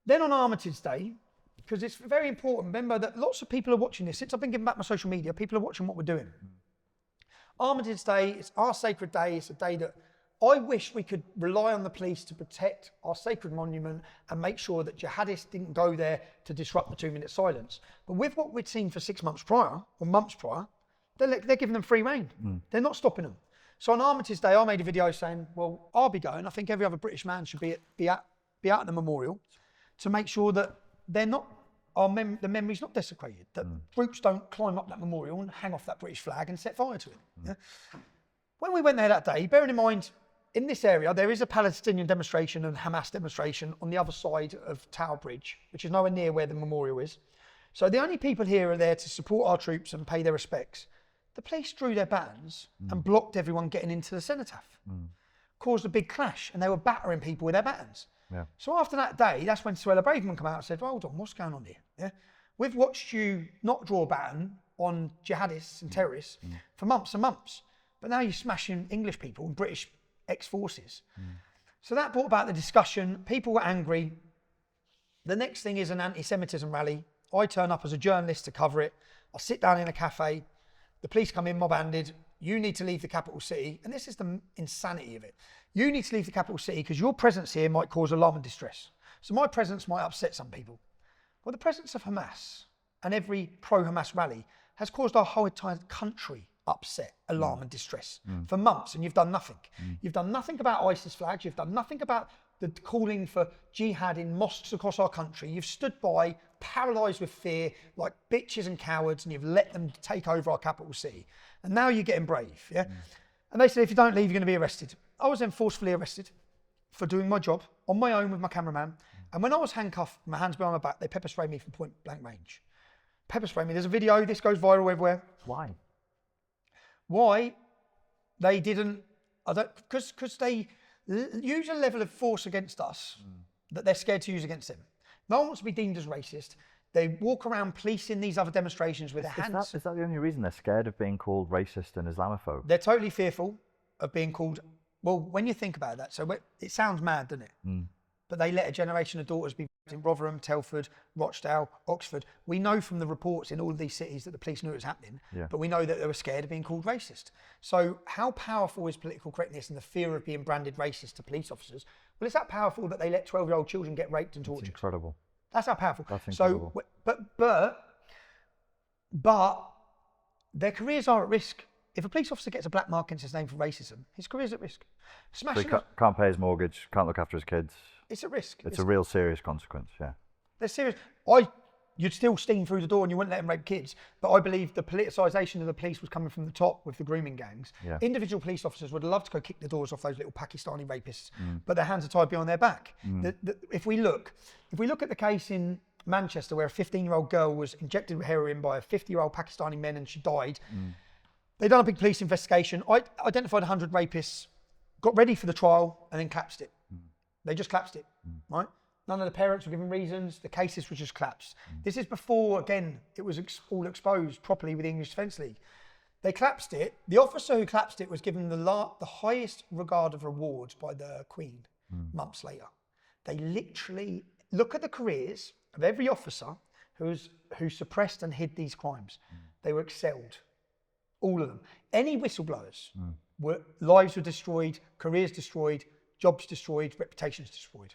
Then on Armitage Day, because it's very important, remember that lots of people are watching this. Since I've been giving back my social media, people are watching what we're doing. Armitage Day, it's our sacred day. It's a day that I wish we could rely on the police to protect our sacred monument and make sure that jihadists didn't go there to disrupt the 2-minute silence. But with what we'd seen for 6 months prior, or months prior, they're giving them free rein. They're not stopping them. So on Armitage Day, I made a video saying, well, I'll be going. I think every other British man should be out at the memorial to make sure that they're not, the memory's not desecrated, that groups don't climb up that memorial and hang off that British flag and set fire to it. Yeah? When we went there that day, bearing in mind, in this area, there is a Palestinian demonstration and Hamas demonstration on the other side of Tower Bridge, which is nowhere near where the memorial is. So the only people here are there to support our troops and pay their respects. The police drew their batons and blocked everyone getting into the cenotaph. Caused a big clash, and they were battering people with their batons. So after that day, that's when Suella Braverman came out and said, well, hold on, what's going on here? Yeah? We've watched you not draw a baton on jihadists and terrorists for months and months, but now you're smashing English people and British ex-forces. So that brought about the discussion. People were angry. The next thing is an anti-Semitism rally. I turn up as a journalist to cover it. I sit down in a cafe. The police come in mob-handed. You need to leave the capital city. And this is the insanity of it. You need to leave the capital city because your presence here might cause alarm and distress. So my presence might upset some people. Well, the presence of Hamas and every pro-Hamas rally has caused our whole entire country upset, alarm and distress for months, and you've done nothing. You've done nothing about ISIS flags. You've done nothing about the calling for jihad in mosques across our country. You've stood by, paralysed with fear, like bitches and cowards, and you've let them take over our capital city. And now you're getting brave, yeah? And they said, if you don't leave, you're going to be arrested. I was then forcefully arrested for doing my job on my own with my cameraman. And when I was handcuffed, my hands behind my back, they pepper sprayed me from point blank range. Pepper sprayed me. There's a video. This goes viral everywhere. Why? They didn't, because they use a level of force against us that they're scared to use against them. No one wants to be deemed as racist. They walk around policing these other demonstrations with their hands. Is that the only reason they're scared of being called racist and Islamophobe? They're totally fearful of being called, well, when you think about that, so it sounds mad, doesn't it? But they let a generation of daughters be in Rotherham, Telford, Rochdale, Oxford. We know from the reports in all of these cities that the police knew it was happening, but we know that they were scared of being called racist. So how powerful is political correctness and the fear of being branded racist to police officers? Well, it's that powerful that they let 12-year-old children get raped and tortured. That's incredible. That's how powerful. That's incredible. So, but their careers are at risk. If a police officer gets a black mark against his name for racism, his career's at risk. So he can't pay his mortgage, can't look after his kids. It's at risk. It's a real serious consequence, yeah. They're serious. You'd still steam through the door and you wouldn't let them rape kids. But I believe the politicisation of the police was coming from the top with the grooming gangs. Individual police officers would love to go kick the doors off those little Pakistani rapists, but their hands are tied behind their back. If we look at the case in Manchester where a 15-year-old girl was injected with heroin by a 50-year-old Pakistani man and she died, they done a big police investigation. I identified 100 rapists, got ready for the trial, and then collapsed it. They just collapsed it, right? None of the parents were given reasons. The cases were just collapsed. This is before, again, it was all exposed properly with the English Defence League. They collapsed it. The officer who collapsed it was given the highest regard of rewards by the Queen months later. They literally look at the careers of every officer who suppressed and hid these crimes. They were excelled, all of them. Any whistleblowers, lives were destroyed, careers destroyed, jobs destroyed, reputations destroyed.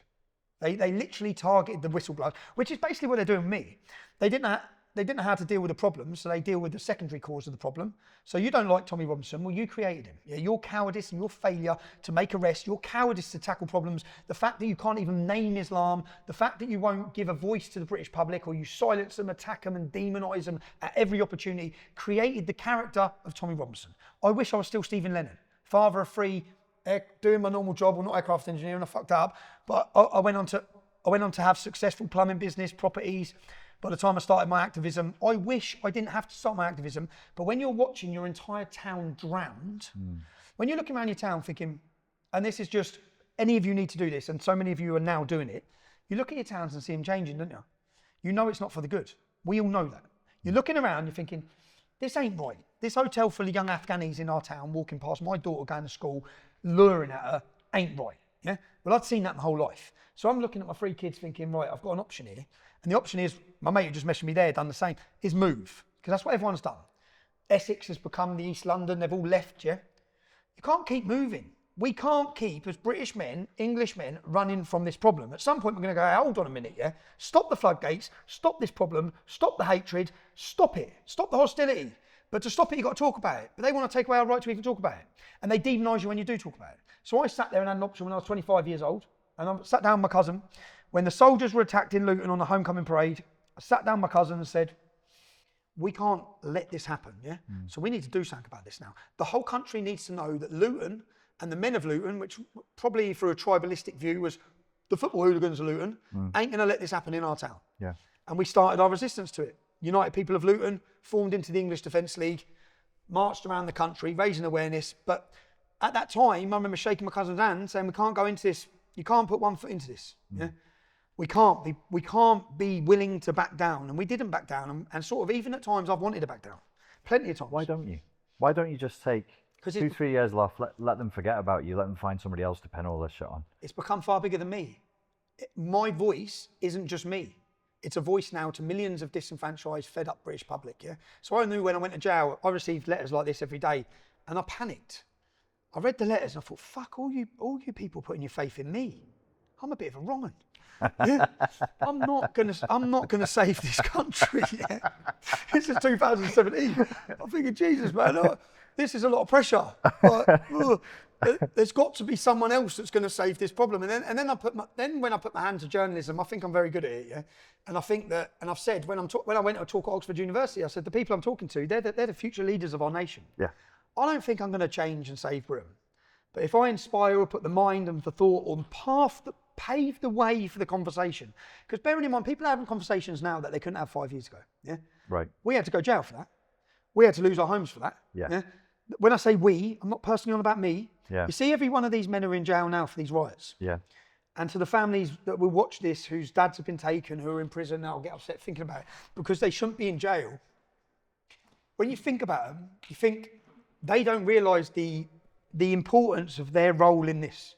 They literally targeted the whistleblowers, which is basically what they're doing with me. They didn't know how to deal with the problem, so they deal with the secondary cause of the problem. So you don't like Tommy Robinson, well, you created him. Yeah, your cowardice and your failure to make arrests, your cowardice to tackle problems, the fact that you can't even name Islam, the fact that you won't give a voice to the British public, or you silence them, attack them and demonise them at every opportunity, created the character of Tommy Robinson. I wish I was still Stephen Lennon. father of three, doing my normal job, well, not aircraft engineer, and I fucked up. But I went on to have successful plumbing business, properties. By the time I started my activism, I wish I didn't have to start my activism. But when you're watching your entire town drowned, when you're looking around your town thinking, and this is just, any of you need to do this, and so many of you are now doing it, you look at your towns and see them changing, don't you? You know it's not for the good. We all know that. You're looking around, you're thinking, this ain't right. This hotel full of young Afghanis in our town walking past my daughter going to school, luring at her, ain't right. Yeah. Well, I'd seen that my whole life. So I'm looking at my 3 kids thinking, right, I've got an option here. And the option is, my mate who just messaged me there, done the same, is move. Because that's what everyone's done. Essex has become the East London, they've all left, yeah? You can't keep moving. We can't keep, as British men, English men, running from this problem. At some point, we're going to go, hold on a minute, yeah? Stop the floodgates, stop this problem, stop the hatred, stop it, stop the hostility. But to stop it, you've got to talk about it. But they want to take away our right to even talk about it. And they demonise you when you do talk about it. So I sat there and had an option when I was 25 years old. And I sat down with my cousin. When the soldiers were attacked in Luton on the homecoming parade, I sat down with my cousin and said, we can't let this happen, yeah? So we need to do something about this now. The whole country needs to know that Luton and the men of Luton, which probably through a tribalistic view was the football hooligans of Luton, ain't going to let this happen in our town. Yeah. And we started our resistance to it. United People of Luton formed into the English Defence League, marched around the country, raising awareness. But at that time, I remember shaking my cousin's hand saying, we can't go into this. You can't put one foot into this. Yeah? We can't be willing to back down. And we didn't back down. And sort of even at times I've wanted to back down. Plenty of times. Why don't you? Why don't you just take 2-3 years left, let them forget about you, let them find somebody else to pen all this shit on? It's become far bigger than me. My voice isn't just me. It's a voice now to millions of disenfranchised, fed up British public, yeah? So I knew when I went to jail, I received letters like this every day, and I panicked. I read the letters and I thought, fuck, all you people putting your faith in me. I'm a bit of a wrong one. Yeah? I'm not gonna save this country. Yeah? This is 2017. I'm thinking, Jesus, man, this is a lot of pressure. There's got to be someone else that's going to save this problem. And then when I put my hand to journalism, I think I'm very good at it. Yeah, and I think that, and I've said when I went to talk at Oxford University, I said the people I'm talking to, they're the future leaders of our nation. Yeah. I don't think I'm going to change and save Britain, but if I inspire or put the mind and the thought on path that pave the way for the conversation, because bearing in mind, people are having conversations now that they couldn't have 5 years ago. Yeah. Right. We had to go to jail for that. We had to lose our homes for that. Yeah. Yeah? When I say we, I'm not personally on about me. Yeah. You see, every one of these men are in jail now for these riots. Yeah. And to the families that will watch this, whose dads have been taken, who are in prison, now get upset thinking about it, because they shouldn't be in jail. When you think about them, you think they don't realise the importance of their role in this.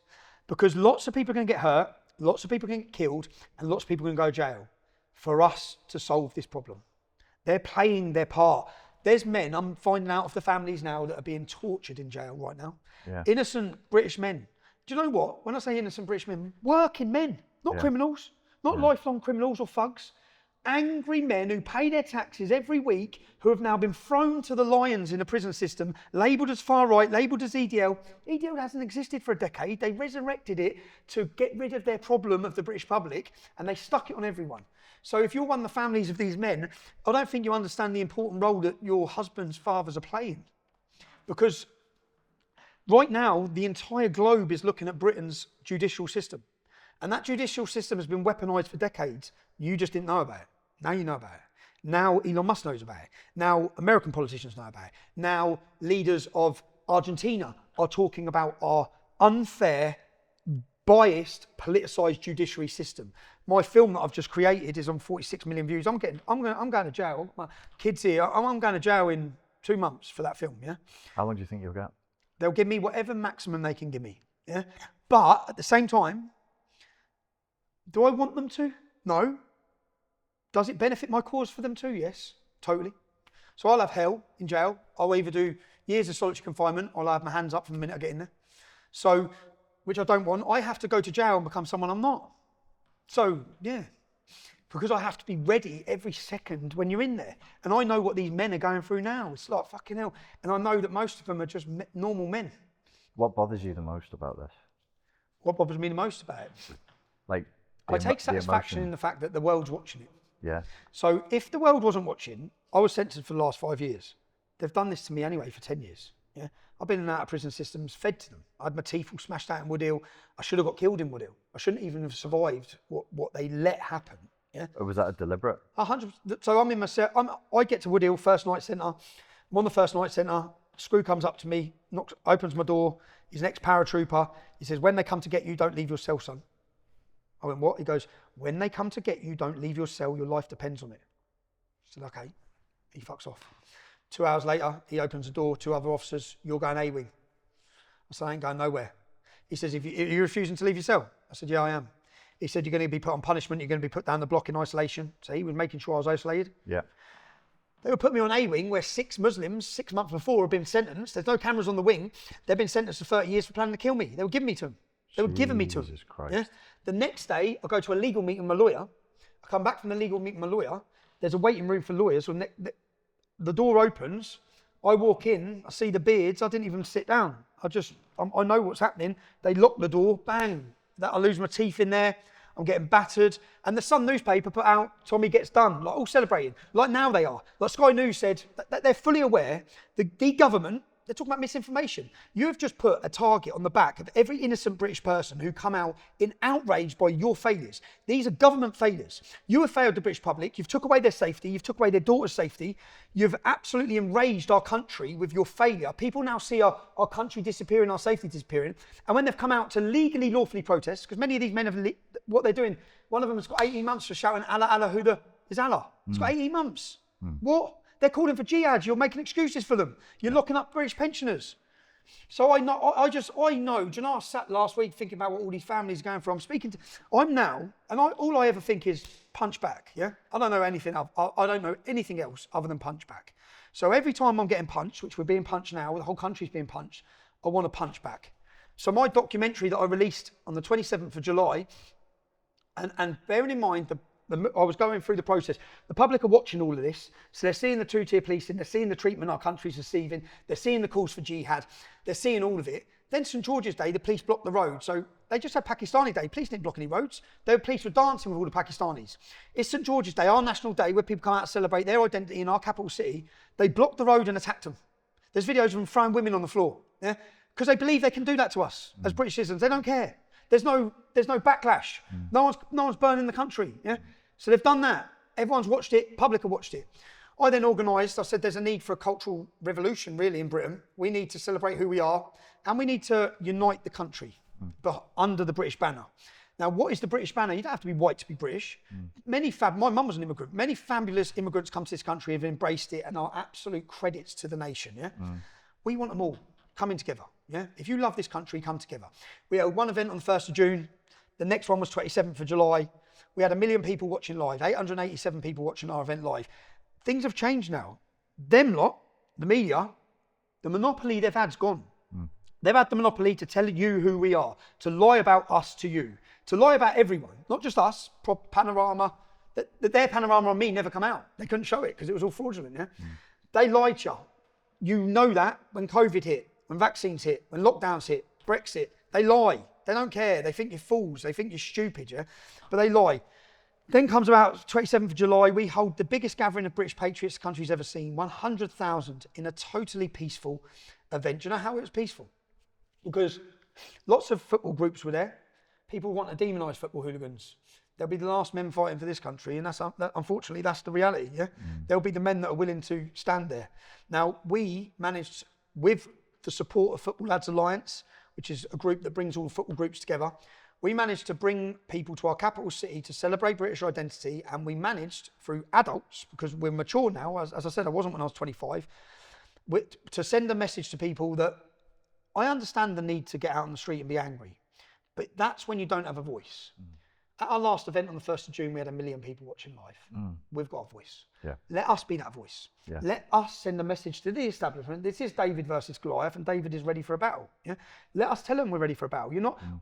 Because lots of people are going to get hurt, lots of people are going to get killed, and lots of people are going to go to jail for us to solve this problem. They're playing their part. There's men, I'm finding out of the families now, that are being tortured in jail right now. Yeah. Innocent British men. Do you know what? When I say innocent British men, working men, not criminals, not lifelong criminals or thugs. Angry men who pay their taxes every week, who have now been thrown to the lions in the prison system, labelled as far right, labelled as EDL. EDL hasn't existed for a decade. They resurrected it to get rid of their problem of the British public, and they stuck it on everyone. So if you're one of the families of these men, I don't think you understand the important role that your husband's fathers are playing. Because right now, the entire globe is looking at Britain's judicial system. And that judicial system has been weaponised for decades. You just didn't know about it. Now you know about it. Now Elon Musk knows about it. Now American politicians know about it. Now leaders of Argentina are talking about our unfair, biased, politicised judiciary system. My film that I've just created is on 46 million views. I'm going to jail. My kids here. I'm going to jail in 2 months for that film. Yeah. How long do you think you'll get? They'll give me whatever maximum they can give me. Yeah. But at the same time, do I want them to? No. Does it benefit my cause for them to? Yes, totally. So I'll have hell in jail. I'll either do years of solitary confinement, or I'll have my hands up from the minute I get in there. So, which I don't want. I have to go to jail and become someone I'm not. So, yeah. Because I have to be ready every second when you're in there. And I know what these men are going through now. It's like fucking hell. And I know that most of them are just normal men. What bothers you the most about this? What bothers me the most about it? Like, I take satisfaction in the fact that the world's watching it. Yeah. So if the world wasn't watching, I was sentenced for the last 5 years. They've done this to me anyway for 10 years. Yeah. I've been in and out of prison systems, fed to them. I had my teeth all smashed out in Woodhill. I should have got killed in Woodhill. I shouldn't even have survived what they let happen. Yeah. Or was that a deliberate? 100%. So I'm in my cell. I get to Woodhill, first night centre. I'm on the first night centre. Screw comes up to me, opens my door. He's an ex-paratrooper. He says, when they come to get you, don't leave your cell, son. I went, what? He goes, when they come to get you, don't leave your cell. Your life depends on it. I said, okay. He fucks off. 2 hours later, he opens the door, 2 other officers, you're going A-wing. I said, I ain't going nowhere. He says, are you refusing to leave your cell? I said, yeah, I am. He said, you're going to be put on punishment. You're going to be put down the block in isolation. So he was making sure I was isolated. Yeah. They would put me on A-wing where 6 Muslims, 6 months before, had been sentenced. There's no cameras on the wing. They've been sentenced to 30 years for planning to kill me. They were giving me to them. They were giving me to them. Jesus Christ. Yeah? The next day, I go to a legal meeting with my lawyer. I come back from the legal meeting with my lawyer. There's a waiting room for lawyers. The door opens. I walk in. I see the beards. I didn't even sit down. I know what's happening. They lock the door. Bang. I lose my teeth in there. I'm getting battered. And the Sun newspaper put out, Tommy gets done, like all celebrating. Like now they are. Like Sky News said, that they're fully aware, the government, they're talking about misinformation. You have just put a target on the back of every innocent British person who come out in outrage by your failures. These are government failures. You have failed the British public. You've took away their safety. You've took away their daughter's safety. You've absolutely enraged our country with your failure. People now see our country disappearing, our safety disappearing. And when they've come out to legally, lawfully protest, because many of these men have, what they're doing, one of them has got 18 months for shouting, Allah, Allah, who is Allah? It's got 18 months. What? They're calling for jihad. You're making excuses for them. You're locking up British pensioners. So I know, do you know, I sat last week thinking about what all these families are going through. I'm now, and all I ever think is punch back, yeah? I don't know anything, I don't know anything else other than punch back. So every time I'm getting punched, which we're being punched now, the whole country's being punched, I want to punch back. So my documentary that I released on the 27th of July, and bearing in mind I was going through the process. The public are watching all of this. So they're seeing the two-tier policing, they're seeing the treatment our country's receiving, they're seeing the calls for jihad, they're seeing all of it. Then St George's Day, the police blocked the road. So they just had Pakistani Day. Police didn't block any roads. The police were dancing with all the Pakistanis. It's St George's Day, our national day, where people come out to celebrate their identity in our capital city. They blocked the road and attacked them. There's videos of them throwing women on the floor, yeah? Because they believe they can do that to us as British citizens. They don't care. There's no backlash. No one's burning the country, yeah? So they've done that. Everyone's watched it. Public have watched it. I then organised, I said there's a need for a cultural revolution really in Britain. We need to celebrate who we are and we need to unite the country but under the British banner. Now, what is the British banner? You don't have to be white to be British. My mum was an immigrant. Many fabulous immigrants come to this country, have embraced it and are absolute credits to the nation, yeah? We want them all coming together, yeah? If you love this country, come together. We had one event on the 1st of June. The next one was 27th of July. We had 1 million people watching live, 887 people watching our event live. Things have changed now. Them lot, the media, the monopoly they've had's gone. They've had the monopoly to tell you who we are, to lie about us to you, to lie about everyone, not just us, Panorama. Their Panorama on me never come out. They couldn't show it because it was all fraudulent, yeah? They lied to you. You know that when COVID hit, when vaccines hit, when lockdowns hit, Brexit, they lie. They don't care. They think you're fools. They think you're stupid, yeah? But they lie. Then comes about 27th of July. We hold the biggest gathering of British patriots the country's ever seen, 100,000 in a totally peaceful event. Do you know how it was peaceful? Because lots of football groups were there. People want to demonise football hooligans. They'll be the last men fighting for this country, and unfortunately, that's the reality, yeah? They'll be the men that are willing to stand there. Now, we managed, with the support of Football Lads Alliance, which is a group that brings all the football groups together, we managed to bring people to our capital city to celebrate British identity, and we managed, through adults, because we're mature now, as I said, I wasn't when I was 25, to send a message to people that I understand the need to get out on the street and be angry, but that's when you don't have a voice. At our last event on the 1st of June, we had 1 million people watching live. We've got a voice. Yeah. Let us be that voice. Yeah. Let us send a message to the establishment. This is David versus Goliath, and David is ready for a battle. Yeah. Let us tell them we're ready for a battle.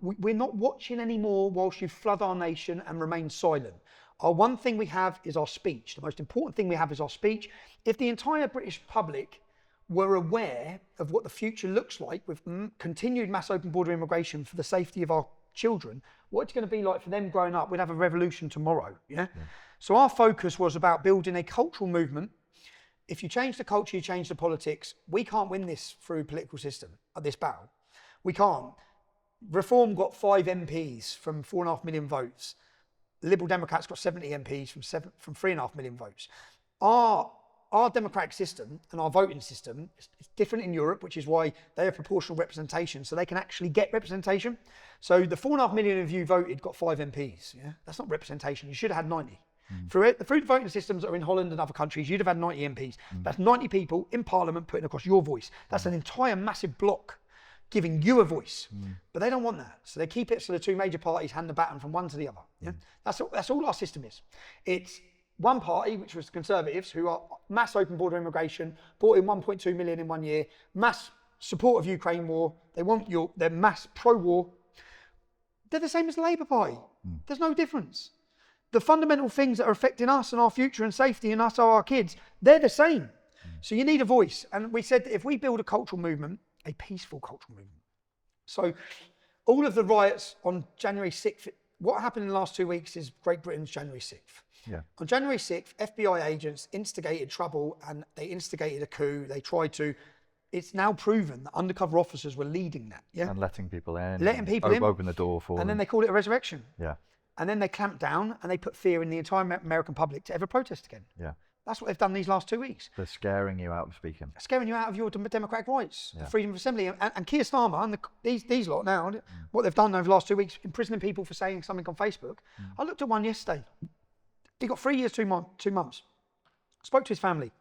We're not watching anymore whilst you flood our nation and remain silent. Our one thing we have is our speech. The most important thing we have is our speech. If the entire British public were aware of what the future looks like with continued mass open border immigration for the safety of our children, what it's going to be like for them growing up, we'd have a revolution tomorrow, yeah? So our focus was about building a cultural movement if you change the culture, you change the politics. We can't win this through political system, this battle. We can't. Reform got 5 MPs from 4.5 million votes. Liberal Democrats got 70 MPs from 3.5 million votes. Our democratic system and our voting system is different in Europe, which is why they have proportional representation, so they can actually get representation. So the 4.5 million of you voted got 5 MPs. Yeah, that's not representation. You should have had 90. Through the voting systems that are in Holland and other countries, you'd have had 90 MPs. That's 90 people in Parliament putting across your voice. That's an entire massive block giving you a voice. But they don't want that. So they keep it so the 2 major parties hand the baton from one to the other. Yeah? That's all our system is. It's one party, which was the Conservatives, who are mass open border immigration, brought in 1.2 million in 1 year, mass support of Ukraine war. They're mass pro-war. They're the same as the Labour Party. There's no difference. The fundamental things that are affecting us and our future and safety and us or our kids, they're the same. So you need a voice. And we said that if we build a cultural movement, a peaceful cultural movement. So all of the riots on January 6th, what happened in the last 2 weeks is Great Britain's January 6th. Yeah. On January 6th, FBI agents instigated trouble and they instigated a coup. They tried to, it's now proven that undercover officers were leading that. Yeah. And letting people in. Open the door for them. And then they called it a resurrection. Yeah. And then they clamped down and they put fear in the entire American public to ever protest again. Yeah. That's what they've done these last 2 weeks. They're scaring you out of speaking. Scaring you out of your democratic rights, the freedom of assembly. And Keir Starmer and these lot now, what they've done over the last 2 weeks, imprisoning people for saying something on Facebook. I looked at one yesterday. He got 3 years, 2 months. Spoke to his family.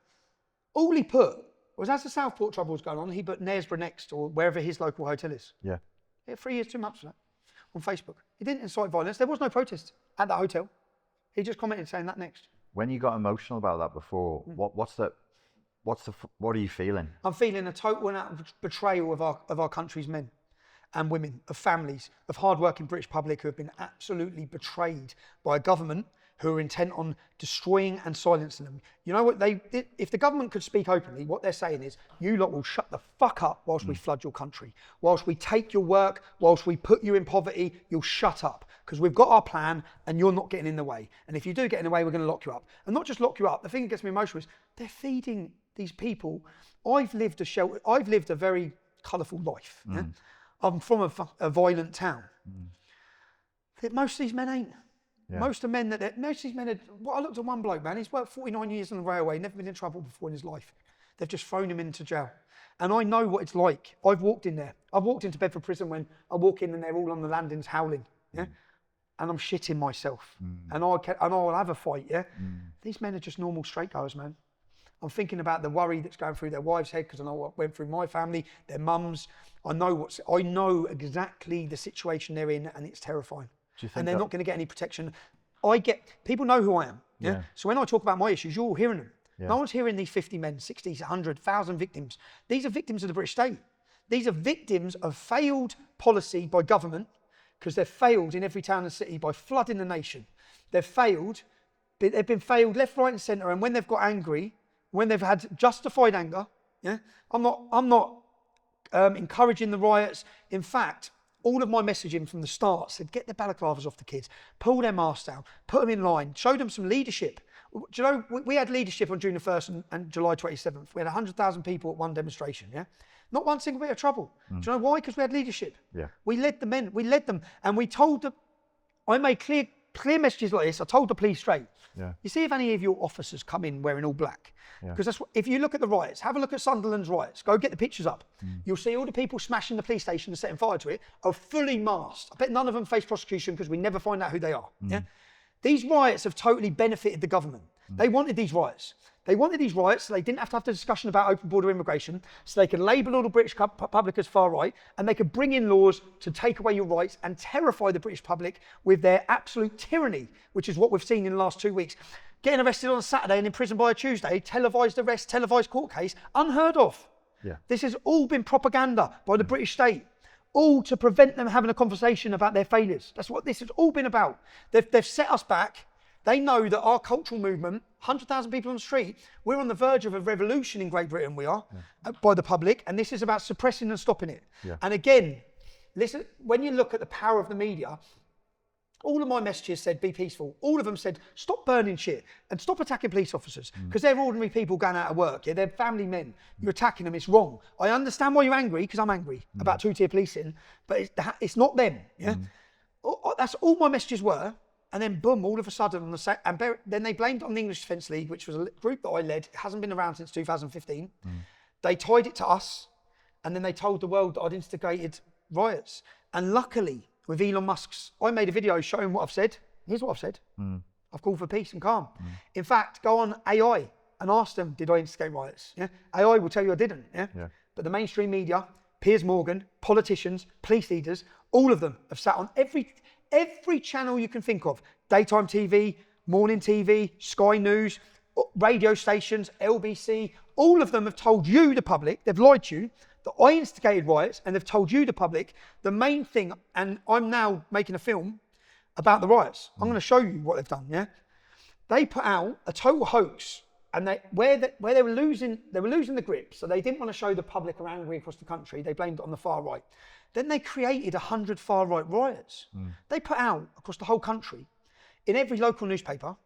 All he put was, as the Southport trouble was going on, he put Knaresborough next or wherever his local hotel is. Yeah. He had 3 years, 2 months for that on Facebook. He didn't incite violence. There was no protest at that hotel. He just commented saying that next. When you got emotional about that before, what are you feeling? I'm feeling a total and utter betrayal of our country's men and women, of families, of hard-working British public who have been absolutely betrayed by a government who are intent on destroying and silencing them. You know what, if the government could speak openly, what they're saying is, you lot will shut the fuck up whilst we flood your country. Whilst we take your work, whilst we put you in poverty, you'll shut up. Because we've got our plan and you're not getting in the way. And if you do get in the way, we're going to lock you up. And not just lock you up, the thing that gets me emotional is, they're feeding these people. I've lived a very colourful life. Yeah? I'm from a violent town. Most of these men ain't. Yeah. Most of these men I looked at one bloke, man, he's worked 49 years on the railway, never been in trouble before in his life. They've just thrown him into jail. And I know what it's like. I've walked in there. I've walked into Bedford Prison when I walk in and they're all on the landings howling. Yeah. And I'm shitting myself. And I'll have a fight, yeah? These men are just normal straight goers, man. I'm thinking about the worry that's going through their wives' head because I know what went through my family, their mums. I know exactly the situation they're in and it's terrifying. And they're not going to get any protection. People know who I am. Yeah? So when I talk about my issues, you're all hearing them. Yeah. No one's hearing these 50 men, 60, 100, 1,000 victims. These are victims of the British state. These are victims of failed policy by government, because they've failed in every town and city by flooding the nation. They've been failed left, right and centre. And when they've got angry, when they've had justified anger, yeah, I'm not encouraging the riots. In fact, all of my messaging from the start said, get the balaclavas off the kids, pull their masks down, put them in line, show them some leadership. Do you know, we had leadership on June the 1st and July 27th. We had 100,000 people at one demonstration, yeah? Not one single bit of trouble. Do you know why? Because we had leadership. Yeah. We led the men, and we told them, I made clear messages like this. I told the police straight. Yeah. You see if any of your officers come in wearing all black. Because that's what, if you look at the riots, have a look at Sunderland's riots, go get the pictures up. You'll see all the people smashing the police station and setting fire to it are fully masked. I bet none of them face prosecution because we never find out who they are. Yeah? These riots have totally benefited the government. They wanted these riots. They wanted these riots so they didn't have to have the discussion about open border immigration, so they could label all the British public as far right, and they could bring in laws to take away your rights and terrify the British public with their absolute tyranny, which is what we've seen in the last 2 weeks. Getting arrested on a Saturday and in prison by a Tuesday, televised arrest, televised court case, unheard of. Yeah. This has all been propaganda by the British state, all to prevent them having a conversation about their failures. That's what this has all been about. They've set us back. They know that our cultural movement, 100,000 people on the street, we're on the verge of a revolution in Great Britain, we are, by the public, and this is about suppressing and stopping it. Yeah. And again, listen, when you look at the power of the media, All of my messages said, be peaceful. All of them said, stop burning shit and stop attacking police officers because they're ordinary people going out of work. Yeah, they're family men. You're attacking them. It's wrong. I understand why you're angry because I'm angry about two-tier policing, but it's not them. Yeah, that's all my messages were. And then boom, all of a sudden, then they blamed it on the English Defence League, which was a group that I led. It hasn't been around since 2015. They tied it to us, and then they told the world that I'd instigated riots. And luckily, with Elon Musk's, I made a video showing what I've said. Here's what I've said. I've called for peace and calm. In fact, go on AI and ask them, did I instigate riots? Yeah? AI will tell you I didn't. Yeah? But the mainstream media, Piers Morgan, politicians, police leaders, all of them have sat on every channel you can think of. Daytime TV, morning TV, Sky News, radio stations, LBC, all of them have told you, the public, they've lied to you, that I instigated riots, and they've told you, the public, the main thing, and I'm now making a film about the riots. I'm going to show you what they've done, yeah? They put out a total hoax, and where they were losing the grip, so they didn't want to show the public are angry across the country, they blamed it on the far right. Then they created 100 far-right riots. They put out, across the whole country, in every local newspaper,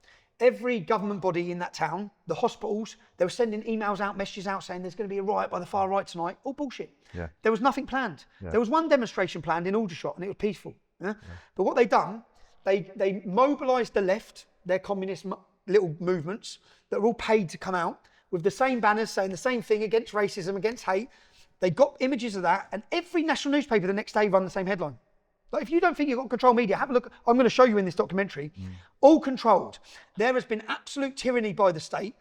every government body in that town, the hospitals, they were sending emails out, messages out saying there's going to be a riot by the far right tonight. All bullshit. Yeah. There was nothing planned. Yeah. There was one demonstration planned in Aldershot and it was peaceful. Yeah? But what they done, they mobilised the left, their communist little movements that were all paid to come out with the same banners saying the same thing against racism, against hate. They got images of that, and every national newspaper the next day run the same headline. Like, if you don't think you've got control media, have a look. I'm going to show you in this documentary. All controlled. There has been absolute tyranny by the state,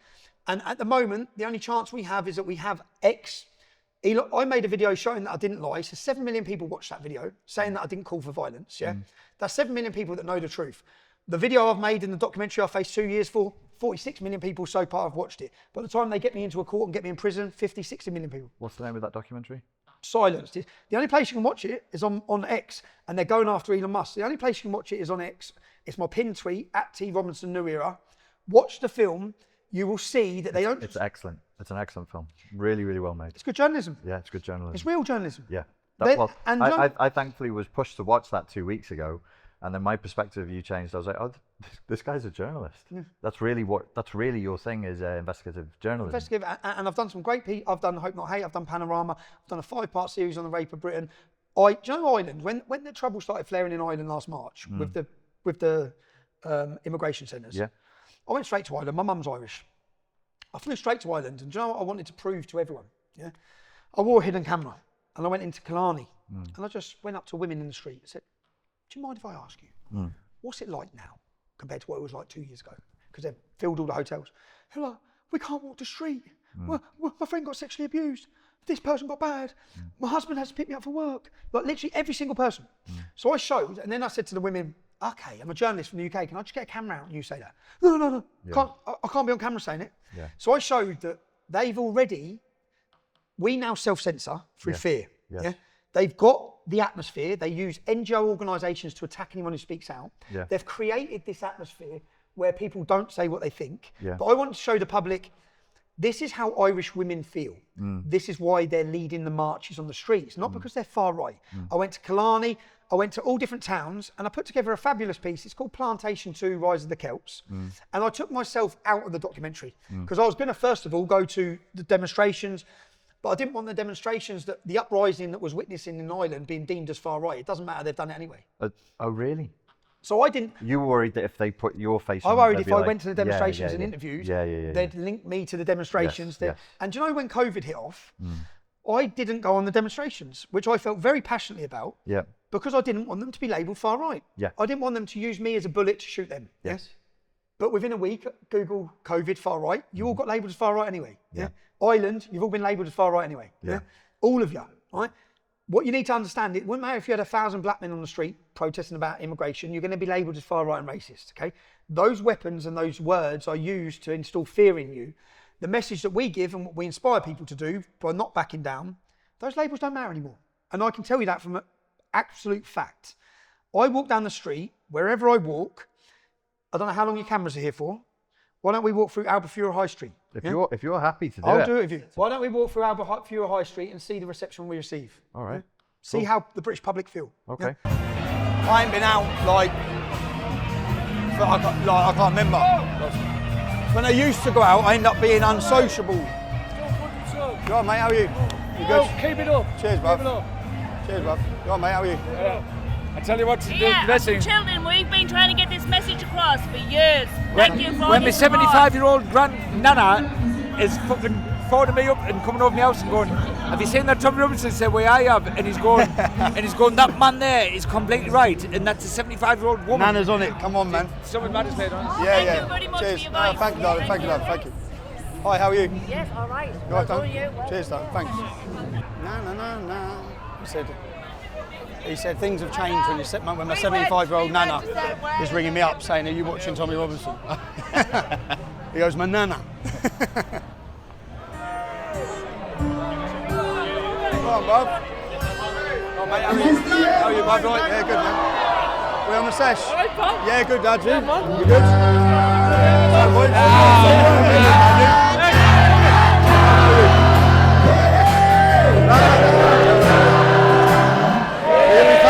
and at the moment, the only chance we have is that we have I made a video showing that I didn't lie, so 7 million people watched that video, saying that I didn't call for violence, yeah? That's 7 million people that know the truth. The video I've made in the documentary I faced 2 years for, 46 million people so far have watched it. By the time they get me into a court and get me in prison, 50, 60 million people. What's the name of that documentary? Silenced. The only place you can watch it is on X, and they're going after Elon Musk. The only place you can watch it is on X. It's my pinned tweet, @TRobinson_New_Era. Watch the film. You will see that they don't... It's excellent. It's an excellent film. Really, really well made. It's good journalism. Yeah, it's good journalism. It's real journalism. Yeah. I thankfully was pushed to watch that 2 weeks ago, and then my perspective of you changed. I was like, oh, this guy's a journalist. Yeah. That's really your thing, is investigative journalism. Investigative, and I've done some great I've done Hope Not Hate, I've done Panorama, I've done a 5-part series on the rape of Britain. Do you know Ireland? When the trouble started flaring in Ireland last March with the immigration centres, I went straight to Ireland. My mum's Irish. I flew straight to Ireland, and do you know what I wanted to prove to everyone? Yeah, I wore a hidden camera, and I went into Killarney, and I just went up to women in the street and said, do you mind if I ask you, what's it like now compared to what it was like 2 years ago? Because they've filled all the hotels. They're like, we can't walk the street. Well, my friend got sexually abused. This person got bad. My husband has to pick me up for work. Like, literally every single person. So I showed, and then I said to the women, okay, I'm a journalist from the UK. Can I just get a camera out and you say that? No. Yeah. I can't be on camera saying it. Yeah. So I showed that we now self-censor through fear. Yes. Yeah? They've got the atmosphere. They use NGO organisations to attack anyone who speaks out. Yeah. They've created this atmosphere where people don't say what they think. Yeah. But I want to show the public, this is how Irish women feel. This is why they're leading the marches on the streets, not because they're far right. I went to Killarney, I went to all different towns, and I put together a fabulous piece. It's called Plantation 2, Rise of the Celts. And I took myself out of the documentary because I was going to, first of all, go to the demonstrations, but I didn't want the demonstrations, the uprising that was witnessing in Ireland being deemed as far right. It doesn't matter, they've done it anyway. Oh, really? So I didn't... You were worried that if they put your face on... I worried if I went to the demonstrations and interviews, they'd link me to the demonstrations. Yes. And do you know when COVID hit off, I didn't go on the demonstrations, which I felt very passionately about, because I didn't want them to be labelled far right. Yeah. I didn't want them to use me as a bullet to shoot them. Yes. But within a week, Google COVID far right, you all got labelled as far right anyway. Yeah. Ireland, you've all been labelled as far right anyway. Yeah. All of you, right? What you need to understand, it wouldn't matter if you had 1,000 black men on the street protesting about immigration, you're going to be labelled as far right and racist, okay? Those weapons and those words are used to instill fear in you. The message that we give and what we inspire people to do by not backing down, those labels don't matter anymore. And I can tell you that from absolute fact. I walk down the street, wherever I walk, I don't know how long your cameras are here for. Why don't we walk through Albufeira High Street? If you're happy to do I'll do it with you. Why don't we walk through Albufeira High Street and see the reception we receive? All right. See how the British public feel. Okay. I ain't been out like I can't remember. When I used to go out, I end up being unsociable. You all right, mate? How are you? You good? Keep it up. Cheers, bruv. Cheers, bruv. You all right, mate? How are you? I tell you what to do. Yeah, Listen. children, we've been trying to get this message across for years. Thank you for all When my your support. 75-year-old Nana is fucking phoning me up and coming over my house and going, have you seen that Tommy Robinson? I said, well, I have. And he's going, that man there is completely right. And that's a 75-year-old woman. Nana's on it. Come on, man. Someone man is made on it. Yeah, Thank yeah. you very much Cheers. for your No, advice. thank you, darling. Thank you, love. Thank you. Hi, how are you? Yes, all right. You all right, Well Dan? done, you. Well Cheers, Dan. Thanks. He said things have changed when my 75-year-old Nana is ringing me up saying, are you watching Tommy Robinson? He goes, my Nana. Come on, bub. Oh, mate, how are you? How are you, bub? Right? Yeah, good, man. We on the sesh? Yeah, good, Dad. You? You good?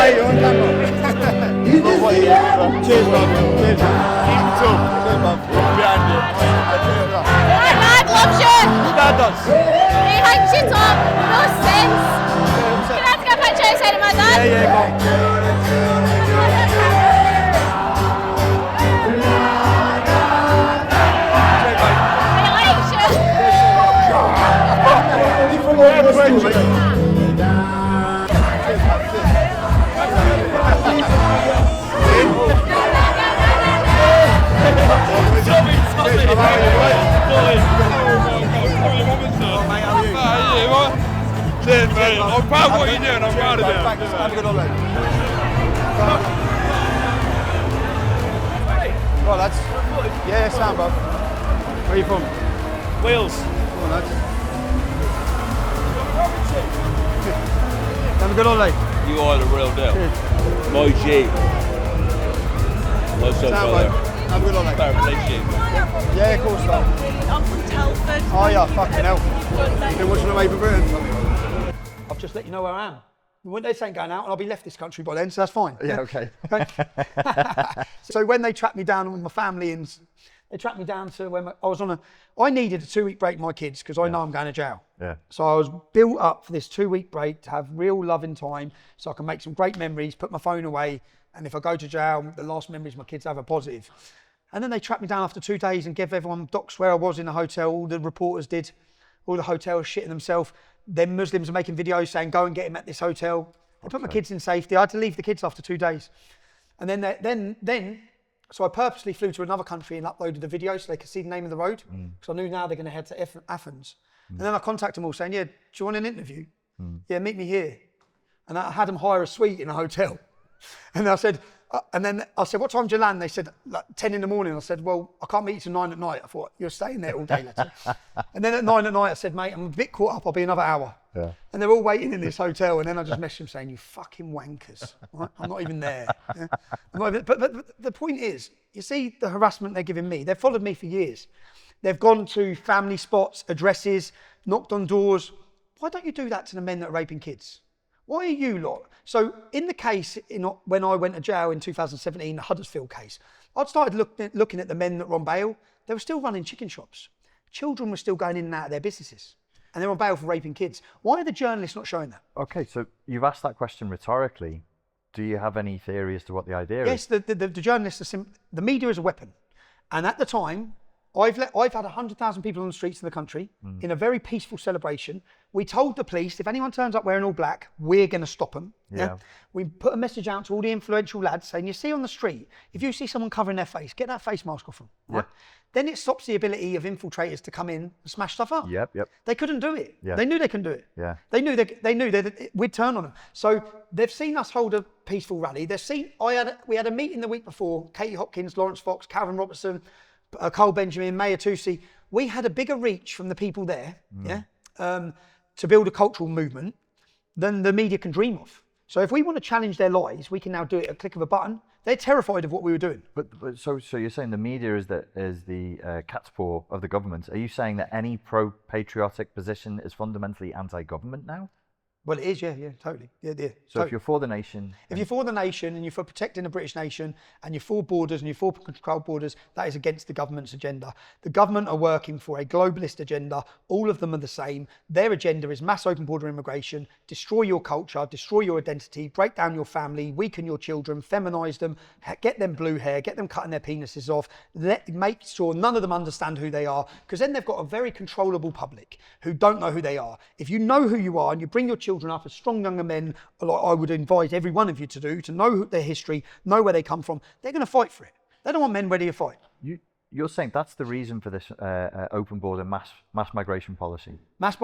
You're on camera. Cheers, bub. Cheers, bub. Keep it up. Cheers, bub. Behind you. My dad loves you. Your dad does. He hangs you up. No sense. Can I have to get a picture outside of my dad? Yeah, go on. He likes you. Cheers, mate. I'm proud of what you're doing. I'm proud of it. Have a good holiday. Right, lads. Yeah, sound, bub. Where are you from? Wales. Come on, lads. Have a good holiday. You are the real deal. Cheers. My G. What's up, Sound, brother? bub. Have a good holiday. Fair play, G. Yeah, of course, bub. I'm from Telford. Oh, yeah, fucking hell. You've been watching the Made in Britain. I've just let you know where I am. When they ain't going out, and I'll be left this country by then, so that's fine. Yeah, okay. So when they tracked me down with my family, and they tracked me down to when I needed a 2-week break with my kids because I know I'm going to jail. Yeah. So I was built up for this 2-week break to have real loving time so I can make some great memories, put my phone away, and if I go to jail, the last memories my kids have are positive. And then they tracked me down after 2 days and gave everyone docs where I was in the hotel. All the reporters did, all the hotels shitting themselves. Then Muslims are making videos saying, go and get him at this hotel. I put my kids in safety. I had to leave the kids after 2 days. And then, so I purposely flew to another country and uploaded the video so they could see the name of the road. Because I knew now they're going to head to Athens. And then I contacted them all saying, yeah, do you want an interview? Yeah, meet me here. And I had them hire a suite in a hotel. And I said, what time do you land? They said, like 10 in the morning. I said, well, I can't meet you till 9 at night. I thought, you're staying there all day, later. And then at 9 at night, I said, mate, I'm a bit caught up. I'll be another hour. Yeah. And they're all waiting in this hotel. And then I just messaged them saying, you fucking wankers. Right? I'm not even there. Yeah? But the point is, you see the harassment they're giving me. They've followed me for years. They've gone to family spots, addresses, knocked on doors. Why don't you do that to the men that are raping kids? Why are you lot? So in the case, when I went to jail in 2017, the Huddersfield case, I'd started looking at the men that were on bail. They were still running chicken shops. Children were still going in and out of their businesses. And they're on bail for raping kids. Why are the journalists not showing that? Okay, so you've asked that question rhetorically. Do you have any theory as to what the idea is? Yes, the journalists are the media is a weapon. And at the time, I've had 100,000 people on the streets of the country in a very peaceful celebration. We told the police, if anyone turns up wearing all black, we're going to stop them. Yeah. We put a message out to all the influential lads saying, you see on the street, if you see someone covering their face, get that face mask off them. Right? Then it stops the ability of infiltrators to come in and smash stuff up. Yep. They couldn't do it. Yeah. They knew they couldn't do it. Yeah. They knew that we'd turn on them. So they've seen us hold a peaceful rally. We had a meeting the week before, Katie Hopkins, Lawrence Fox, Calvin Robertson, Cole Benjamin, Mayor Tusi. We had a bigger reach from the people there, to build a cultural movement than the media can dream of. So if we want to challenge their lies, we can now do it at a click of a button. They're terrified of what we were doing. But so you're saying the media is the cat's paw of the government. Are you saying that any pro-patriotic position is fundamentally anti-government now? Well, it is, yeah, totally. Yeah. So totally. if you're for the nation... If you're for the nation and you're for protecting the British nation and you're for borders and you're for controlled borders, that is against the government's agenda. The government are working for a globalist agenda. All of them are the same. Their agenda is mass open border immigration, destroy your culture, destroy your identity, break down your family, weaken your children, feminise them, get them blue hair, get them cutting their penises off, make sure none of them understand who they are, because then they've got a very controllable public who don't know who they are. If you know who you are and you bring your children up as strong younger men, like I would advise every one of you to do, to know their history, know where they come from, they're going to fight for it. They don't want men ready to fight. You're saying that's the reason for this open border mass migration policy? Mass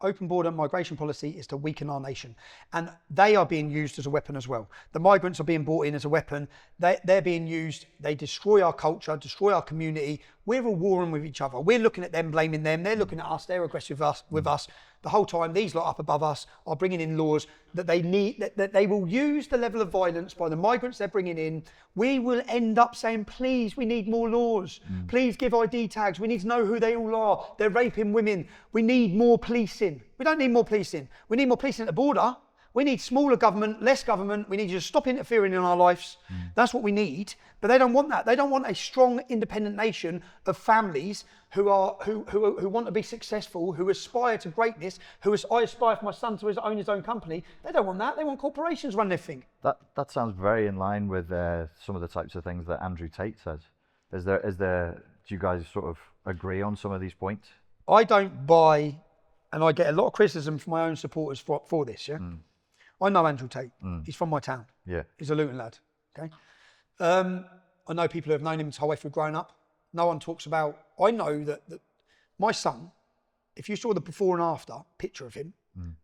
open border migration policy is to weaken our nation, and they are being used as a weapon as well. The migrants are being brought in as a weapon. They're being used. They destroy our culture, destroy our community. We're all warring with each other. We're looking at them, blaming them. They're looking at us. They're aggressive with us. The whole time, these lot up above us are bringing in laws that they need, that they will use the level of violence by the migrants they're bringing in. We will end up saying, please, we need more laws. Please give ID tags. We need to know who they all are. They're raping women. We need more policing. We don't need more policing. We need more policing at the border. We need smaller government, less government. We need you to stop interfering in our lives. That's what we need. But they don't want that. They don't want a strong, independent nation of families who want to be successful, who aspire to greatness, I aspire for my son to own his own company. They don't want that. They want corporations run their thing. That sounds very in line with some of the types of things that Andrew Tate says. Do you guys sort of agree on some of these points? I don't buy, and I get a lot of criticism from my own supporters for this, yeah? I know Andrew Tate. He's from my town. Yeah. He's a Luton lad, okay? I know people who have known him his whole way through growing up. No one talks about, I know that my son, if you saw the before and after picture of him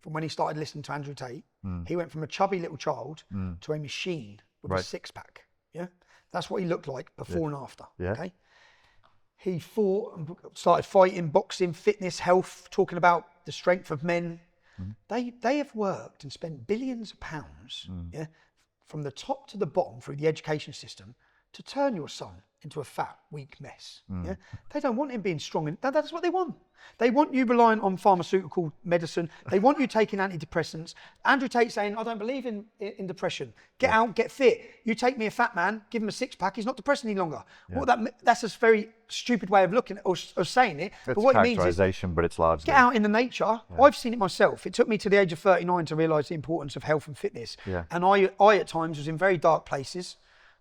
from when he started listening to Andrew Tate, he went from a chubby little child to a machine with a six-pack, yeah? That's what he looked like before and after, okay? He started fighting, boxing, fitness, health, talking about the strength of men. They have worked and spent billions of pounds, yeah, from the top to the bottom through the education system to turn your son into a fat, weak mess. Yeah, they don't want him being strong. That's what they want. They want you relying on pharmaceutical medicine. They want you taking antidepressants. Andrew Tate saying, I don't believe in depression. Get out, get fit. You take me a fat man, give him a six-pack, he's not depressed any longer. Well, that's a very stupid way of looking at or saying it. It's but what it means is, but it's largely... Get out in the nature. I've seen it myself. It took me to the age of 39 to realise the importance of health and fitness. And I at times was in very dark places.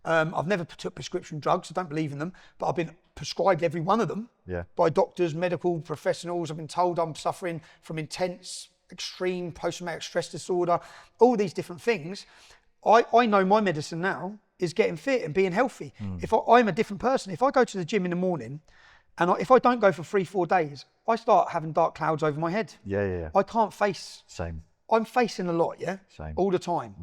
I've never took prescription drugs. I don't believe in them, but I've been prescribed every one of them by doctors, medical professionals. I've been told I'm suffering from intense, extreme post-traumatic stress disorder, all these different things. I know my medicine now is getting fit and being healthy. If I'm a different person, if I go to the gym in the morning and if I don't go for 3-4 days, I start having dark clouds over my head. I can't face. Same. I'm facing a lot, Same. All the time.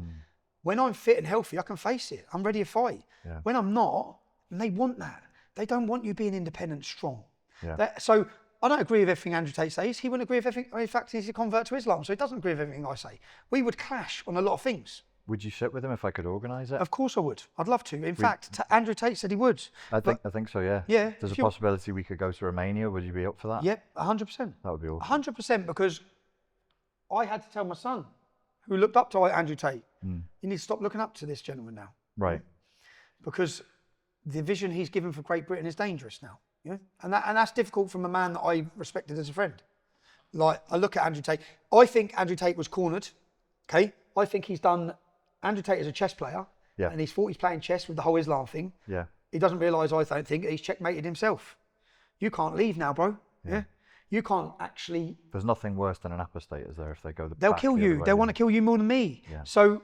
When I'm fit and healthy, I can face it. I'm ready to fight. When I'm not, and they want that. They don't want you being independent, strong. So I don't agree with everything Andrew Tate says. He wouldn't agree with everything. In fact, he's a convert to Islam, so he doesn't agree with everything I say. We would clash on a lot of things. Would you sit with him if I could organise it? Of course I would. I'd love to. In fact, Andrew Tate said he would. I think so, yeah. Yeah. There's a possibility we could go to Romania. Would you be up for that? Yep, 100%. That would be awesome. 100%, because I had to tell my son, who looked up to Andrew Tate, you need to stop looking up to this gentleman now. Right. Because the vision he's given for Great Britain is dangerous now. Yeah? And that's difficult from a man that I respected as a friend. Like, I look at Andrew Tate. I think Andrew Tate was cornered, okay? I think Andrew Tate is a chess player, and he's playing chess with the whole Islam thing. Yeah. He doesn't realise, I don't think, he's checkmated himself. You can't leave now, bro. Yeah. You can't actually... There's nothing worse than an apostate, is there, if they go the They'll kill you. They'll want to kill you more than me. So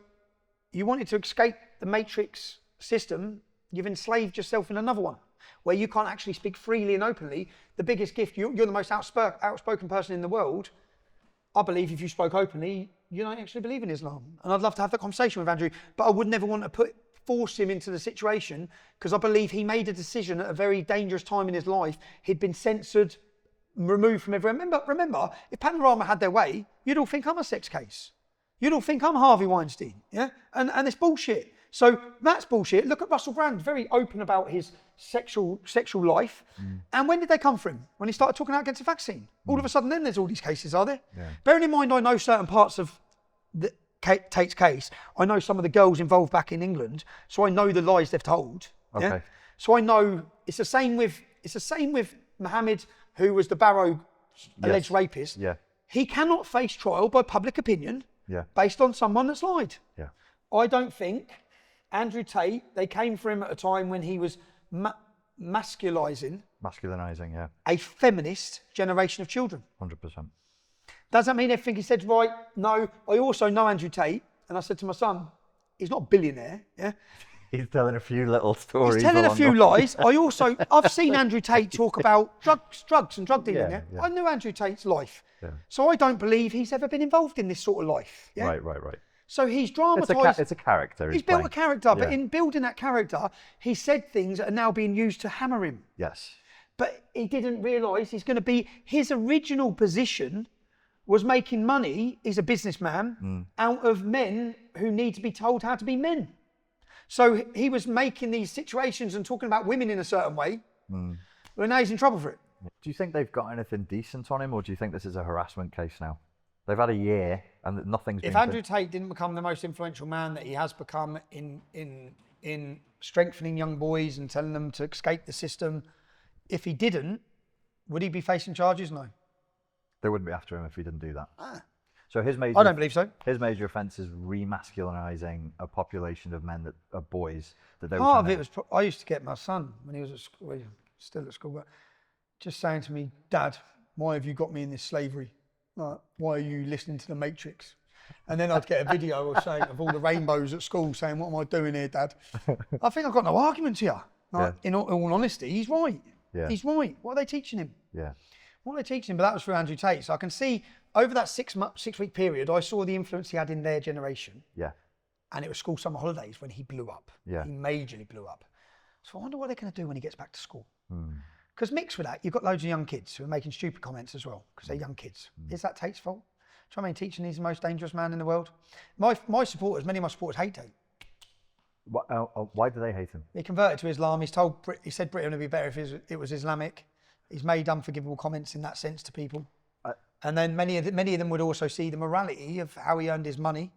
you wanted to escape the matrix system, you've enslaved yourself in another one, where you can't actually speak freely and openly. The biggest gift, you're the most outspoken person in the world. I believe if you spoke openly, you don't actually believe in Islam. And I'd love to have that conversation with Andrew, but I would never want to force him into the situation, because I believe he made a decision at a very dangerous time in his life. He'd been censored, removed from everyone. Remember, if Panorama had their way, you'd all think I'm a sex case. You'd all think I'm Harvey Weinstein, yeah? And it's bullshit. So that's bullshit. Look at Russell Brand, very open about his sexual life. And when did they come from? When he started talking out against the vaccine. All of a sudden then there's all these cases, are there? Yeah. Bearing in mind I know certain parts of Tate's case. I know some of the girls involved back in England, so I know the lies they've told. Okay. Yeah? So I know it's the same with Mohammed, who was the Barrow alleged rapist. Yeah. He cannot face trial by public opinion based on someone that's lied. Yeah. I don't think Andrew Tate, they came for him at a time when he was masculinizing yeah. a feminist generation of children. 100%. Does that mean everything he said's right? No. I also know Andrew Tate, and I said to my son, he's not a billionaire, yeah? He's telling a few little stories. He's telling a few lies. I've seen Andrew Tate talk about drugs and drug dealing, yeah? I knew Andrew Tate's life. Yeah. So I don't believe he's ever been involved in this sort of life, yeah? Right. So he's dramatised. It's a character. He's built a character, but in building that character, he said things that are now being used to hammer him. Yes. But he didn't realise he's going to be, his original position was making money, he's a businessman, out of men who need to be told how to be men. So he was making these situations and talking about women in a certain way, but now he's in trouble for it. Do you think they've got anything decent on him, or do you think this is a harassment case now? They've had a year and nothing's been... If Andrew Tate didn't become the most influential man that he has become in strengthening young boys and telling them to escape the system, if he didn't, would he be facing charges? No. They wouldn't be after him if he didn't do that. So his major... I don't believe so. His major offence is remasculinising a population of men that are boys that they were Part of it was... I used to get my son when he was at school, still at school, but just saying to me, Dad, why have you got me in this slavery? Why are you listening to The Matrix? And then I'd get a video of all the rainbows at school saying, what am I doing here, Dad? I think I've got no argument here. In all honesty, he's right. Yeah. He's right. What are they teaching him? Yeah. What are they teaching him? But that was through Andrew Tate. So I can see over that 6-week period, I saw the influence he had in their generation. Yeah. And it was school summer holidays when he blew up. Yeah. He majorly blew up. So I wonder what they're going to do when he gets back to school. Because mixed with that, you've got loads of young kids who are making stupid comments as well, because they're young kids. Is that Tate's fault? Do you know what I mean? Teaching he's the most dangerous man in the world. My supporters, many of my supporters hate Tate. Why do they hate him? He converted to Islam. He said Britain would be better if it was Islamic. He's made unforgivable comments in that sense to people. And then many of them would also see the morality of how he earned his money.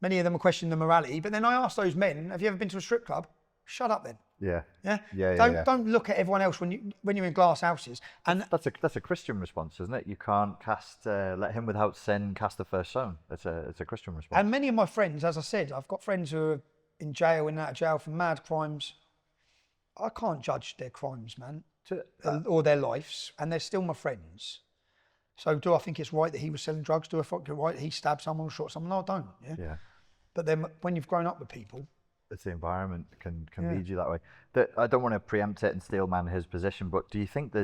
Many of them would question the morality. But then I asked those men, have you ever been to a strip club? Shut up then. Don't look at everyone else when you're in glass houses. And that's a Christian response, isn't it? You can't let him without sin cast the first stone. It's a Christian response. And many of my friends, as I said, I've got friends who are in jail, in and out of jail for mad crimes. I can't judge their crimes, man, or their lives, and they're still my friends. So do I think it's right that he was selling drugs? Do I think it's right that he stabbed someone or shot someone? No, I don't. Yeah. But then when you've grown up with people, it's the environment can lead you that way. I don't want to preempt it and steel man his position, but do you think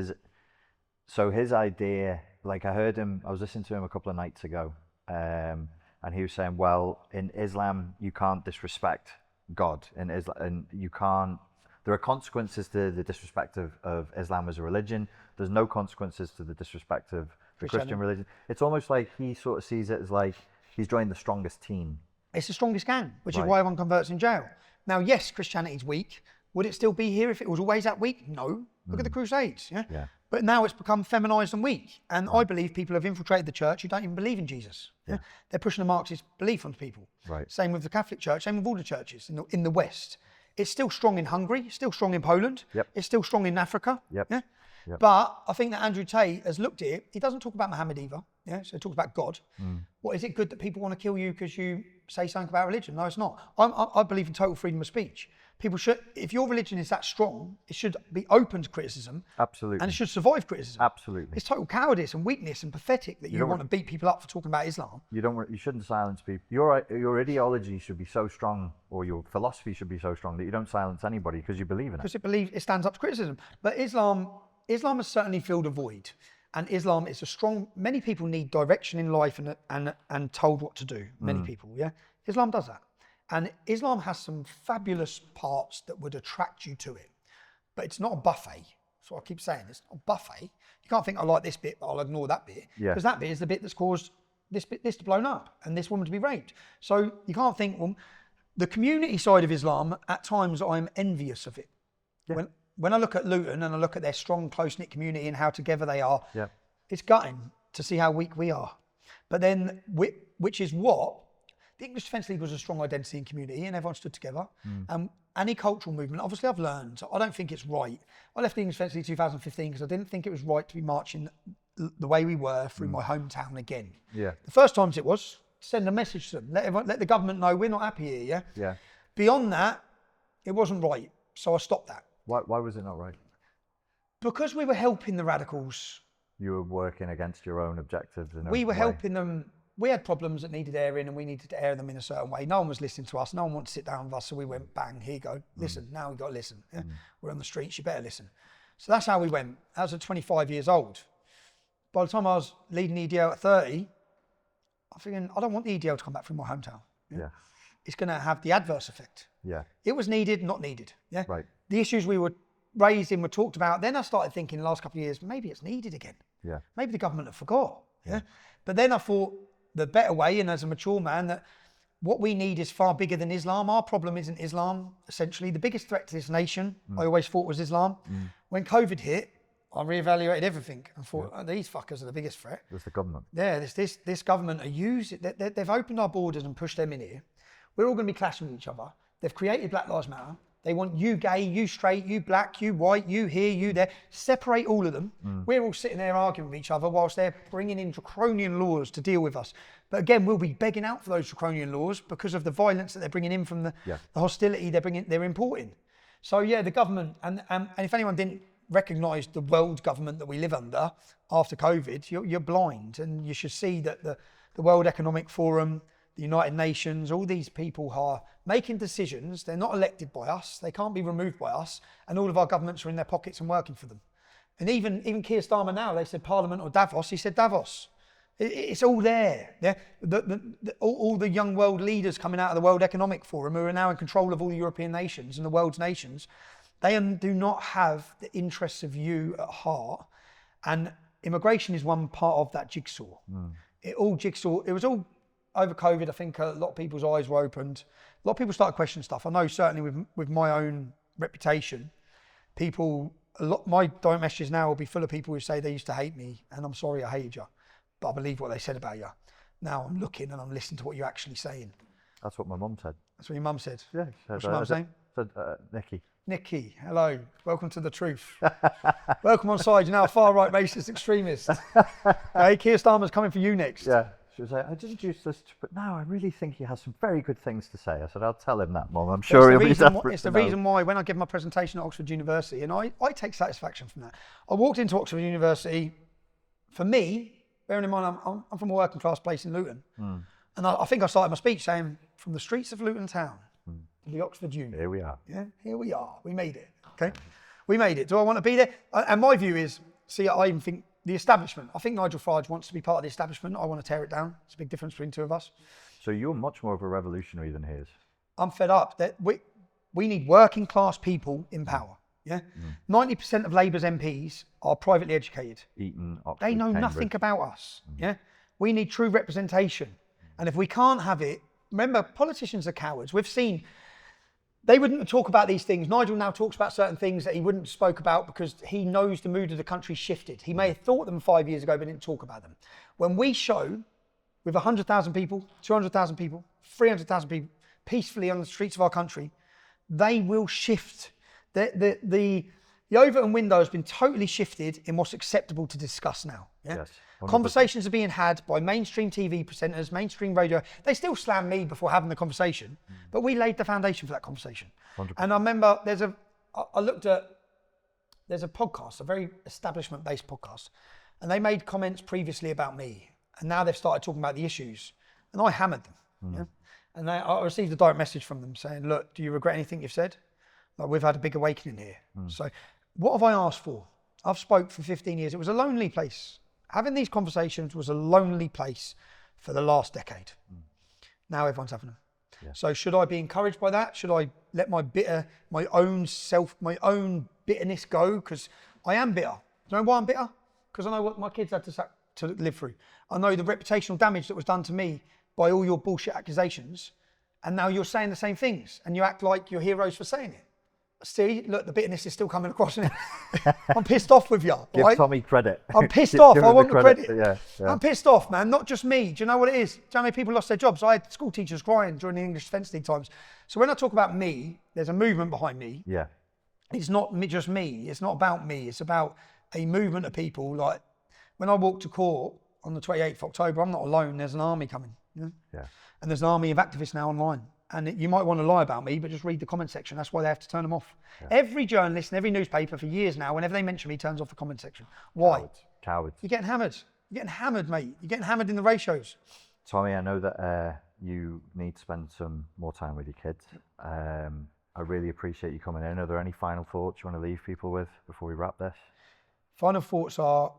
so his idea, like I was listening to him a couple of nights ago, and he was saying, well, in Islam, you can't disrespect God. In Islam, and you can't, there are consequences to the disrespect of Islam as a religion. There's no consequences to the disrespect of the Christian religion. It's almost like he sort of sees it as like he's joined the strongest team. It's the strongest gang, which is why everyone converts in jail. Now, yes, Christianity's weak. Would it still be here if it was always that weak? No. Look at the Crusades. Yeah. But now it's become feminized and weak. And I believe people have infiltrated the church who don't even believe in Jesus. Yeah. They're pushing a Marxist belief onto people. Right. Same with the Catholic Church, same with all the churches in the West. It's still strong in Hungary, still strong in Poland. Yep. It's still strong in Africa. Yep. Yeah. Yep. But I think that Andrew Tate has looked at it. He doesn't talk about Muhammad either. Yeah, so he talks about God. What, is it good that people want to kill you because you say something about religion? No, it's not. I believe in total freedom of speech. People should, if your religion is that strong, it should be open to criticism. Absolutely. And it should survive criticism. Absolutely. It's total cowardice and weakness and pathetic that you want to beat people up for talking about Islam. You shouldn't silence people. Your ideology should be so strong, or your philosophy should be so strong that you don't silence anybody because you believe in it. Because it stands up to criticism. But Islam has certainly filled a void. And Islam is many people need direction in life and told what to do. Many people, yeah? Islam does that. And Islam has some fabulous parts that would attract you to it. But it's not a buffet. That's what I keep saying. It's not a buffet. You can't think, I like this bit, but I'll ignore that bit. Because that bit is the bit that's caused this to blown up and this woman to be raped. So you can't think, well, the community side of Islam, at times I'm envious of it. Yeah. When I look at Luton and I look at their strong, close-knit community and how together they are, Yeah. it's gutting to see how weak we are. But then, which is what the English Defence League was, a strong identity and community, and everyone stood together. Any cultural movement, obviously I've learned, I don't think it's right. I left the English Defence League in 2015 because I didn't think it was right to be marching the way we were through my hometown again. Yeah. The first times it was, send a message to them, let the government know we're not happy here, yeah? Yeah. Beyond that, it wasn't right, so I stopped that. Why was it not right? Because we were helping the radicals. You were working against your own objectives. We were helping them. We had problems that needed airing and we needed to air them in a certain way. No one was listening to us. No one wanted to sit down with us. So we went, bang, here you go. Listen, now we've got to listen. Yeah? We're on the streets, you better listen. So that's how we went. I was at 25 years old. By the time I was leading EDL at 30, I'm thinking, I don't want the EDL to come back from my hometown. Yeah. It's going to have the adverse effect. Yeah. It was needed, not needed. Yeah. Right. The issues we were raised in were talked about. Then I started thinking in the last couple of years, maybe it's needed again. Yeah. Maybe the government have forgot. Yeah. But then I thought the better way, and as a mature man, that what we need is far bigger than Islam. Our problem isn't Islam, essentially. The biggest threat to this nation, I always thought, was Islam. When COVID hit, I reevaluated everything and thought, oh, these fuckers are the biggest threat. It's the government. Yeah, this government are using, they've opened our borders and pushed them in here. We're all going to be clashing with each other. They've created Black Lives Matter. They want you gay, you straight, you black, you white, you here, you there. Separate all of them. We're all sitting there arguing with each other whilst they're bringing in draconian laws to deal with us. But again, we'll be begging out for those draconian laws because of the violence that they're bringing in from the hostility they're importing. So yeah, the government, and if anyone didn't recognise the world government that we live under after COVID, you're blind, and you should see that the World Economic Forum, the United Nations, all these people are making decisions. They're not elected by us. They can't be removed by us. And all of our governments are in their pockets and working for them. And even Keir Starmer now, they said Parliament or Davos. He said Davos. It's all there. Yeah? All the young world leaders coming out of the World Economic Forum, who are now in control of all the European nations and the world's nations, they do not have the interests of you at heart. And immigration is one part of that jigsaw. It was all over COVID. I think a lot of people's eyes were opened. A lot of people started questioning stuff. I know certainly with my own reputation, my direct messages now will be full of people who say they used to hate me, and I'm sorry I hated you, but I believe what they said about you. Now I'm looking and I'm listening to what you're actually saying. That's what my mum said. That's what your mum said? Yeah. What's your mum's name? Nikki. Nikki, hello. Welcome to the truth. Welcome on side. You're now a far-right racist extremist. Hey, Keir Starmer's coming for you next. Yeah. She was like, I didn't use this, but now I really think he has some very good things to say. I said, I'll tell him that, Mum. I'm sure he'll be desperate. It's the reason why when I give my presentation at Oxford University, and I take satisfaction from that. I walked into Oxford University, for me, bearing in mind I'm from a working class place in Luton, and I think I started my speech saying, from the streets of Luton town to the Oxford Uni. Here we are. Yeah, here we are. We made it, okay? We made it. Do I want to be there? And my view is, I even think, the establishment. I think Nigel Farage wants to be part of the establishment. I want to tear it down. It's a big difference between two of us. So you're much more of a revolutionary than he is. I'm fed up. That we need working class people in power. Yeah, 90% of Labour's MPs are privately educated. Eton, Oxford, they know Cambridge. Nothing about us. Yeah, we need true representation. And if we can't have it, remember, politicians are cowards. We've seen. They wouldn't talk about these things. Nigel now talks about certain things that he wouldn't have spoke about because he knows the mood of the country shifted. He may have thought them 5 years ago, but didn't talk about them. When we show with 100,000 people, 200,000 people, 300,000 people peacefully on the streets of our country, they will shift. The Overton window has been totally shifted in what's acceptable to discuss now. Yeah? Yes. 100%. Conversations are being had by mainstream TV presenters, mainstream radio. They still slam me before having the conversation, but we laid the foundation for that conversation. 100%. And I remember there's a podcast, a very establishment-based podcast, and they made comments previously about me, and now they've started talking about the issues, and I hammered them. Yeah? And I received a direct message from them saying, look, do you regret anything you've said? Like, we've had a big awakening here. So what have I asked for? I've spoke for 15 years. It was a lonely place. Having these conversations was a lonely place for the last decade. Now everyone's having them. Yeah. So should I be encouraged by that? Should I let my own bitterness go? Because I am bitter. Do you know why I'm bitter? Because I know what my kids had to live through. I know the reputational damage that was done to me by all your bullshit accusations. And now you're saying the same things and you act like you're heroes for saying it. See, look, the bitterness is still coming across. I'm pissed off with you. Give right? Tommy credit. I'm pissed off. I want the credit. Yeah. I'm pissed off, man. Not just me. Do you know what it is? Do you know how many people lost their jobs? I had school teachers crying during the English Defence League times. So when I talk about me, there's a movement behind me. Yeah. It's not just me. It's not about me. It's about a movement of people. Like when I walk to court on the 28th of October, I'm not alone. There's an army coming. Yeah. And there's an army of activists now online. And you might want to lie about me, but just read the comment section. That's why they have to turn them off. Yeah. Every journalist and every newspaper for years now, whenever they mention me, turns off the comment section. Why? Cowards. You're getting hammered. You're getting hammered, mate. You're getting hammered in the ratios. Tommy, I know that you need to spend some more time with your kids. I really appreciate you coming in. Are there any final thoughts you want to leave people with before we wrap this? Final thoughts are,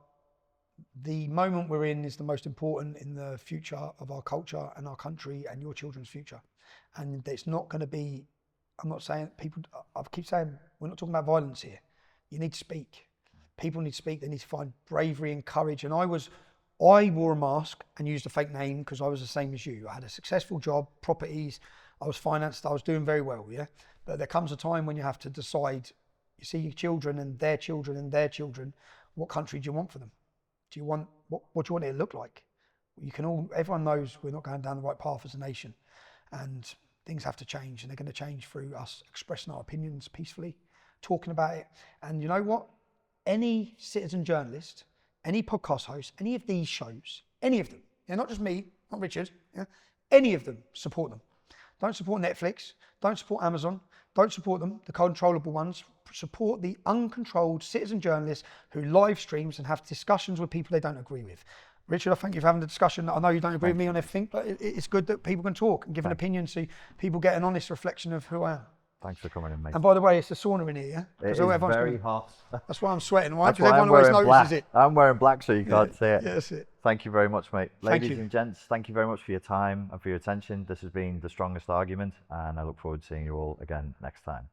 the moment we're in is the most important in the future of our culture and our country and your children's future. And it's not going to be, I'm not saying people, I keep saying, we're not talking about violence here. You need to speak. People need to speak. They need to find bravery and courage. And I wore a mask and used a fake name because I was the same as you. I had a successful job, properties, I was financed, I was doing very well, yeah? But there comes a time when you have to decide, you see your children and their children and their children, what country do you want for them? Do you want, what do you want it to look like? Everyone knows we're not going down the right path as a nation, and things have to change, and they're going to change through us expressing our opinions peacefully, talking about it. And you know what? Any citizen journalist, any podcast host, any of these shows, any of them, not just me, not Richard, any of them, support them. Don't support Netflix, don't support Amazon, don't support them, the controllable ones. Support the uncontrolled citizen journalists who live streams and have discussions with people they don't agree with. Richard, I thank you for having the discussion. I know you don't agree with me on everything, but it's good that people can talk and give an opinion so people get an honest reflection of who I am. Thanks for coming in, mate. And by the way, it's a sauna in here, yeah? It is very hot. That's why I'm sweating, right? That's why everyone always notices it. I'm wearing black so you can't see it. Yeah, that's it. Thank you very much, mate. Thank Ladies you. and gents, thank you very much for your time and for your attention. This has been The Strongest Argument, and I look forward to seeing you all again next time.